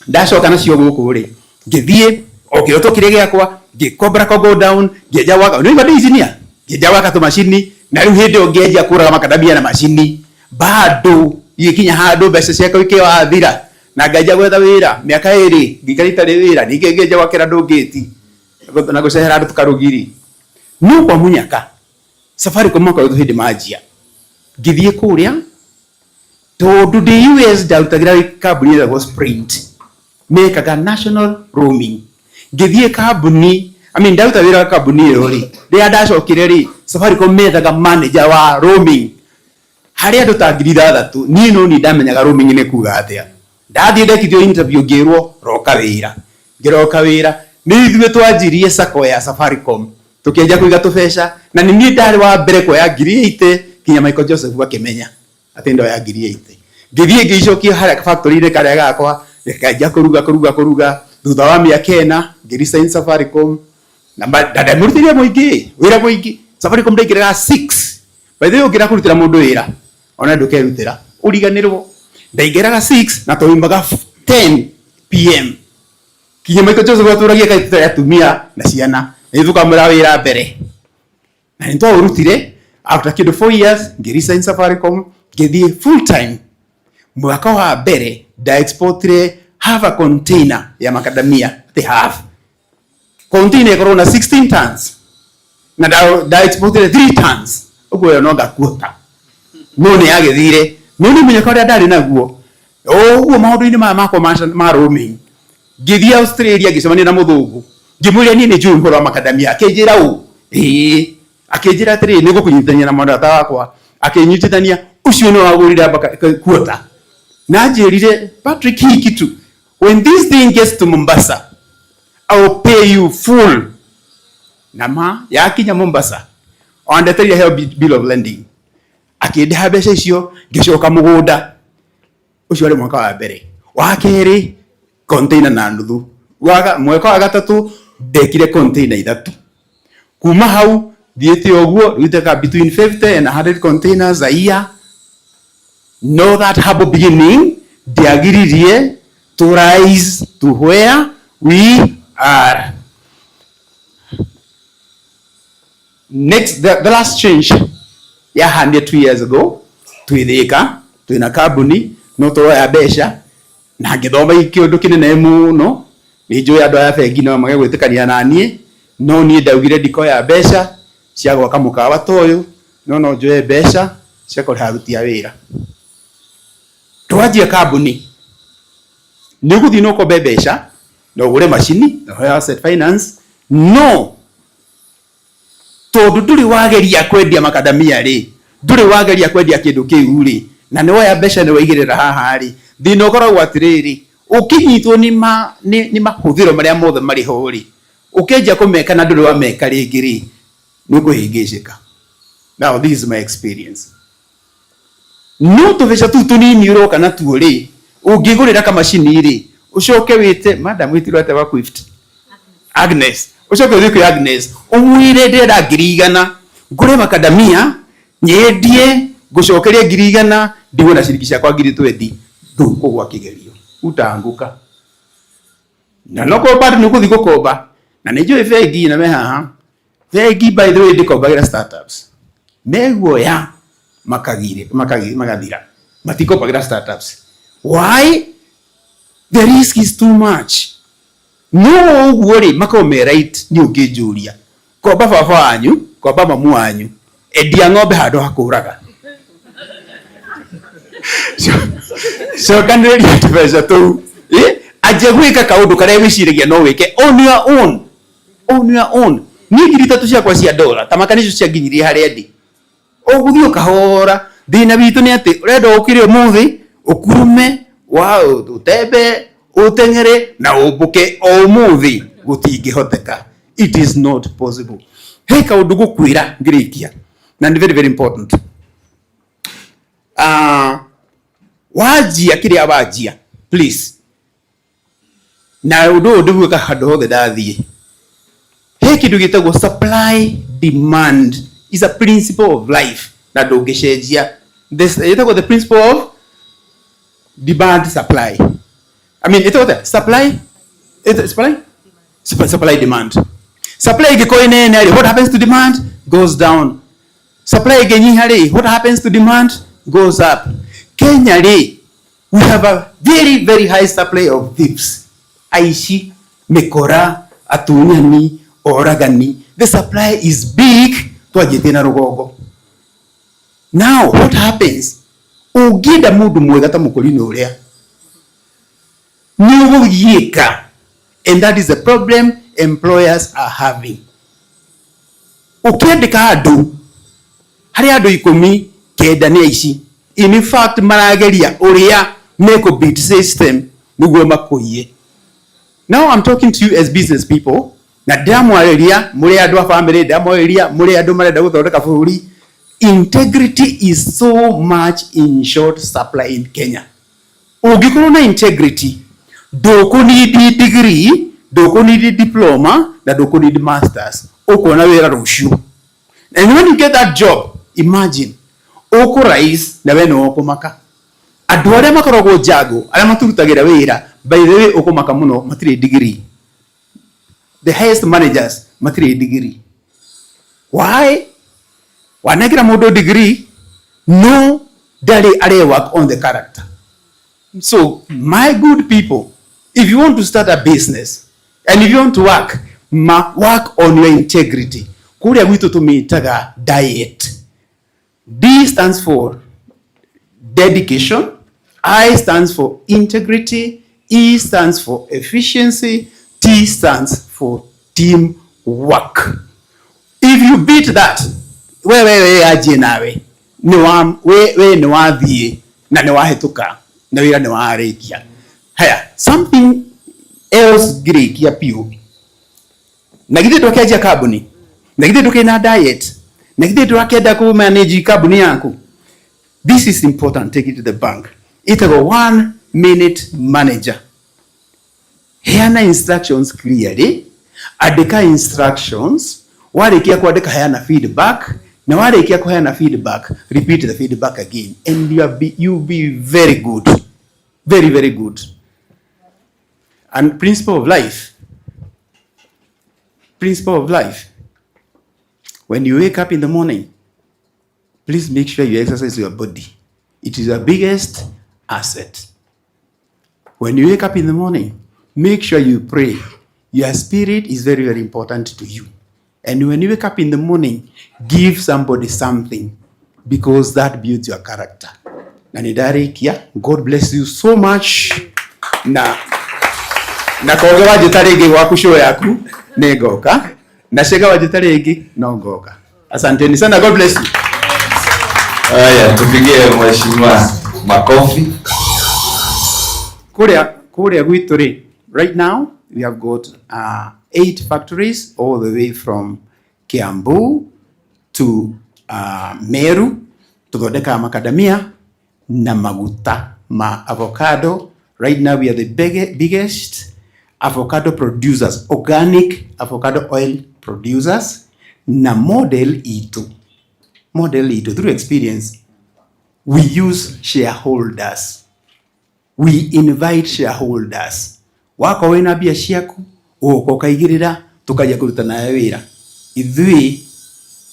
[SPEAKER 14] Ndacoka nacio gũkũ rĩ ngĩthiĩ o kĩroto kĩrĩa gĩakwa ngĩkombora go down ngĩenja waka nĩ ngadi engineer ngĩenja waka tu macini na rĩu hĩndĩ ĩyo ngĩenja kũraga macadamia na macini bado ikinya handũ mbeca ciakwa ikĩwathira na ngĩenja gwetha wĩra mĩaka 2 ngĩikara itarĩ wĩra ningĩ ngĩenja gwakĩra andũ ngĩti na gũcehera andũ tukarugiri. No kwa munyaka Safaricom makoretwo hĩndĩ manjia ngĩthiĩ kũrĩa tondũ ndĩ US ndarutagĩra kambuni ĩrĩa Sprint mekaga national roaming. Ngĩthiĩ kambuni ndaruta wĩra wa kambuni ĩyo rĩ rĩrĩa ndacokire rĩ Safaricom methaga manager wa roaming harĩ andũ ta 3,000. Niĩ no ni ndamenyaga roaming nĩ kuga atĩa. Ndathiĩ ndekithio interview ngĩrwo roka wĩra. Ngĩroka wĩra nĩ ithuĩ twanjirie sacco ya Safaricom tũkĩenja kũiga tũbeca na nĩ niĩ ndarĩ wa mbere kuoya 8,000 kinya Michael Joseph akĩmenya atĩ ndo ya 8,000. Ngĩthiĩ ngĩicokio harĩa factory-inĩ karĩa gakwa ngĩkanjia kũruga thutha wa mĩaka 4 ngĩresign Safaricom na ndamũrutĩire mũingĩ wĩra mũingĩ. Safaricom ndaingĩraga 6 by the way ũngĩra kũrutĩra mũndũ wĩra ona ndũkerutĩra ũriganĩrwo. Ndaingĩraga 6 na tũimaga 10 PM kinya Michael Joseph atũragia kaitũ ya tumia na ciana nĩ tũkamũra wĩra mbere na nĩ twaũrutire. After kĩndũ 4 years ngĩresign Safaricom ngĩthiĩ full time. Mwaka wa mbere nda exportire half a container ya macadamia half container ĩkorwo na 16 tons na nda exportire 3 tons. Ũguo no ngakuota no nĩ agĩthire Nini munyaka uria ndari naguo uguo maundu-ini makwa ma roaming ngithia Australia ngicemania na muthungu ngimwira ni njui uhoro wa macadamia akinjira akinjira atiri ni gukunyitithania na mwandu wakwa akinyitithania ucio ni wagurire kuota na njirire Patrick Hikitu, when this thing gets to Mombasa I will pay you full. Nama yakinya Mombasa ondeteria heo bill of landing akindeha mbeca icio ngicoka mugunda ucio ari mwaka wa mbere wa keri container na nuthu mwaka wa gatatu ndekire container 3 kuma hau thiete oguo ruteka between 50 and 100 containers a year. Know that humble beginning diagiririe to rise to where we are. Next, the last change yahandia 2 years ago twithika twina kambuni no turoya mbeca na ngithoma ikiundu kinene muno ni njui andu aya bengi no mage gwitikania na nie no nie ndaugire ndikoya mbeca cia gwaka mukawa toyu no njoe mbeca cia kuriha aruti a wira twanjia kambuni ni guthii no kombe mbeca no ugure macini no asset finance no tondu nduri wageria kwendia makadamia ri nduri wageria kwendia kindu kiu ri na ni woya mbeca ni waigirira haha ri thina ukoragwo atiriri ukinyitwo ni mahuthiro maria mothe mari ho ri ukenja kumeka na nduri wa meka ringi ri ni kuhingicika. Now this is my experience. No tubeca tu tunini uroka na tuo ri ungigurira ka machine ri ucoke wite madam witirwo ate wa Quift Agnes ucoke wite Agnes umwire ndira 100 ngure makadamia nyendie ngucokeria 100 ndigwe na ciringi ciakwa 20 nduko gwa kigerio utanguka na noko bado ni kuthi gukomba na nijo bengi na me haha bengi by the way ndikombagira startups meguoya magathira matikobagira startups. Why? The risk is too much. No uguo ri makome right ni ungijuria komba baba wanyu komba mamu wanyu endia ng'ombe handu hakuraga so kanĩrĩria tũbeca tũu anjia gwĩka kaũndũ karĩa wĩciragia no wĩke on your own niĩ 3,000 ciakwa cia dola tamaka nĩcio cianginyirie harĩa ndĩ ũgũthiĩ ũkahora. Thĩna witũ nĩ atĩ ũrenda ũkĩre ũmũthĩ ũkurume ũtembe ũteng'ere na ũmbũke o ũmũthĩ gũtingĩhoteka. It is not possible. He kaũndũ ngũkwĩra ngĩrĩkia na nĩ very very important. Wajia kĩrĩa wajia please na ũndũ ũyũ ndĩguĩka handũ hothe ndathiĩ. He kĩndũ gĩtagwo supply demand is a principle of life na ndũngĩcenjia. Itagwo the principle of demand supply. I mean itagwo the supply demand. Supply ĩngĩkorwo nene rĩ what happens to demand goes down. Supply ĩngĩnyiha rĩ what happens to demand goes up. Kenya rĩ we have a very very high supply of thieves, aici, mikora, atunyani, oragani. The supply is big twajĩte na rũgongo. Now what happens? Ũngĩenda mũndũ mwega ta mũkũrinĩ ũrĩa nĩ ũgũgiĩka, and that is the problem employers are having. Ũkĩandĩka andũ harĩ andũ 10 kenda nĩ aici. In fact marageria ũrĩa make a beat system nĩguo makũiye. Now I'm talking to you as business people na ndamwarĩria mũrĩ andũ a family, ndamwarĩria mũrĩ andũ marenda gũthondeka bũrũri. Integrity is so much in short supply in Kenya. Ũngĩkorwo na integrity ndũkũnidi degree, ndũkũnidi diploma na ndũkũnidi masters, ũkuona wĩra rũciũ. And when you get that job, imagine uko rais na we no kumaka andu aria makoragwo njango aria maturutagira wira by the way ukumaka muno matire degree. The highest managers matire degree. Why? Wanagira mundu degree no dali are work on the character. So my good people, if you want to start a business and if you want to work on your integrity. Kuria gwitu tumitaga diet. D stands for dedication, I stands for integrity, E stands for efficiency, T stands for teamwork. If you beat that, we aje nawe ni wathie na ni wahituka na wira ni warikia. Haya, something else great ya piu. Na githĩ ndũkĩanjia kambuni, na githĩ ndũkĩna diet, na githĩ ndũrakĩenda ku manage kambuni yaku. This is important. Take it to the bank. Itagwo 1 minute manager. Heana instructions clearly. Andika instructions. Warĩkia kwandĩka heana feedback. Na warĩkia kuheana feedback, repeat the feedback again, and you'll be very good, very, very good. And principle of life. Principle of life. When you wake up in the morning, please make sure you exercise your body. It is your biggest asset. When you wake up in the morning, make sure you pray. Your spirit is very, very important to you. And when you wake up in the morning, give somebody something, because that builds your character. God bless you so much. Na koge wajitarege waku show yaku negoka. Na shega wajitarege no goka. Asanteni sana. God bless you.
[SPEAKER 4] Haya, tupigie mheshimiwa makofi.
[SPEAKER 14] Korea gwitu right now we have got 8 factories all the way from Kiambu to Meru, tugodeka macadamia na maguta ma avocado. Right now we are the biggest avocado producers, organic avocado oil producers. Na model ito through experience, we use shareholders. We invite shareholders. Wako wena bia ciaku uko kaigirira tukaja kuruta nawe wira. Ithui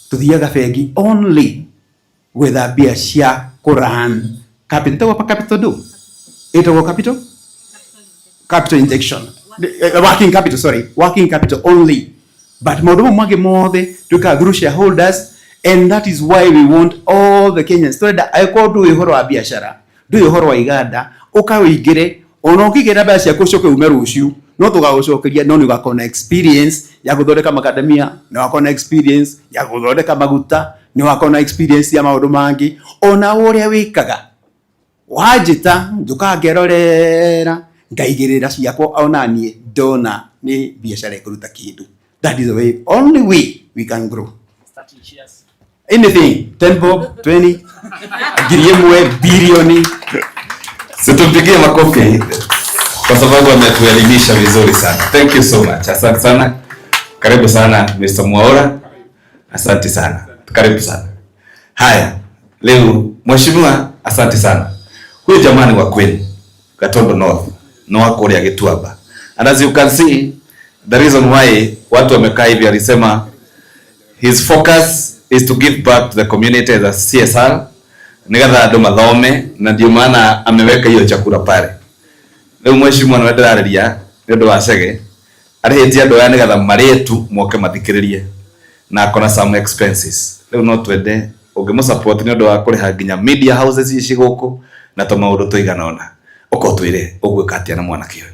[SPEAKER 14] tuthiaga bengi only with a bia cia kuran capital do capital injection, working capital only. But modomo mwage mothe tuka through shareholders, and that is why we want all the Kenyans to that I call do ihoro wa biashara, do ihoro wa iganda ukawigire ono ukigera bia cia kucoke umeruciu no tugagucokeria no nigakona experience ya guthondeka macadamia, no wakona experience ya guthondeka maguta, no wakona experience ya maundu mangi ona uria wikaga wajita ndukangerorera ngaigirira ciakwa ona nie ndona ni biashara ikuruta kindu. That is the way, only we can grow. Starting shares. Anything, 10 bob, 20, giriemwe, bilioni.
[SPEAKER 4] Situpigie makofi kwa sababu ametuelimisha vizuri sana. Thank you so much. Asante sana. Karibu sana Mr. Mwaura. Asante sana. Karibu sana. Haya, leo mheshimiwa, asante sana. Huyu jamani wa kweli, Gatondo North, no wako ya Gituaba. And as you can see, the reason why watu wamekaa hivi alisema his focus is to give back to the community as a CSR. Nigatha andu mathome na ndio maana ameweka hiyo chakula pale. Leo mheshimiwa anadararia ndio wa Chege arihetia andu ya nigatha maretu moke mathikiririe na akona some expenses. Leo no twende ungemu support ndio wa kuriha nginya media houses ici guku na to maundu tuigana ona uko twire ugwika atia na mwana kiyo.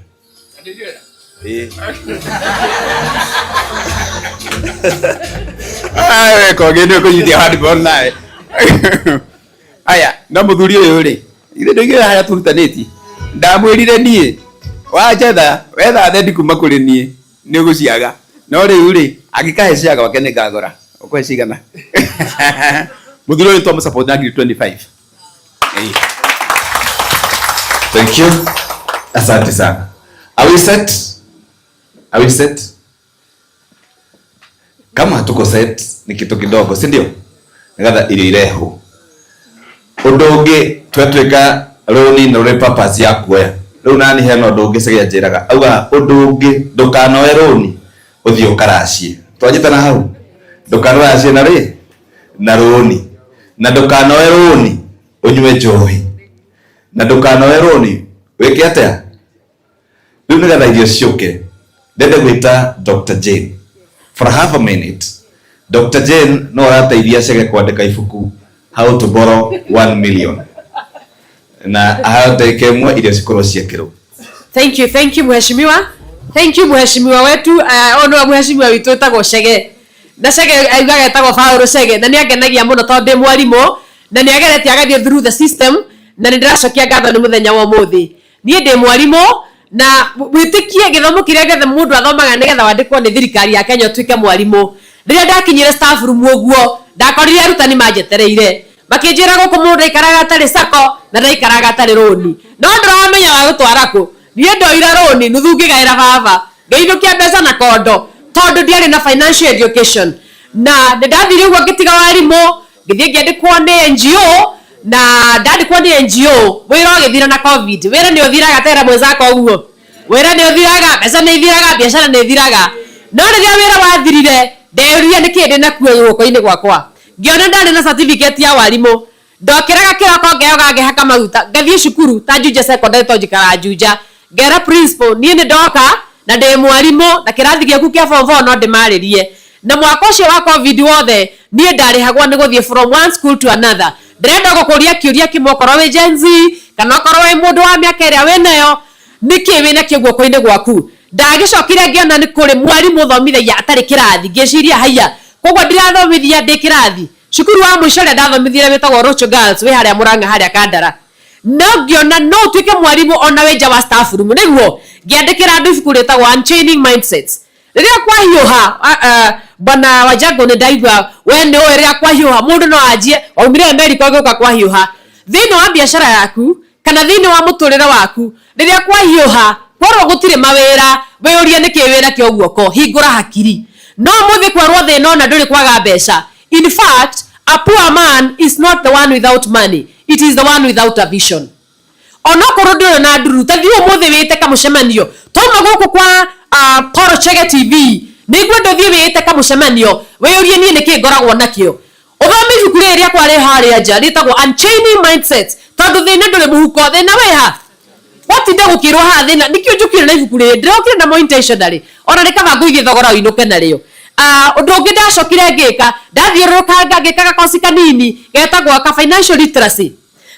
[SPEAKER 14] Ai koge ko yidi hard born nae. Aya, na muthuri uyu ri. Ithe ndoigire haya turutaniti. Ndamwirire nie. Wajatha, wetha thendi kuma kuri nie. Ni guciaga. No riu ri, agikahe ciaga wake ni ngagora. Ukwe cigana. Muthuri uyu twamu support na 25.
[SPEAKER 4] Thank you. Asante sana. Are we set? Are we set? Kama tuko set ni kitu kidogo, si ndio? Nigatha irio ireho. Udonge twetweka roni no repurpose ya kuoya. Riu nani heno ndungi cigia njiraga. Auga udungi ndukanoe roni uthio karacie. Twanyitana hau. Ndukanoe na ri na roni. Na ndukanoe roni unywe njohi. Na ndukanoe roni weke atia. Riu nigatha irio ciuke. Ndende gwita Dr. Jane. For half a minute, Dr. Jane no arateithia Chege kwandika ibuku How to Borrow 1 Million. na ahote kemwe iria cikorwo ciekirwo.
[SPEAKER 15] Thank you mheshimiwa. Thank you mheshimiwa wetu. Ono mheshimiwa witu etagwo Chege. Na Chege aigaga etagwo Paulo Chege na ni agenagia muno tondu mwarimu na ni ageretie agathie through the system na ni ndiracokia ngatho ni muthenya wa muthi. Nie ndi mwarimu na witikie githomo kiria gethe mundu athomaga nigetha wandikwo ni thirikari ya Kenya tuike mwarimu. Riria ndakinyire staff room uguo ndakorire arutani manjetereire makinjira guku mundu ikaraga atari sako na ndaikaraga atari roni no ndiramenya wa gutwara ku nie ndoira roni nuthu ngigaira baba ngeinukia mbeca na kondo tondu ndiari na financial education na ndathire uguo ngitiga warimu ngithie ngiandikwo ni NGO na ndandikwo ni NGO wira ugithira na covid wira ni uthiraga tera mwenzako uguo wira ni uthiraga mbeca ni ithiraga biashara ni ithiraga no riria wira wathirire ndeuria niki ndi nakuo guoko-ini gwakwa ngiona ndari na certificate ya warimu ndokiraga kiroko ngeoga ngehaka maguta ngathie cukuru ta Juja secondary to njikara Juja ngera principal nie ni ndoka na ndi mwarimu na kirathi giaku kia form 4 no ndimaririe na mwaka ucio wa covid wothe nie ndarihagwa ni guthie from one school to another ndirenda gukuria kiuria kimwe korwo wi Gen Z kana korwo wi mundu wa miaka iria winayo niki wina kio guoko-ini gwaku ndagicokire ngiona ni kuri mwarimu thomithagia atari kirathi ngiciria haya koguo ndirathomithia ndi kirathi cukuru wa mwisho ria ndathomithire witagwo Rocho Girls wi haria Murang'a haria Kandara no ngiona no tuike mwarimu ona we nja wa staff room niguo ngiandikira andu ibuku ritagwo Unchaining Mindsets riria kwahiuha bwana Wajago ni ndaigua we ni we riria kwahiuha mundu no anjie aumire America agoka kwahiuha thini wa biashara yaku kana thini wa muturire waku riria kwahiuha korwo gutire mawira weyuria niki wira kio guoko hingura hakiri no muthi kwarwo thina ona nduri kwaga mbeca. In fact, a poor man is not the one without money, it is the one without a vision. Onokorwo nduri na nduru tathio muthi wite kamucemanio toma guku kwa Paulo Chege TV niguo ndothie wite kamucemanio weyurie nie niki ngoragwo nakio uthomi ibuku riria kwari haria nja ritagwo Unchaining Mindsets tondu thina nduri muhuko thina weha watinde gukirwa ha thina nikio njukire na ibuku ri ndirokire na mo intentionally ona nikaba nguige thogora uinuke na rio undu ungi ndacokire ngika ndathiurukanga ngikaga kosi kanini getagwo ka financial literacy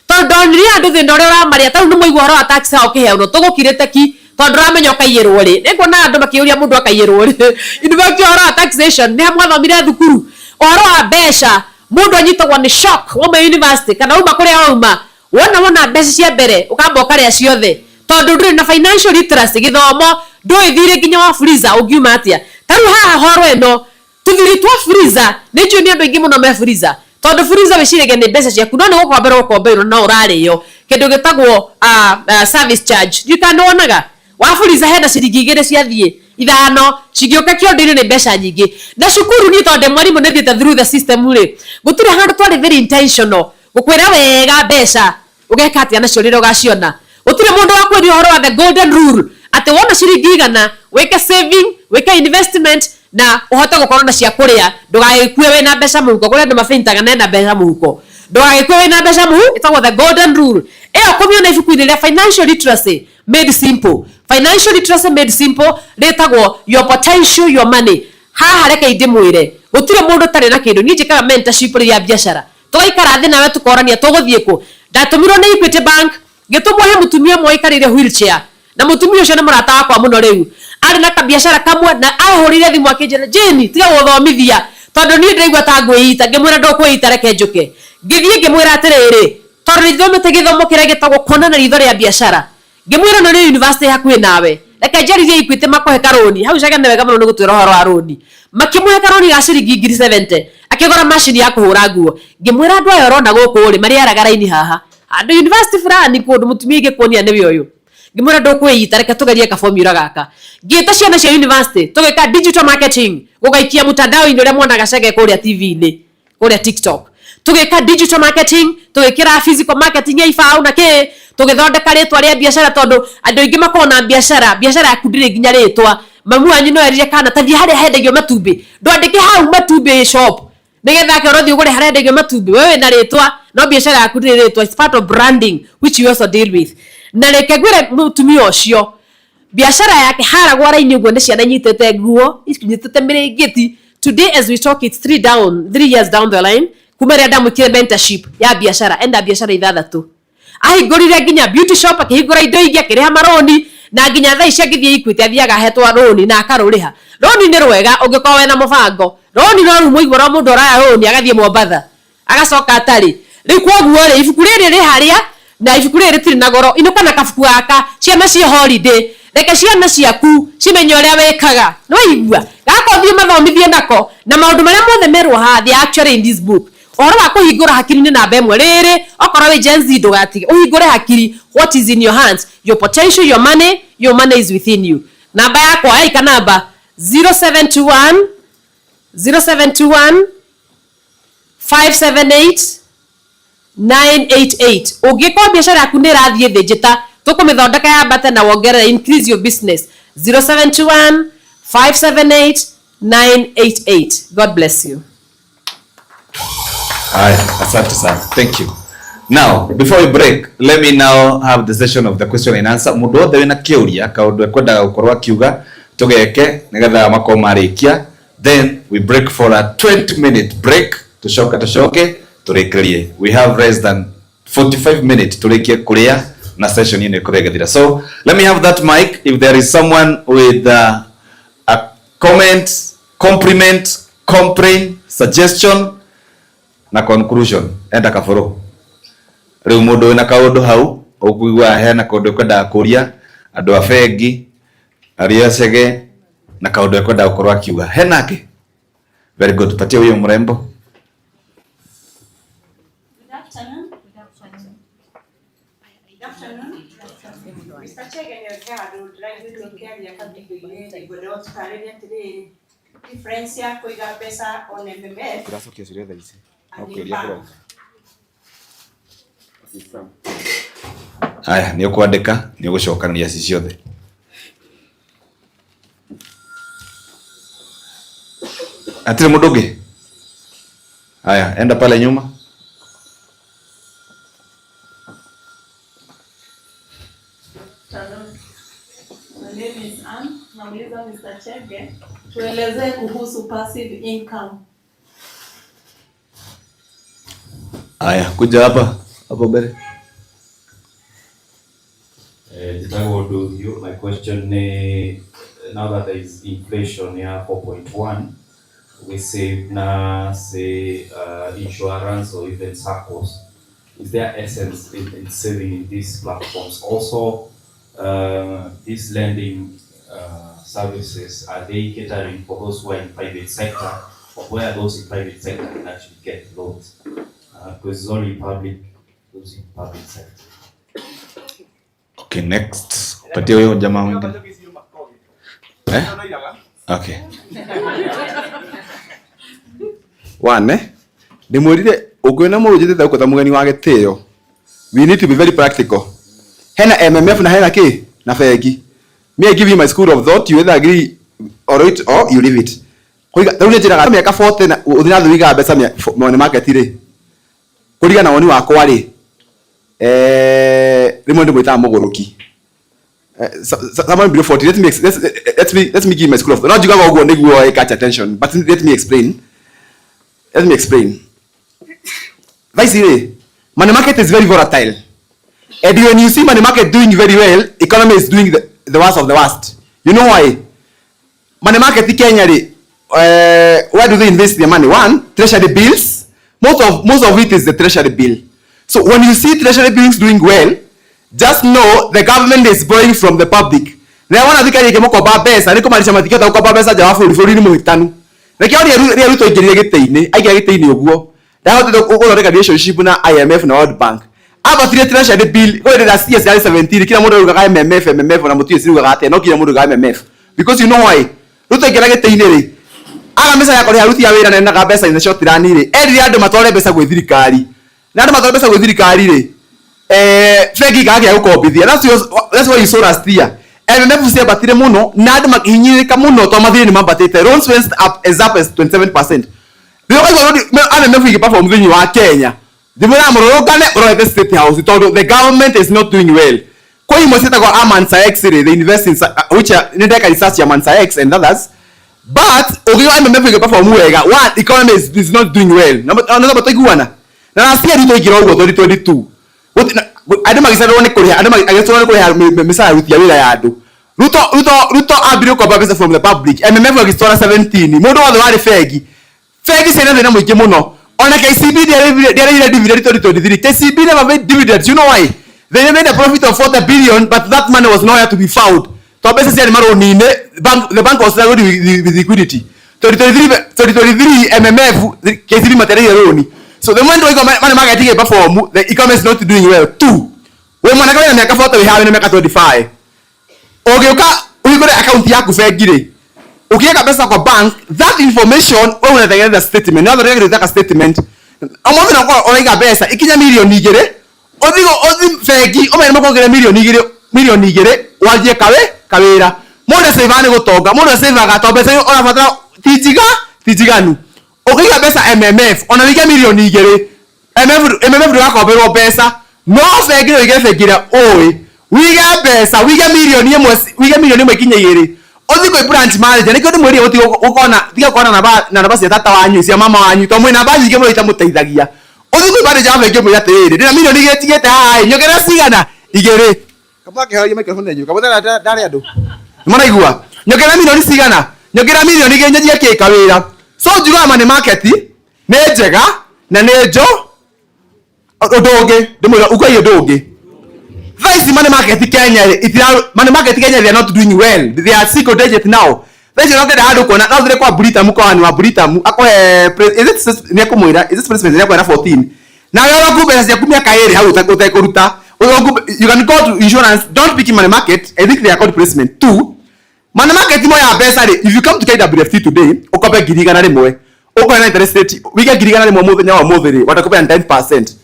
[SPEAKER 15] tondu ndonire andu thina uria uramaria tondu ni muigua horo wa tax ao kiheano tugukirite ki tondu ramenya ukaiyirwo ri nikuona andu makiuria mundu akaiyirwo ri university horo wa taxation ni mwathomire thukuru horo wa mbeca mundu anyitagwo ni shock wa university kana uma kuria uma wona mbeca cia mbere ukamba ukaria ciothe tondu nduri na financial literacy githomo nduithire nginya wa freezer ungiuma atia taru haha horo eno tuthiri twa freezer ni njui ni andu ingi muno me freezer tondu freezer wicirege ni mbeca ciaku no ni gukombera ukombeirwo na urario kindu gitagwo service charge ndikanonaga wa freezer hena ciringi 2 ciathie ithano cigioka kionde-ini ni mbeca nyingi na cukuru ni tondu mwarimu ni thiete through the system ri gutire handu twari very intentional gukwira wega mbeca ugeka atia nacio rira ugaciona utire mundu wa kweria horo wa the golden rule ati wona ciringi 100 weke saving weke investment na uhote gukorwo na cia kuria ndugagikue wina mbeca muhuko kuria andu mafeintaga na mbeca muhuko ndugagikue wina mbeca muhu itagwo the golden rule iyo kumiona ibuku-ini ria financial literacy made simple. Financial literacy made simple ritagwo your potential your money haha reke ndimwire gutire mundu tari na kindu ni njikaga mentorship ria biashara tugaikara thi nawe tukorania tuguthie ku ndatumirwo ni Equity Bank gitumwo he mutumia mwe ikarire wheelchair na mutumia ucio ni murata wakwa muno riu ari na kabiashara kamwe na ahurire thimu akinjira Jeni tiga guthomithia tondu ni ndiraigua ta ngwiita ngimwira ndukwiita reke njuke ngithie ngimwira atiriri tondu nithomete githomo kiria gitagwo kuonana ritho ria biashara ngimwira no ni university hakuhi nawe reke njaririe Equity makuhe karoni hau Chege ni wega muno ni gutwira horo wa roni makimuhe karoni ga ciringi 70 akigora machine ya kuhura nguo ngimwira andu ayo rona guku ri mari aragaraini haha andu university fulani kundu mutumia ingikuonia ni uyu ngimwira ndukwiita reke tugerie ka formula gaka ngita ciana cia university tugeka digital marketing gugaikia mutandao-ini uria mwonaga Chege kuria TV-ini kuria TikTok tugeka digital marketing tugekira physical marketing ya ifau na ke tugithondeka ritwa ria biashara tondu andu ingi makona biashara yaku ndire nginya ritwa mamu wanyu no erire kana tathie haria hendagio matumbi ndwandike hau matumbi shop nigetha ke rothi ugure haria hendagio matumbi wewe na ritwa no biashara yaku ndire ritwa it's part of branding which you also deal with na reke gwire mutumia ucio biashara yake haragwa raini uguo ni ciana nyitete nguo nyitete mirigiti today as we talk it's 3 years down the line kuma ria ndamwikire mentorship ya biashara enda biashara 6 ahingurire nginya beauty shop, akihingura indo ingi, akiriha maroni, na nginya thaa ici angithie Equity athiaga ahetwa roni na akaruriha. Roni ni rwega ungikorwo wena mubango. Roni no rumo igoro mundu araya roni agathie Mombatha agacoka atari. Riu koguo ri ibuku riri ri haria na ibuku riri ritiri na goro. Inuka na kabuku gaka ciana cia holiday. Reke ciana ciaku cimenye uria wekaga. No igua gako thie mathomithie nako na maundu maria mothe merwo ha they actually in this book. Ohoro wa kuhingura hakiri-ini namba imwe riri okorwo wi Gen Z ndugatige uhingure hakiri. What is in your hands? Your potential, your money is within you. Namba yakwa yaika namba 0721 578 988. Ungikwa biashara yaku ni rathie thi njita tukumithondeka yambate na wongerera increase your business 0721 578 988. God bless you.
[SPEAKER 4] Asante sana. Thank you. Now, before we break, let me now have the session of the question and answer. Mundu wothe wina kiuria kaundu ekwendaga gukorwa kiuga tugeke nigetha mako marikia, then we break for a 20-minute break tucoke turekerie. We have less than 45 minutes turekie kuria na session ine kuregethira. So let me have that mic if there is someone with a comment, compliment, complaint, suggestion na conclusion. Enda kaforo. Riu mundu wina kaundu hau ukuigwa hena kaundu kwenda kuria andu a bengi aria Chege na kaundu kwenda gukorwa akiuga henake. Very good. Patia huyo mrembo.
[SPEAKER 16] Good afternoon. Mr. Chege ni wakadu drive to carry a country go to carry today. Difference ya kuiga pesa on MMF.
[SPEAKER 1] Turacokia ciria thaa ici.
[SPEAKER 4] Aya, ni ukwandika, ni ugucokania ci ciothe. Atire mundu ungi. Aya, enda pale nyuma.
[SPEAKER 16] My name is Ann. Nauliza Mr. Chege, tueleze kuhusu passive income.
[SPEAKER 4] Aya, kuja hapa mbele.
[SPEAKER 12] My question is, now that there is inflation here 4.1, we save na say insurance or even SACCOs. Is there essence in saving in these platforms? Also, these lending services, are they catering for those who are in private sector, or where those in private sector can actually get loans? Because it's only public, those in public sector.
[SPEAKER 4] Okay, next. Patia huyo jamaa mwingine. Okay.
[SPEAKER 1] One, ndimwirire ukwina murujite ta ukota mugeni wa gitio. We need to be very practical. Hena MMF na hena ki na bengi. Me I give you my school of thought, you either agree or it or you leave it. Kuiga rĩu nĩ njĩraga mĩaka 40 na uthi na thuiga mbeca money market ri. Kuriga na woni wakwa ri. Rimwe ndimwita muguruki. Someone below 40. Let me give my school of thought. Not you go niguo catch attention, but let me explain. Vice, money market is very volatile. And when you see money market doing very well, economy is doing the worst of the worst. You know why? Money market in Kenya, where do they invest their money? One, treasury bills. Most of it is the treasury bill. So when you see treasury bills doing well, just know the government is borrowing from the public. Na wana thika yake mukoba pesa, niko maanisha matikio ta ukoba pesa jawa buri ni muhitanu. Rekio ria ruto ingiria giteini, aigia giteini uguo. Ndahote guthondeka relationship na IMF na World Bank. Aba tire treasury bill, go ira CS 17, kila mundu rugaga MMF na mutu sirugaga ate, no kila mundu rugaga MMF. Because you know why? Ruto ingiria giteini ri. Aga mesa yako ria ruti ya wira na ndaga pesa in the short run ri. Eri andu matware pesa gwe thirikari. Na andu matware pesa gwe thirikari ri. Fegi gage ukobithia. That's why you saw last year. MMF cia batire muno na andu makihinyirika muno to mathire ni mambatite. Loans went up as 27%. Rio kwa MMF ikiperform thini wa Kenya. Dimura murogane urete state house to the government is not doing well. Kwa hiyo msita kwa Amansa X they invest in which nindeka research ya Amansa X and others. But ukiwa MMF ikiperform wega, one economy is not doing well. Na batoiguana. Na last year Ruto igiro ugo 2022. Andu magicererwo ni kuriha, andu magicererwo ni kuriha misara ruti ya wira ya andu. Ruto ambire ko pesa from the public. MMF agistora 17. Mundu wothe wari fegi. Fegi sena thina muingi muno. Ona KCB they dividend 2023. KCB never made dividends. You know why? They made a profit of 40 billion, but that money was nowhere to be found. So pesa ni maro ni the bank was struggling with liquidity. 2023 MMF KCB material loan. So the moment we go money market perform, the economy is not doing well. Two, we mwana kwa miaka 40 we have ni miaka 25. Ogeuka uikore account yako fegire. Ukiweka pesa kwa bank, that information wewe unatengeneza statement. Na ndio unataka statement. Amwambia na kwa unaiga pesa ikinya milioni igere. Othi fegi omene makongere milioni igere wajie kawira. Mundu save ani gutonga, mundu save agatomba pesa ona fatara tijiganu. Ukiga pesa MMF ona wige milioni igere. MMF ndio akomberwo pesa. No fegi no igere fegira oi. Wige milioni imwe kinya igere. Othi ko branch manager niko ndimwiri uti ukona tiga kona na namba cia tata wanyu cia mama wanyu to mwina banji nge mwita muteithagia. Othi ko manager afenge mwira tiriri ndina milioni igere tigete hai nyogera cigana igere. Kama kehoria microphone nyu kabutha ndari andu. Mwana igua nyogera milioni cigana nyogera milioni igere nyajia kika wira. So njuga money market ne njega na ne njo odonge ndimwira uko ndonge. This money market Kenya, money market Kenya, they are not doing well. They are single digit now. This is not the hard one. Now they call Burita Mukwan, Burita Muko. Is it Nekomoira? Is this president? They are 14. Now you are good as you come here. How you can go to insurance. Don't pick money market. I think they are called placement. Two, money market mo ya best. If you come to KWFT today, okope girigana le moe. Okope na interest rate. We get girigana le moe more than your mother. What okope 10%.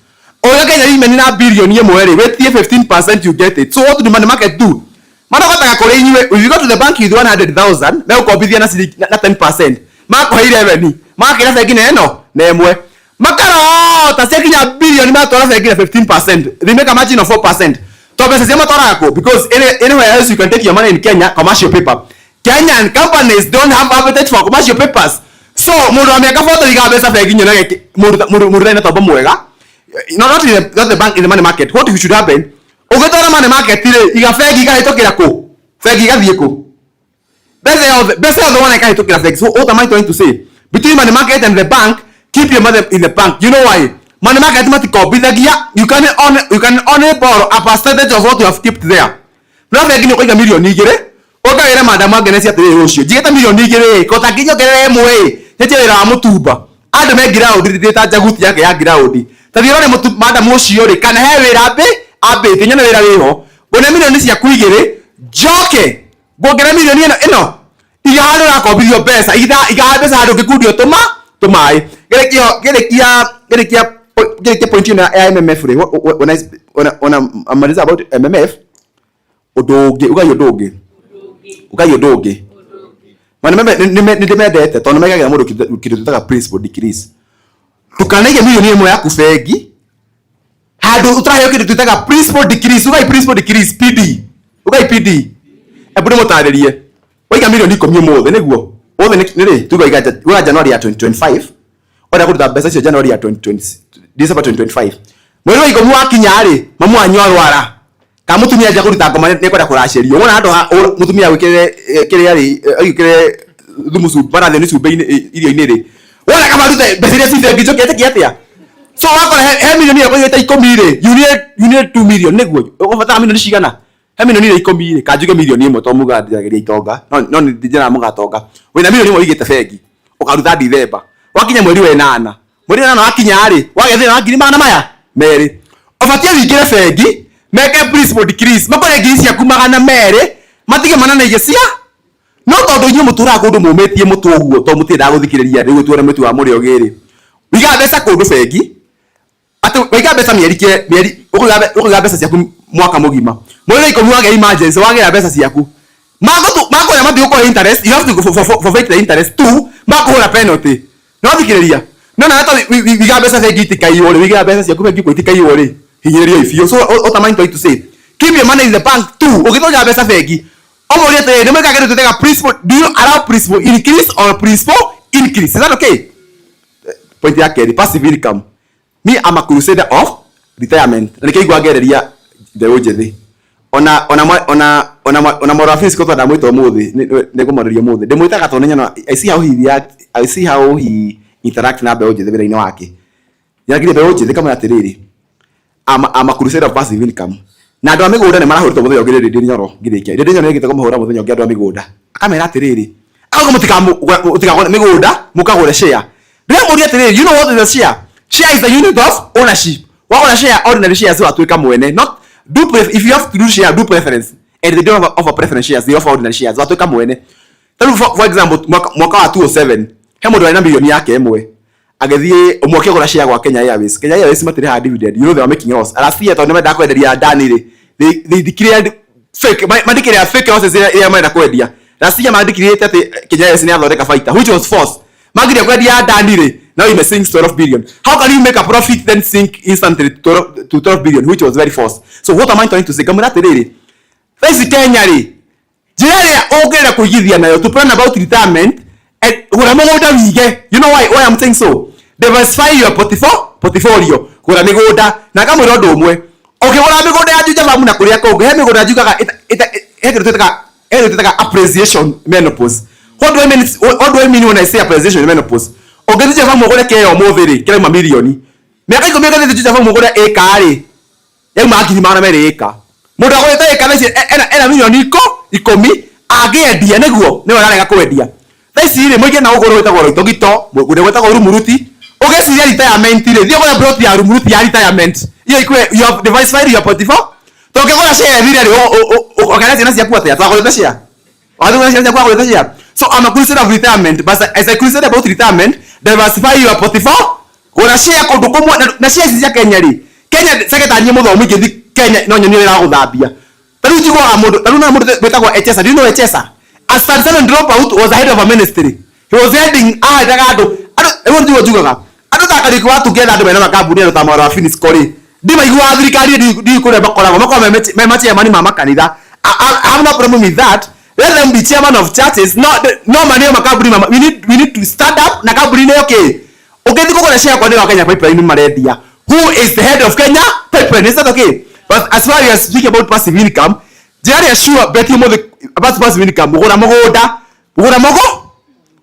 [SPEAKER 1] Oya Kenya hii menina billion ye mwere with 15% you get it. So what do the money market do? Mana kwa taka kore inyiwe, if you go to the bank with 100,000, na ukobithia na 10%. Mako hii revenue. Mako kina fekine eno, na emwe. Makaro, tasia kinya billion ma tora fekine 15%. They make a margin of 4%. To pesa sema tora yako because anywhere else you can take your money in Kenya commercial paper. Kenyan companies don't have appetite for commercial papers. So mundu wa miaka 40 iga pesa fekine na mundu na toba mwega. Not the bank in the money market. What should happen? Ugetora money market ile igafegi igahitokira ko. Fegi igathie ko. Best of the one I can talk fegi. So what am I trying to say? Between money market and the bank, keep your money in the bank. You know why? Money market must copy the gear. You can only borrow a percentage of what you have kept there. Na fegi ni kwa milioni igere. Oka ile madam agenesi atire rocio. Jigeta milioni igere. Kota kinyo kere mwe. Tete ra mutumba. Ando me ground dita jaguti yake ya ground. Tathirone madam ucio ri kana he wira abe tinya wira wiho gone milioni cia kuigire joke gongera milioni ino igahalo ra kobithio pesa igaha pesa hado gikundi tumai gerekia point ya MMF ri ona amaliza about MMF odonge ugayo mana ndimendete tondu megagira mundu kitu tutaga principal decrease tukanege milioni imwe ya kufegi hadu utrayo kitu tutaga principal decrease PD ebude mutaririe waiga milioni 10 mothe niguo wothe niri tuga iga January ya 2025 ora kuruta pesa cio January ya 2020 December 2025 mweri wa ikomu wakinya ri mamu anyu arwara kamutumia ja kuruta ngoma ne kwenda kuracirio wona andu mutumia wikire kire ari agikire thumusu bara theni cumbe irio-ini ri wona kama rute besire cinde ngicokete kiatia so wakora he milioni ya kwita 10 ri you need 2 million niguo ubatara milioni cigana he milioni 10 ri kanjuge milioni imwe to muga ndirageria itonga no ndijana mugatonga wina milioni imwe igite fegi ukaruta December wakinya mweri wa 8 wakinya ri wagethira na ngiri magana maya meri obatie wikire fegi meke principal decrease makore ngiri ciaku magana meri matige manana igecia no tondu inyu mutura kundu mumetie mutu uguo to mutinda guthikiriria riu tuone mutu wa muri ogiri wiga mbeca kundu fegi atu wiga mbeca mieri ukuga mbeca ciaku mwaka mugima mweri ikomu wage emergency wage mbeca ciaku makoya mathi uko interest you have to forfeit the interest too makohura penalty no thikiriria no na hata wiga mbeca fegi tikai ore wiga mbeca ciaku fegi tikai ore hinyerio ifio so what am I trying to say keep your money in the bank too ugitoja mbeca fegi omoria te ne meka gere tutega principal do you allow principal increase or principal increase is that okay point ya carry passive income me am a crusader of retirement na keigwa gereria Mbeu njithi. Ona morafis ko tonda mwito muthi ne kumoreria muthi. Ndimwitaga to nyana I see how he interact na mbeu njithi wira-ini wake. Nyagire mbeu njithi kama atiriri. I'm a crusader of passive income. Na andu a migunda ni marahurito muthenya ngire ndi nyoro ngirikia. Ndi nyoro ngite kumuhura muthenya ngi andu a migunda. Akamera atiriri. Ako mutika migunda mukagure share. Ndimuria atiriri, you know what is a share? Share is the unit of ownership. What a share ordinary shares wa tuika mwene. Not if you have to do share, do preference. And they don't offer preference shares, they offer ordinary shares. Wa tuika mwene. For example, mwaka wa 2007, he mundu aina milioni yake emwe. Agethie umwake gora share gwa Kenya Airways. Kenya Airways matire ha dividend. You know they are making loss. Alafia to nemenda kwenderia danire. They declared fake. Madikire fake losses ya menda kwendia. Alafia madikire tate Kenya Airways ni athondeka faita, which was false. Magire kwendia danire. Now you may sink 12 billion. How can you make a profit then sink instantly to 12 billion, which was very false? So what am I trying to say? Kamera terere. Face Kenya ri. Jere ogera kugithia nayo to plan about retirement. You know why I'm saying so? Diversify your portfolio. Kura migoda na kama rodo umwe. Okay, wala migoda ya juja bamu na kuria ko. He migoda juga ka appreciation menopause. What do I mean when I say appreciation menopause? Okay, juja bamu gore ke yo moveri, kile ma milioni. Miaka iko miaka juja bamu gore eka ri. Ya maakini mana mere eka. Muda gore ta eka nesi ena milioni ikomi agedia neguo. Ne wala nga kwedia. These ile moige na ugoro wetagwo Roitogito, gude wetagwo Rumuruti. Ugeciria retirement ile. Thio gora plot ya Rumuruti ya retirement. Iyo ikwe you have diversified your portfolio. Toke gora share ile organize na cia kuata ya twagora share. Wadu na cia kwagora share. So I'm a crusader of retirement, but as I crusader about retirement, diversify your portfolio. Gora share ko dukomwa na share cia Kenya ri. Kenya secretary muthomu ngithi Kenya no nyoni ira guthambia. Taru jigo amundu, taru na mundu wetagwo Echesa. Do you know Echesa? A certain dropout was the head of a ministry. He was heading dagado. I want to do that. I don't think we together to na kabuni na tamara finish kori. Dima igwa adrikari di ko bakora mako me machi mani mama kanida. I have no problem with that. Let them be chairman of churches. No money makabuni mama. We need to stand up na kabuni ne okay. Okay diko na share kwa ndio Kenya pipeline maredia. Who is the head of Kenya pipeline? Is that okay? But as far as speak about passive income, Jerry assure bet you about passive income. Mugora mogoda.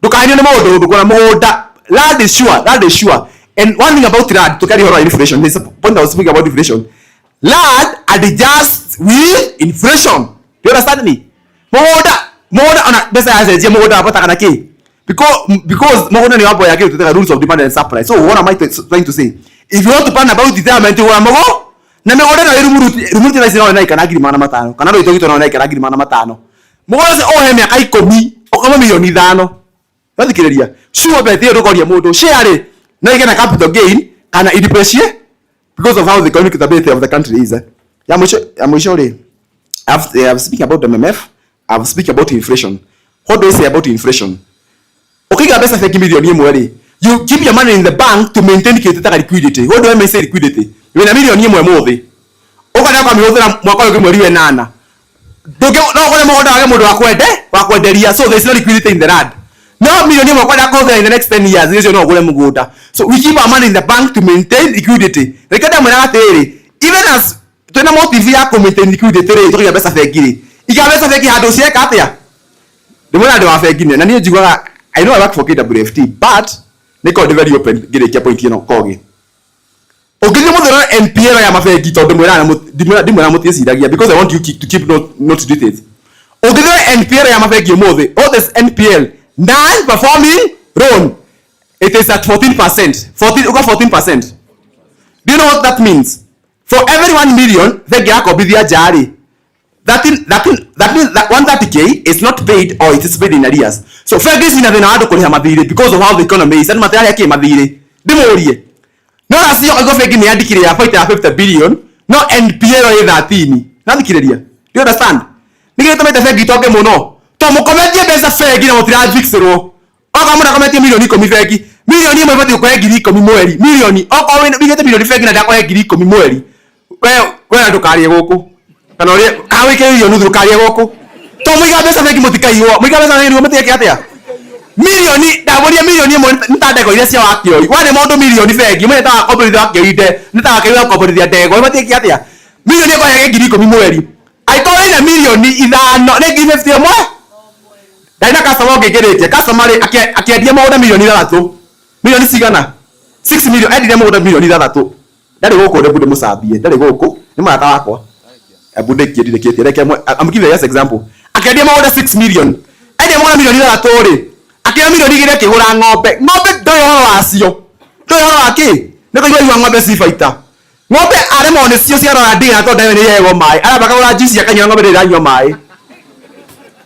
[SPEAKER 1] Dukani na modo, mugora mogoda. Land is sure. And one thing about land to carry over inflation. There's a point I was speaking about inflation. Land adjusts with inflation. Do you understand me? Mogoda ona besa ya je mogoda apata kana ke. Because mogoda ni wapo ya ke to the rules of demand and supply. So what am I trying to say? If you want to plan about retirement, you want mogo na megore na Rumuruti na sina na ikana giri mana matano kana Roitogito na ikana giri mana matano mugore se ohe miaka 10 okama milioni 5 bathikireria sure bet yo rogoria mundu share na igena capital gain kana depreciate because of how the economic stability of the country is. I'm sure I've speaking about the MMF. I've speaking about inflation. What do I say about inflation? Okay, ga pesa fake milioni imwe. You keep your money in the bank to maintain liquidity. What do I mean say liquidity? Wina milioni imwe muthi. Ukana kwa mihudhira mwaka uyu mweri wenana. Doge no kole mogoda wage mundu wa kwenderia. So there's no liquidity in the land. No milioni imwe kwenda kotha in the next 10 years. Hizo no gule muguda. So we keep our money in the bank to maintain liquidity. Rekada mwana ateri. Even as tuna motive ya ku maintain liquidity rate tukiya pesa fekiri. Ika pesa fekiri hado cieka atia. Ndimona ndo afekini. Na niye jigwa I know I work for KWFT but niko very open gire kia point ino kogi. Ogire muthero NPL ya mafegi to ndimwera muticidagia because I want you to keep not to do it. Ogire NPL ya mafegi muthe. All this NPL non performing loan. It is at 14%. 14%. Do you know what that means? For every 1 million, they get a bidya jari. That means that 130k is not paid or it is paid in arrears. So Fergus in the kuli madire because of how the economy is and material yake madire. Demorie. No asi yo go fake ni adikire ya fight ya 50 billion. No NPL ya 13. Nadikireria. Do you understand? Nigire tomete fake itoke muno. To mukometie pesa fake na mutira fix ro. Oka muna kometie milioni 10 fake. Milioni mwe bati ko ngiri 10 mweri. Milioni. Oka we bigete milioni fake na ndako ngiri 10 mweri. We ndukarie guku. Kana ri awike yo nuthu karia goko to muiga pesa feki mutikaiwo muiga pesa ni mutike atia milioni ndaboria milioni imwe ntandeko ile cia wakio wane mundu milioni feki mwe ta kobrithia wakio ide nita wakio kobrithia ndego mutike atia Milioni kwa yake ngiri 10 mweri. Aitore na milioni 5 ne ngiri 50 mwe. Daina customer ngegeretie. Customer akiendia maũndũ milioni 3. Milioni cigana? 6 million. Endire maũndũ milioni 3. Ndari gũkũ ndĩ mũcambie. Ndari gũkũ. Nĩ marata wakwa. Abude kiedire reke I'm giving you an example. Akiendia maũndũ 6 million. Endire maũndũ milioni 3 ri. Akiendia milioni 2 kĩgũra ng'ombe. Ng'ombe ndoyo wacio. Ndoyo waki. Niko iwa ng'ombe si faita. Ng'ombe aremo ne cio ciarora ndira to ndawe ni yego mai. Arabaka ura juice yakanya ng'ombe ndĩranyua mai.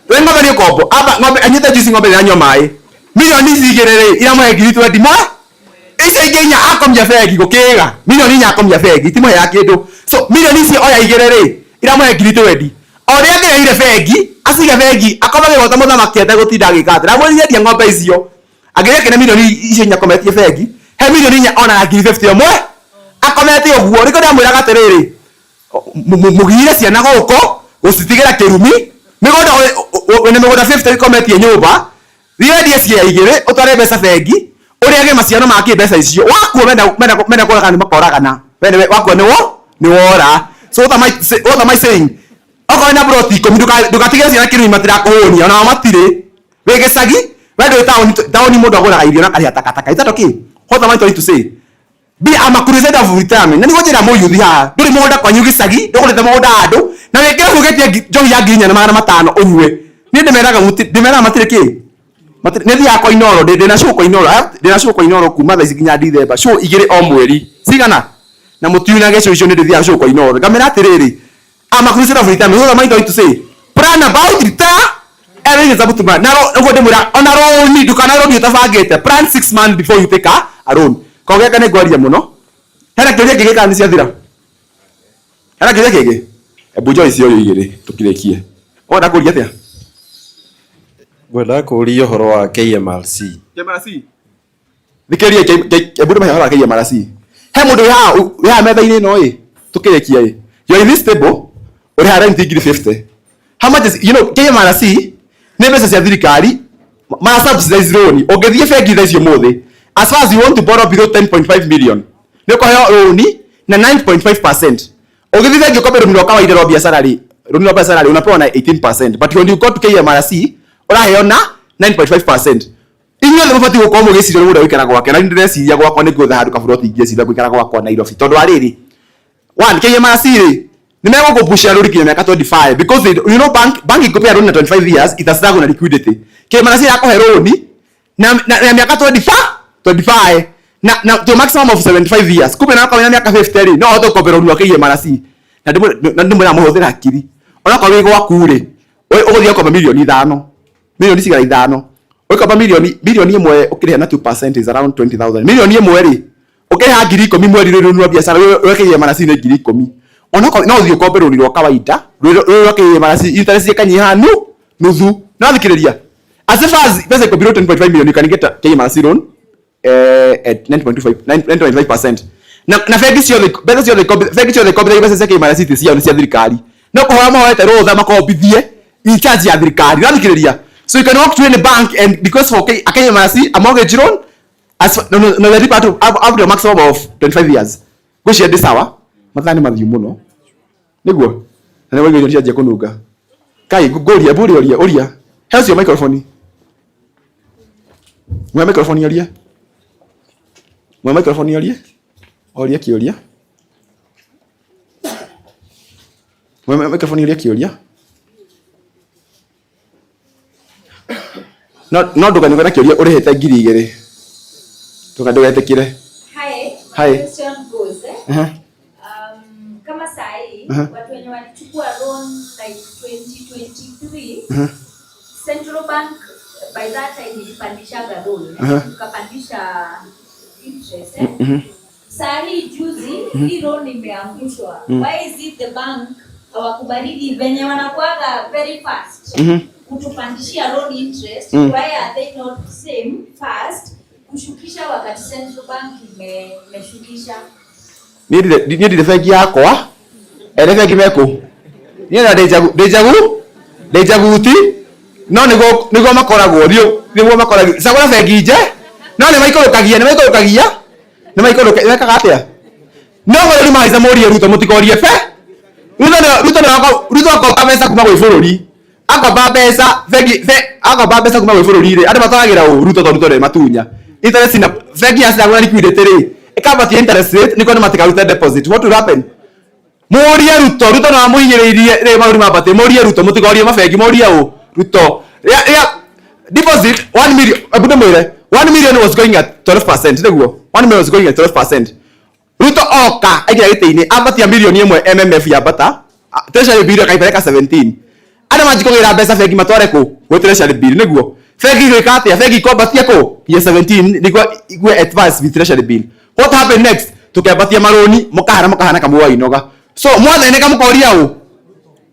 [SPEAKER 1] We ng'ombe ni kombo. Aba ng'ombe anyita juice ng'ombe ndĩranyua mai. Milioni cigĩrĩrĩ ira mwe ngiri 20 ma. Ica ingĩnya akomia begi gũkĩga. Milioni nya akomia begi timo ya kĩndũ. So milioni ici oya igĩrĩrĩ ira mwe ngiri 20. Oria ngĩreire begi asiga begi akomage gota mũthamaki ende gũtinda agĩkatĩra. Amwĩrĩrie ng'ombe icio. Agĩreke na milioni icio nya kometie begi. He milioni nya ona ngiri 50 mwe. Akomete ũguo rĩko ndamwĩraga atĩrĩrĩ mũgire ciana gũkũ gũcitigĩra kĩrumi mĩgũnda nĩ mĩgũnda 50 ikometie nyũmba thiendie cia igĩrĩ ũtware mbeca bengi ũrĩage maciaro ma kĩmbeca icio wakuo mena kũraga nĩ makoragana wewe wakuo nĩ wora. So what am I saying? Okorwo na broti 10 ndũgatigĩre ciana kĩrumi matirakũhũnia ona matirĩ wĩ gĩcagi wendo taũni mũndũ agũraga irio na karĩa takataka. Is that okay? What am I trying to say? Be a crusader of retirement. Nani ngoja mo yuthi ha. Nduri mũgũnda kwanyu gĩcagi, ndũgũrĩte mũgũnda andũ. Na wĩkĩre mũgetie njohi ya nginya na 500 ũnyue. Niĩ ndĩmeraga matirĩ kĩ. Nĩ thia kwa inoro, ndĩna show kwa inoro kuma thaa ici nginya December. Show igĩrĩ o mweri. Cigana? Na mũtiunage show icio nĩ ndĩthia show kwa inoro. Ngamera atĩrĩrĩ. I'm a crusader of retirement. What am I trying to say? Plan about retire. Everything is about to plan. Na ngo ndĩmwĩra ona roll ndukana roll ũtabangĩte. Plan 6 months before you take a loan. Kogeka kana ngwaria muno hena kiria kĩngĩ kana ciathira hena kiria kĩngĩ ebu joy cio igĩrĩ tukirekie ona kũria atia
[SPEAKER 17] ngwenda kũria ũhoro wa KMRC
[SPEAKER 1] thikĩria ebu ndĩmahe ũhoro wa KMRC he mũndũ ya metha-inĩ ĩno ĩ tukirekia ĩ you in this table uri ha rent ngiri 50 how much is KMRC nĩ mbeca cia thirikari ma subsidize loan ũngĩthiĩ bengi thaa icio mũthĩ. As far as you want to borrow below 10.5 million, niko hayo loan na 9.5%. Ukithiza ngikope runilo kawaida la biashara ri, runilo biashara ri unapewa na 18%, but when you go to KMRC, uraheo na 9.5%. Inyo le mufati uko mo giciro muda wikara gwake na ndresi ya gwakwa ni gutha handu kaburoti ingĩ citha gwikara gwakwa Nairobi. Tondu ariri. One KMRC ri ni mego kupusha ruri kinya miaka 25 because they, you know bank ikopea loan na 25 years itasaga na liquidity. KMRC yako he loan na miaka 25 na to maximum of 75 years. Kumbe na kwa miaka 50 ri no hoto kopero ruo KMRC. Na ndimo na muhuthira akiri. Ona kwa wigo wakure. Uguthia kwa milioni 5. Milioni cigara 5. Ukopa milioni imwe ukiriha na 2% is around 20,000. Milioni imwe ri ukiriha ngiri 10 mweri rũrũ biashara weke marasi ni ngiri 10. Ona no uthio kombe rũrũ rwa kawaida rũrũ marasi interest yakanyiha nuthu na thikiriria. As far as pesa iko below 10.5 million you can get a KMRC loan at 9.5%. Na fegi cio the kombe pesa cia KMRC cia thirikari. No kuhora mawete rũtha makobithie in charge ya thirikari na thikiriria. So you can walk to any bank and because for a KMRC a mortgage loan as the repart of the maximum of 25 years. Go share this hour. Mathani mathiu muno. Niguo. Na wewe ndio unajia kunuga. Kai goria buri oria. How's your microphone? Mwa microphone oria. Mwa microphone oria. Oria kioria. Mwa microphone oria kioria. No ndũkanĩgana kĩũria ũrĩhĩte ngiri 2 ndũgetekire.
[SPEAKER 18] Hi, my question goes kama sahi watu wenye walichukua loan like 2023 Central Bank by that time ilipandishaga loan ukapandisha interest sahi juzi hii loan imeangushwa. Why is it the bank hawakubaliki venye wanakuaga very fast kutupandishia loan interest? Why are they not same fast kushukisha wakati Central Bank imeshukisha?
[SPEAKER 1] Ni ndi bengi yakwa ene bengi meko ni na dejagu ti no nigo makoragwo nigo makoragwo sagora bengi nje no ni maikorokagia wekaga atia no gore ni maiza mori ruto mutikorie fe Ruto akomba mbeca kuma gwĩ bũrũri. Akomba mbeca akomba mbeca kuma gwĩ bũrũri rĩ. Andũ matwaragira Ruto tondũ Ruto nĩ matunya. Interest na bengi yaciragwo liquidity rĩ. Ikabatia interest rate niko nĩ matikarute deposit. What will happen? Mũrie Ruto no amũhinyĩrĩirie rĩ maũndũ mabatie. Mũrie Ruto mũtigorie mabengi mũrie Ruto. Deposit 1 million. Abude mwire 1 million was going at 12%. Niguo 1 million was going at 12%. Ruto oka aigira gĩtĩ-inĩ abatia milioni ĩmwe MMF ya bata. Treasury bill akaipeleka 17. Ana majikogera mbeca bengi matware ku go treasury bill niguo. Bengi gwĩka atĩa? Bengi kombatia ku ya 17 niguo igwe advance with treasury bill. What happened next? Tukiambatia maroni mukahana kamwa inoga. So mwathene kamukoria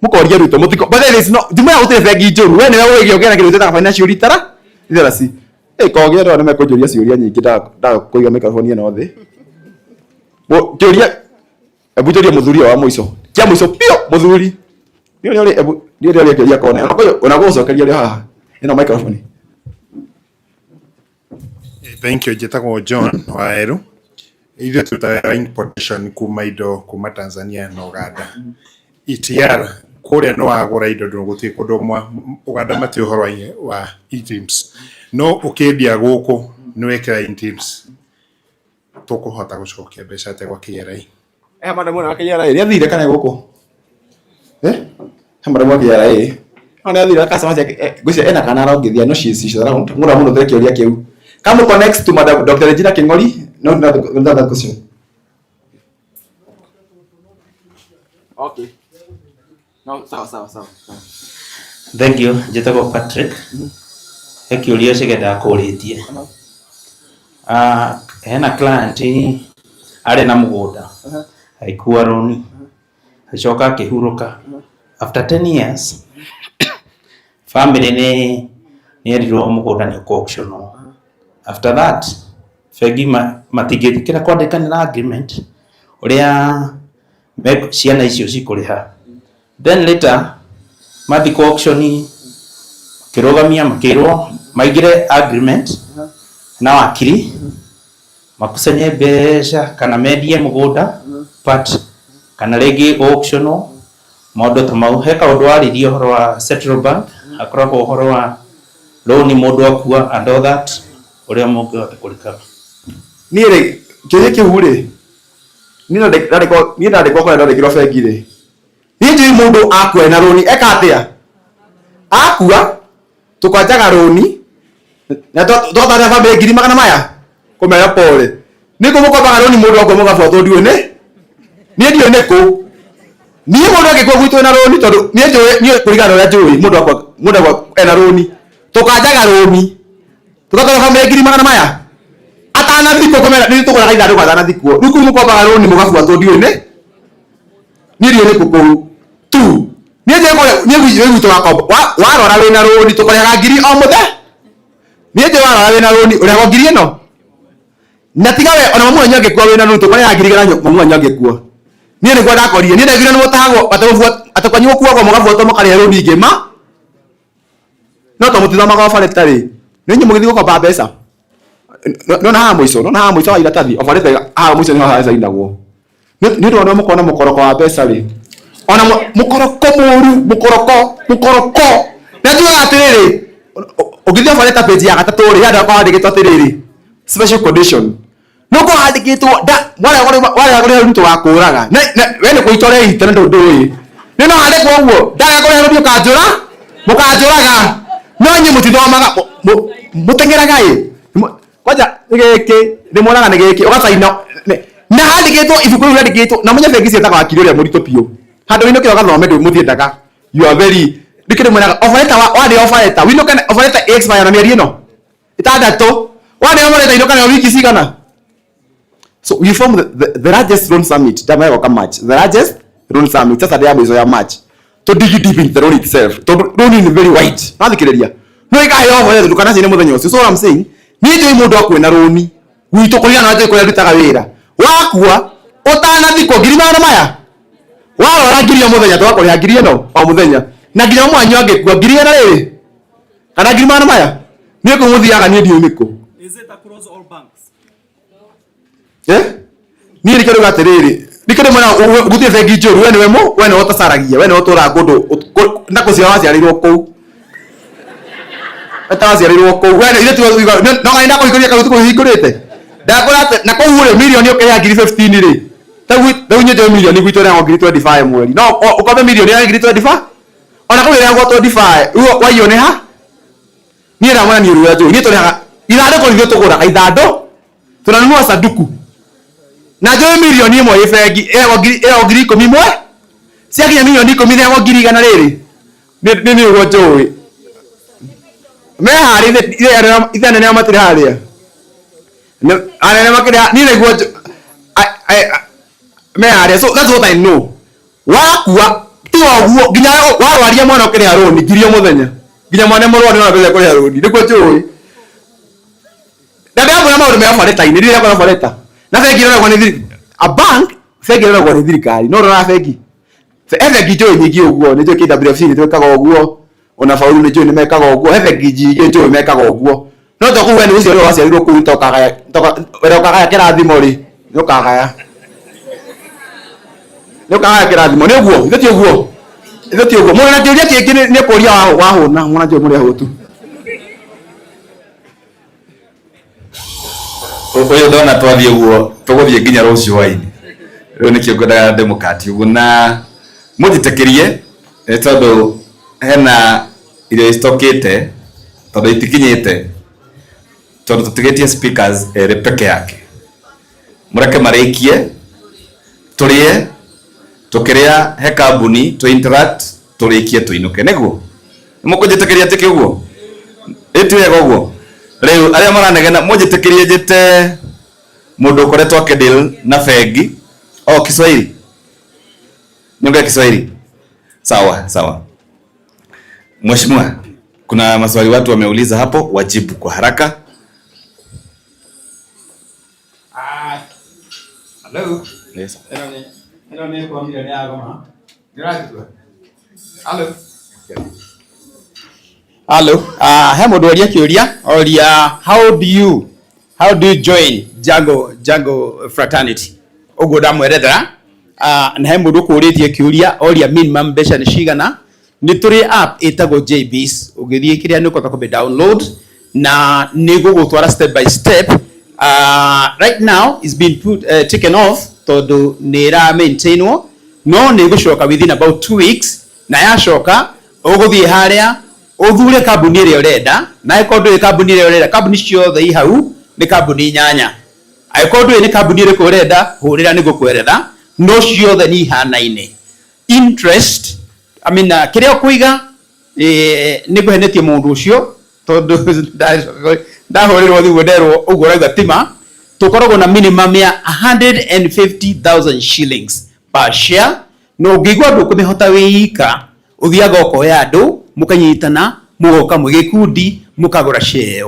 [SPEAKER 1] mukoria Ruto mutiko but there is no ndimo ya gutire bengi njuru we niwe wigio ngena kiruta ka financial litera literacy kogia ndo nime kujuria ciuria nyingi da kuiga microphone ino thi bo juria ebujuria muthuri wa muico kia muico pio muthuri ni uri ebu ni uri kiria kone ona gucokeria ri haha ino microphone.
[SPEAKER 19] Thank you. Njĩtagwo John Waeru. Ithuĩ tũtaga importation kuma indo kuma Tanzania na Uganda. ETR kũrĩa no wagũra indo gũtirĩ kũndũ Uganda mati ũhoro wa e-teams. No ũkĩendia gũkũ nĩ wekĩra e-teams. Tũkũhota gũcokia mbeca tegwa KRA.
[SPEAKER 1] Madamu na KRA nĩ athire kana gũkũ? Madamu wa KRA. Ona athire customer ngũcia ena kana arongithia no cici round. Mũno mũno theke ũria kĩu. Come connect to Madam Dr. Regina King'ori. No, another question. Okay. No, sawa.
[SPEAKER 20] Thank you. Njĩtagwo Patrick. Hekiuria cigenda kũrĩtie. Hena client arĩ na mũgũnda. Aikua roni. Acoka akĩhurũka. After 10 years, family nĩ erirwo mũgũnda nĩ auctionwo. After that, bengi matingĩthikĩra kwandĩkanĩra agreement ũrĩa ciana icio cikũrĩha. Then later mathi auction kĩrũgamia makĩrwo maigire agreement na wakiri makusanye mbeca kana mendie mũgũnda but kana rĩngĩ auctionwo maũndũ ta mau. He kaũndũ waririe ũhoro wa Central Bank akoragwo ũhoro wa loan mũndũ akua and all that uria mũngĩhota kũrĩka.
[SPEAKER 1] Niĩ rĩ kĩrĩa kĩu rĩ niĩ ndandĩkwo kũrĩa ndandĩkĩrwo bengi rĩ niĩ njũĩ mũndũ akua na roni eka atĩa akua tũkwanjaga roni na twatwarĩra bamĩrĩ ngiri magana maya kũmera pole nĩ kũmũkombaga roni mũndũ akua mũgabuatwo ndiũĩ niĩ ndiũĩ nĩ kũ niĩ mũndũ angĩkua gwitũ na roni tondũ niĩ njũĩ niĩ kũringana na ũrĩa njũĩ mũndũ akua ena roni tũkanjaga roni tukatoa family ngiri magana maya atanathikwo komera nĩ tũgũraga ithandũkũ atanathikwo rĩu kũu mũkombaga roni mũgabuatwo ndiũĩ niĩ ndiũĩ nĩ kũ tu niĩ gwitũ warora wĩna roni tũkũrĩhaga ngiri o mũthenya niĩ njũĩ warora wĩna roni ũrĩhagwo ngiri ĩno na tiga we ona mamu wanyu angĩkua wĩna roni tũkũrĩhaga ngiri igana mamu wanyu angĩkua niĩ nĩguo ndakorire niĩ ndegire nĩ mũtahagwo atĩ kwanyu gũkuagwo mũgabuatwo mũkarĩha roni ingĩ no to mũtithomaga obarĩta rĩ nĩ nyamũ gĩthiĩ gũkomba mbeca nona haha mũico wa iratathi obarĩta haha mũico nĩho hacainagwo nĩ ũndũ wa mũkona mũkoroko wa mbeca rĩ ona mũkoroko mũru mũkoroko na njugaga atĩrĩrĩ ũngĩthiĩ obarĩta page ya gatatũ rĩ handũ hakwa handĩkĩtwo atĩrĩrĩ special condition no ko handĩkĩtwo warĩa kũrĩha Ruto wa kũũraga we nĩ kũita ũrehite na ndũĩ nĩ no handĩkwo ũguo ndaga kũrĩha Ruto mũkanjũraga no nyĩ mũtithomaga mũteng'eraga kwanja gĩkĩ ndĩmuonaga nĩ gĩkĩ ũgacaina na handĩkĩtwo ibuku rĩu rĩandĩkĩtwo na mũnya bengi ciĩtagwo wakiri ũrĩa mũritũ biũ handũ wĩinũkĩra ũgathome mũthiendaga you are very ndikĩrĩ mwĩnaga obarĩta warĩ obarĩta wĩinũke obarĩta expire na mĩeri ĩno ĩtandatũ warĩ obarĩta inũka nayo wiki cigana. So we form the largest loan summit ndamagoka March, the largest loan summit sasa ndio mwizo ya March to dig deep into the loan itself to loan is very wide nathikĩrĩria no ikahe obarĩta ndukana cine mũthenya ũcio. So what I'm saying niĩ njũĩ mũndũ akwĩna roni gwitũ kũrĩa na njũĩ kũrĩa ndutaga wĩra wakua ũtanathikwo ngiri magana maya warora ngiri o mũthenya twakũrĩha ngiri ĩno o mũthenya na nginya mwanyu angĩkua ngiri ĩno rĩrĩ kana ngiri magana maya niĩ kũu mũthiaga niĩ ndiũĩ nĩkũ.
[SPEAKER 21] Is it across all banks?
[SPEAKER 1] Niĩ nĩkĩo rĩu atĩrĩrĩ Nikode mwana gutie bengi njuru we ni utacaragia we ni utura kundu na kucia waciarirwo kuu atawaciarirwo kuu we ni tu no ngai ndako ikoria kautu kuhingurite ndakora na kuu ri milioni ukaya ngiri 15 ri tau nyoje milioni gwitu na ngiri 25 mweri no ukombe milioni ya ngiri 25 ona kuu ri ngwa 25 uo waione ha ni ra mwana ni ruwa tu ni tore ithando ko ndio tugura ithando tunanunua sanduku na joe milioni imwe ifengi eo ngiri 10 imwe ciakinya milioni 10 nego ngiri 100 riri ni ugo joe me hari ithane ne amatire haria anene makira ni nego me hari so that's what I know wakua tu oguo ginya warwaria mwana okire aroni ngiri muthenya ginya mwana murwani na bele kuri aroni niko joe ndabe abona maundu me afareta ini riri akona fareta na bengi rero kwani thiri a bank bengi rero kwani thirikari no rora bengi bengi jo nyingi uguo ni jo KWFC ni twekaga uguo ona faulu ni jo ni mekaga uguo bengi nyingi jo mekaga uguo no to kuwe ni ucio rero waciarirwo ku tokaga wero kaga kirathimo ri no kaga kirathimo ni uguo ithoti uguo mwana kiuria kingi ni kuria wahuna mwana jo muri ahutu
[SPEAKER 4] uyu ndona twathie guo tuguthie nginya rucio waini riu nikio ngwendaga democrat uguo na mujitekirie tondu hena irio istokite tondu itikinyite tondu tutigetie speakers eri peke yake mureke marikie turie tukiria he kambuni tu interact turikie tuinuke niguo mukujitekiria tiki uguo itiwega uguo riu aria maranegena mujitekirie jite mundu ukoretwo akidil na bengi Kiswahili nyonga Kiswahili sawa mheshimiwa kuna maswali watu wameuliza hapo wajibu kwa haraka.
[SPEAKER 14] Hello
[SPEAKER 4] yes
[SPEAKER 14] hello ni kwa milioni yako ma hello he mundu oria kiuria how do you join Jango fraternity uguo ndamwerethera na he mundu kuritie kiuria oria minimum mbeca ni cigana ni turi app itagwo JBs ugithie kiria ni ukota ku download na ni gugutwara step by step right now is being taken off tondu ni ra maintainwo no ni gucoka within about 2 weeks na yacoka uguthie haria uthure kambuni ire urenda na ikondo kambuni ire urenda kambuni ciothe i hau ni kambuni nyanya ikondo ni kambuni ire ko urenda hurira ni gukweretha no ciothe ni hanaine interest kiria kuiga ni guhenetie mundu ucio tondu ndahorirwo thigo nderwo uguo rauga tima tukoragwo na minimum ya 150,000 shillings per share no ngigwa ndukumihota wika uthiaga ukoya andu mukanyitana mugoka mwigikundi mukagura share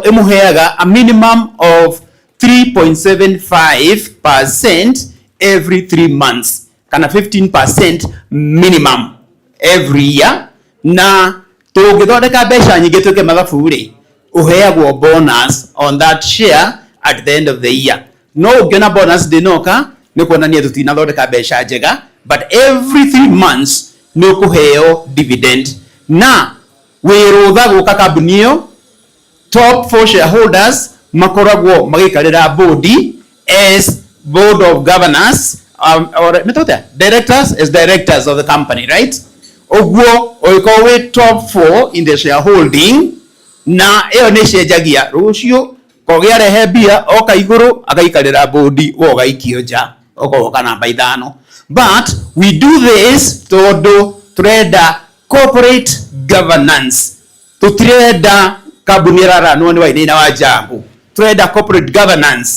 [SPEAKER 14] imuheaga a minimum of 3.75% every 3 months kana 15% minimum every year na tungithondeka mbeca nyingi tuke mathabu ri uheagwo bonus on that share at the end of the year no ungiona bonus dinoka ni kuonania tutinathondeka mbeca njega but every 3 months ni ukuheo dividend na wirutha guka kambuni iyo top 4 shareholders makoragwo magikarira board as board of governors or directors of the company, right? Ogwo oikowe top 4 in the shareholding na iyo ni cenjagia rucio kogia rehe bia oka iguru agaikarira board woga ikioja okoka namba 5 but we do this todo trade corporate governance to trade kambuni rara no ni waina wa Jangu trade corporate governance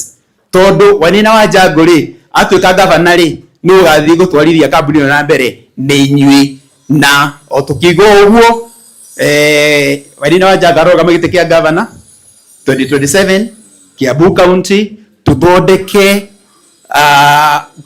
[SPEAKER 14] todo waina wa Jangu ri atuika governor ri no gathi gutwarithia kambuni na mbere ni inyui na otukigo uguo waina wa Jangu aroga magitekia governor 2027 Kiambu County tuthondeke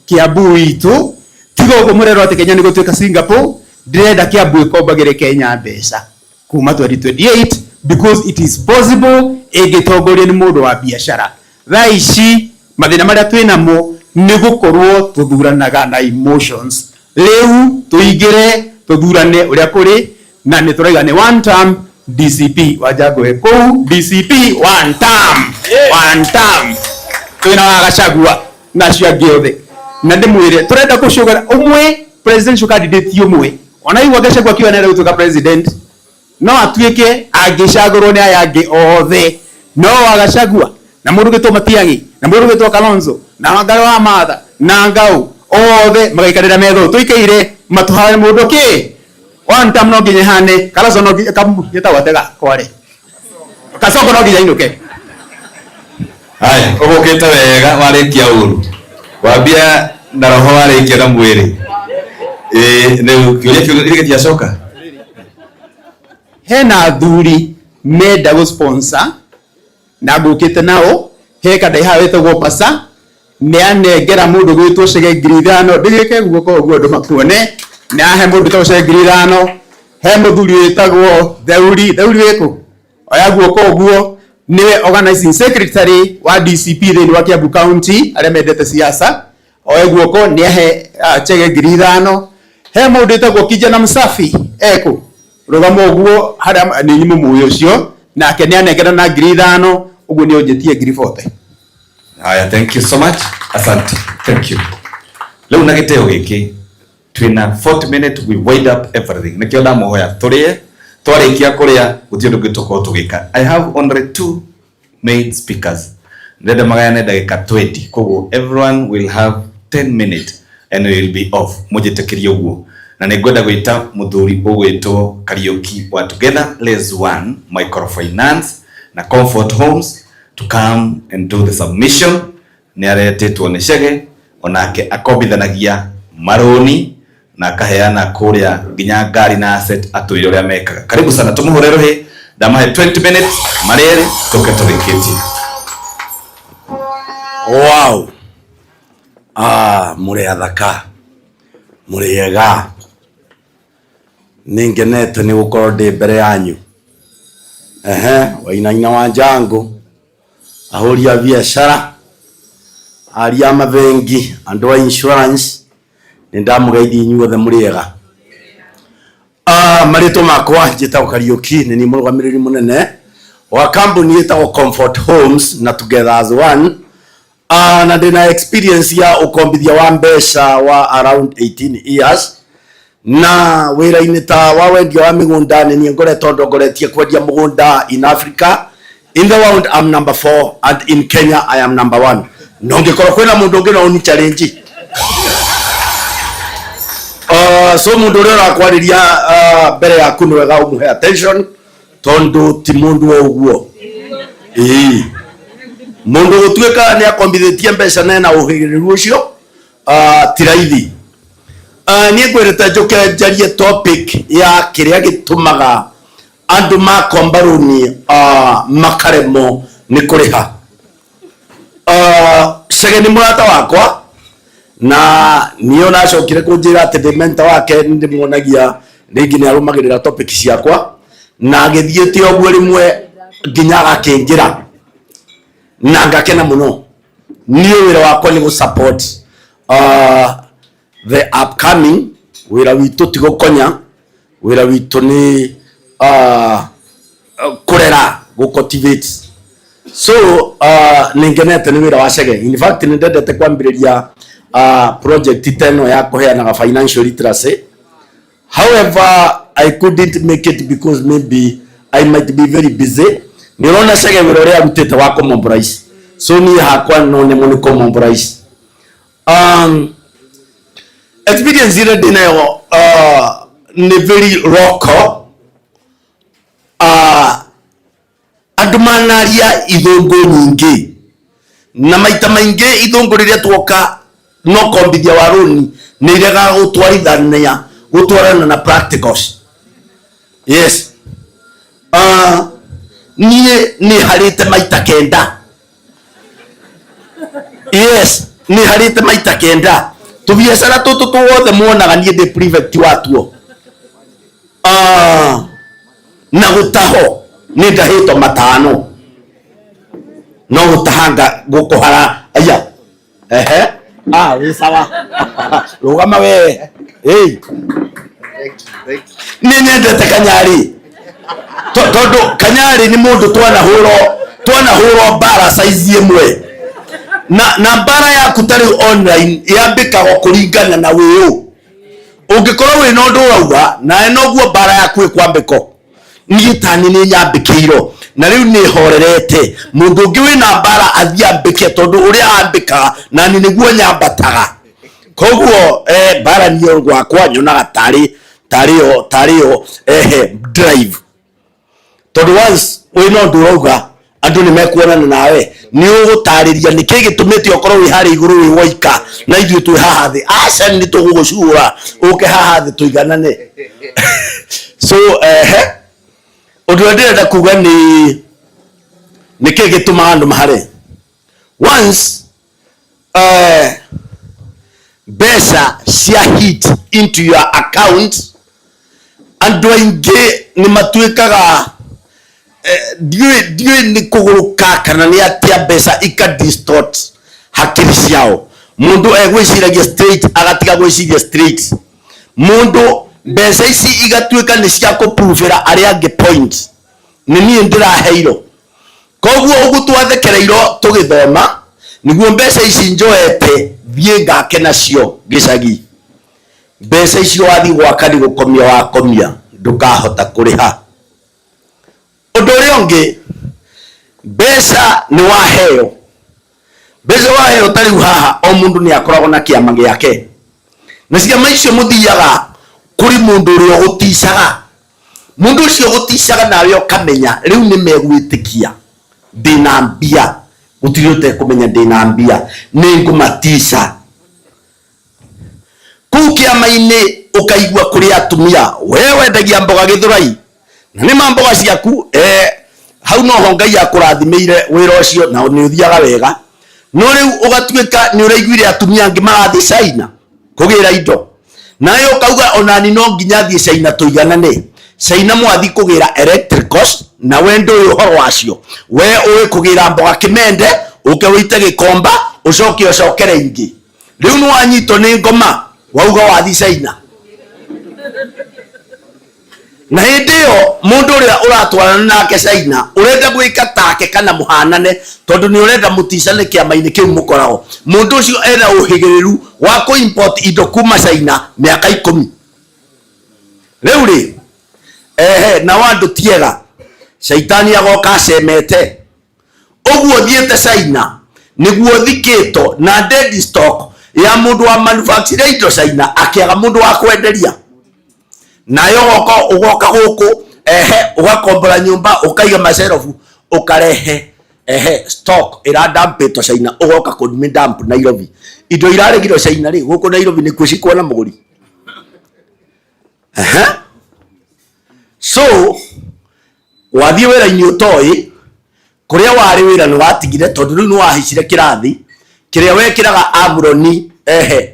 [SPEAKER 14] Kiambu itu tigo kumurero ati Kenya ni gutuika Singapore direnda Kiambu ikombagire Kenya mbeca kuma 2028 because it is possible igitongoria ni mundu wa biashara thaici mathina maria twinamo nĩ gũkorwo tũthuranaga na emotions. Rĩu tũingĩre tũthurane ũrĩa kũrĩ na nĩ tũraiga nĩ one term DCP Wanjangũhe kũu DCP one term twĩna wa Gachagua na cio angĩ othe na ndĩmwĩre tũrenda gũcũgũra ũmwe presidential candidate ũmwe ona igua Gachagua akiuga nĩ gũtuĩka president no atuĩke angĩcagũrwo nĩ aya angĩ othe no wa Gachagua na mũndũ gĩtwo Matiang'i na mũndũ gĩtwo Kalonzo na Wangari wa Maatha na Ngau othe magaikarĩra metho tũikaire matũhane mũndũ kĩ one term no nginya hane Kalonzo no gĩtawatega kware Kasongo no nginya inũke.
[SPEAKER 4] Haya, ũgũkĩte wega warĩkia ũru wambia na roho warĩkia na mwĩrĩ rĩu kĩũria kĩu gĩtiacoka.
[SPEAKER 14] Hena athuri menda gũ sponsor na ngũkĩte nao he kadai hawe tagwo pasa nĩ anengera mũndũ gwĩtwo Chege ngiri 5 ndĩgĩke guoko ũguo andũ makuone na he mũndũ gwĩtwo Chege ngiri 5 he mũthuri wĩtagwo Theuri wĩkũ oya guoko ũguo niwe organizing secretary wa DCP thĩinĩ wa Kiambu County arĩa mendete siasa oya guoko nĩ ahe Chege ngiri 5 he mũndũ wĩtagwo Kijana Msafi ekũ rũgamo ũguo harĩa nĩ nyimũ mũĩ ũcio nake nĩ anengera na ngiri 5 ũguo nĩ ũnjĩtie ngiri 40.
[SPEAKER 4] Haya, thank you so much. Asante. Thank you. Leo na gĩteo gĩkĩ twina 40 minutes we wind up everything. Nĩkĩo ndamuhoya tũrĩe twarĩkia kũrĩa gũtirĩ ũndũ ũngĩ tũkorwo tũgĩka. I have only 2 main speakers. Ndĩrenda magayane ndagĩka 20. Koguo everyone will have 10 minutes and we will be off. Mũnjĩtĩkĩrie ũguo. Na nĩngwenda gwĩta mũthuri ũgwĩtwo Kariuki wa Together Les One Microfinance na Comfort Homes to come and do the submission. Nĩ aretetwo nĩ Chege onake akombithanagia maroni na akaheana kũrĩa nginya ngari na asset atwĩre ũrĩa mekaga. Karibu sana, tũmũhũre rũhĩ, ndamahe 20 minutes marĩre tũke tũrĩkĩtie.
[SPEAKER 21] Wow. Mũrĩ athaka mũrĩ ega nĩngenete nĩ gũkorwo ndĩ mbere yanyu. Wainaina wa Njangũ ahũri a biacara aria a mabengi andũ a insurance nĩ ndamũgeithia inyuothe mũrĩ ega. Marĩtwa makwa njĩtagwo Kariuki nĩ niĩ mũrũgamĩrĩri mũnene wa kambuni ĩtagwo Comfort Homes na Together as One. Na ndĩna experience ya ũkombithia wa mbeca wa around 18 years na wĩra-inĩ ta wa wendia wa mĩgũnda nĩ niĩ ngoretwo ndongoretie kwendia mũgũnda in Africa. In the world I'm number 4 and in Kenya I am number 1. No ngĩkorwo kwĩna mũndũ ũngĩ no ni challenge. So mũndũ ũrĩa ũrakwarĩria mbere yaku nĩ wega ũmũhe attention tondũ ti mũndũ o ũguo. Mũndũ gũtuĩka nĩ akombithĩtie mbeca na ena ũhĩgĩrĩru ũcio ti raithi. Niĩ ngwĩrĩte njũke njarie topic ya kĩrĩa gĩtũmaga andũ makomba rũni makaremwo nĩ kũrĩha. Chege nĩ mũrata wakwa na niĩ onacokire kũnjĩra atĩ ndĩ mentor wake nĩ ndĩmuonagia rĩngĩ nĩ arũmagĩrĩra topic ciakwa na agĩthiĩte ũguo rĩmwe nginya agakĩnjĩra na ngakena mũno. Niĩ wĩra wakwa nĩ gũ-support the upcoming. Wĩra witũ ti gũkonya, wĩra witũ nĩ kũrera, gũ-cultivate. So nĩ ngenete nĩ wĩra wa Chege. In fact nĩ ndendete kwambĩrĩria project ĩno ya kũheanaga financial literacy. However, I couldn't make it because maybe I might be very busy. Nĩ ũrona Chege wĩra ũrĩa arutĩte wa kũmobilize. So niĩ hakwa no nĩ mũnĩ kũmobilize. Experience ĩrĩa ndĩ nayo nĩ very local. Andũ manaria ithũngũ nyingĩ na maita maingĩ ithũngũ rĩrĩa tuoka no kombithia wa rũni nĩ iregaga gũtwarana na practicals. Yes. Niĩ nĩ harĩte maita 9. Yes, nĩ harĩte maita 9. Tũbiacara tũtũ tuothe muonaga niĩ ndĩ prefect watuo. Na gũtaho nĩ ndahĩtwo 5. No gũtahanga gũkũhara aya we sawa rugama we ni nyendete Kanyari tondu Kanyari ni mundu twanahurwo mbara saizi imwe na mbara yaku tari online yambikagwo kuringana na wiu ungikorwo wi na undu urauga na noguo mbara yaku ikwambiko nigitani ni nyambikiro na riu ni horerete mundu ungi wi na mbara athiambike tondu uria ambika na ni niguo nyambataga koguo mbara niyo gwakwa nyonaga tario drive tondu once wi na undu urauga andu ni mekuonana nawe ni ugutariria niki gitumite okorwo wi hari iguru wi woika na ithuĩ twi haha thĩ aca ni tugugucura uke haha thĩ tuiganane so undu ndirenda kuga ni niki gituma andu mahare once mbeca cia hit into your account andu aingi ni matuikaga ndiwe ni kuguruka kana ni atia mbeca ika distort hakiri ciao mundu egwiciragia straight agatiga gwiciria straight mundu mbeca ici igatuika ni cia kuprovera aria angi point ni nie ndiraheiro koguo ugu twathekereiro tugithoma niguo mbeca ici njoete thie ngake nacio gicagi mbeca icio wathi gwaka ni gukomia wakomia ndukahota kuriha undu uria ungi mbeca ni waheo tariu haha o mundu ni akoragwo na kiama giake na ciama icio muthiaga kuri mundu uria guticaga mundu ucio guticaga nawe ukamenya riu ni megwitikia ndina mbia utiriote kumenya ndina mbia ni ngumatica kuu kiama-ini ukaigua kuri atumia wewe ndagia mboga githurai na ni mamboga ciaku hau no ho Ngai akurathimire wira ucio na ni uthiaga wega no riu ugatuika ni uraiguire atumia angi marathi China kugira indo nayo ukauga onani no nginya thie China tuiganane China mwathi kugira electricals na wendo uyu horo wacio we uwe kugira mboga kimende uke wite gikomba ucoke ucokere ingi riu no wanyito ni ngoma wauga wathi China na hindi yo mundu uria uratwarana nake China urenda gwika take kana muhanane tondu ni urenda muticane kiama-ini kiu mukoragwo mundu ucio ena uhigiriru wa ku import indo kuma China miaka 10 riu ri na wandu tiega shaitani agoka cemete uguo thiete China niguo thikito na dead stock ya mundu wa manufacture indo China akiaga mundu wa kwenderia nayo ugoka guku ugakombora nyumba ukaiga macerofu ukarehe stock iradumpitwo China ugoka kudumi dump Nairobi indo iraregirwo China ri guku Nairobi ni kucikwo na muguri so wathie wira-ini utoi kuria wari wira ni watigire tondu riu ni wahicire kirathi kiria wekiraga abroni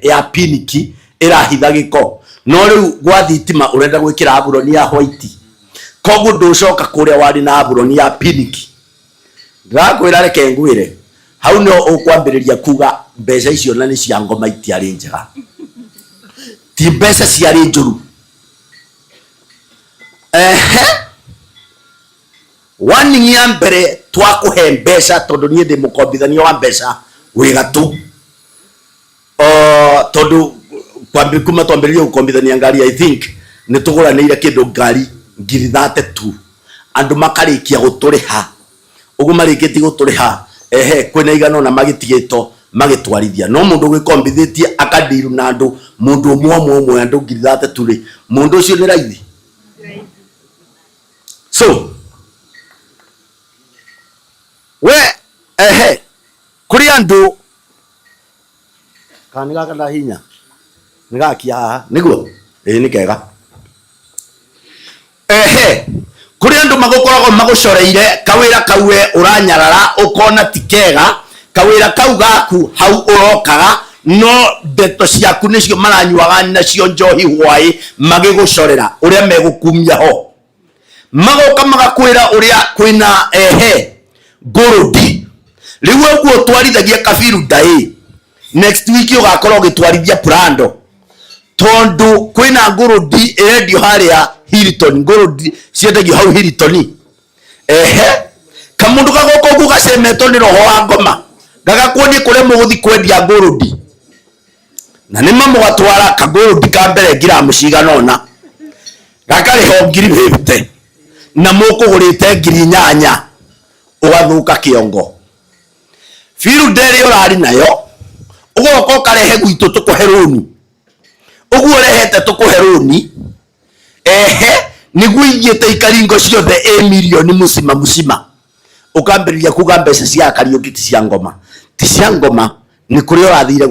[SPEAKER 21] ya piniki irahitha giko no riu gwa thitima urenda gwikira abroni ya white koguo nducoka kuria wari na abroni ya piniki ndirakwira reke ngwire hau no ukwambiriria kuga mbeca icio na ni cia ngoma itiari njega ti mbeca ciari njuru warning ya mbere twakuhe mbeca tondu nie ndi mukombithania wa mbeca wigatu tondu kuma twambiririe gukombithania ngari I think ni tuguranire kindu ngari 32 andu makarikia guturiha ugu marikiti guturiha kwina igano na magitigito magitwarithia no mundu gwikombithitie akadiru na andu mundu umwe andu 32 ri mundu ucio ni raithi so we kuri andu kaniga kana hinya nigakia haha niguo ni kega kuri andu magukoragwo magucoreire kawira kauwe uranyarara ukona tikega kawira kau gaku hau urokaga no ndeto ciaku nicio maranyuaga nacio njohi hwai magigucorera uria megukumia ho magoka magakwira uria kwina ngurudi riu uguo twarithagia kabiru ndai next week ugakorwo gitwarithia Prado tondu kwina ngurudi erendio haria Hilton, ngurudi ciendagio hau Hilton. Kamundu gagoko ku gacemetwo ni roho wa ngoma gagakuonie kuria muguthi kwendia ngurudi na nĩ mamu gatwara kagurudi ka mbere ngiramu cigana ona gakariho 50 na mukugurite 8,000 ugathuka kiongo firu nderi urari nayo ugoka ukarehe gwitu tukuhe roni uguo rehete tukuhe roni niguo ithiete ikaringo ciothe $1 million musima ukambiriria kuga mbeca cia Kariuki ti cia ngoma ni kuria urathire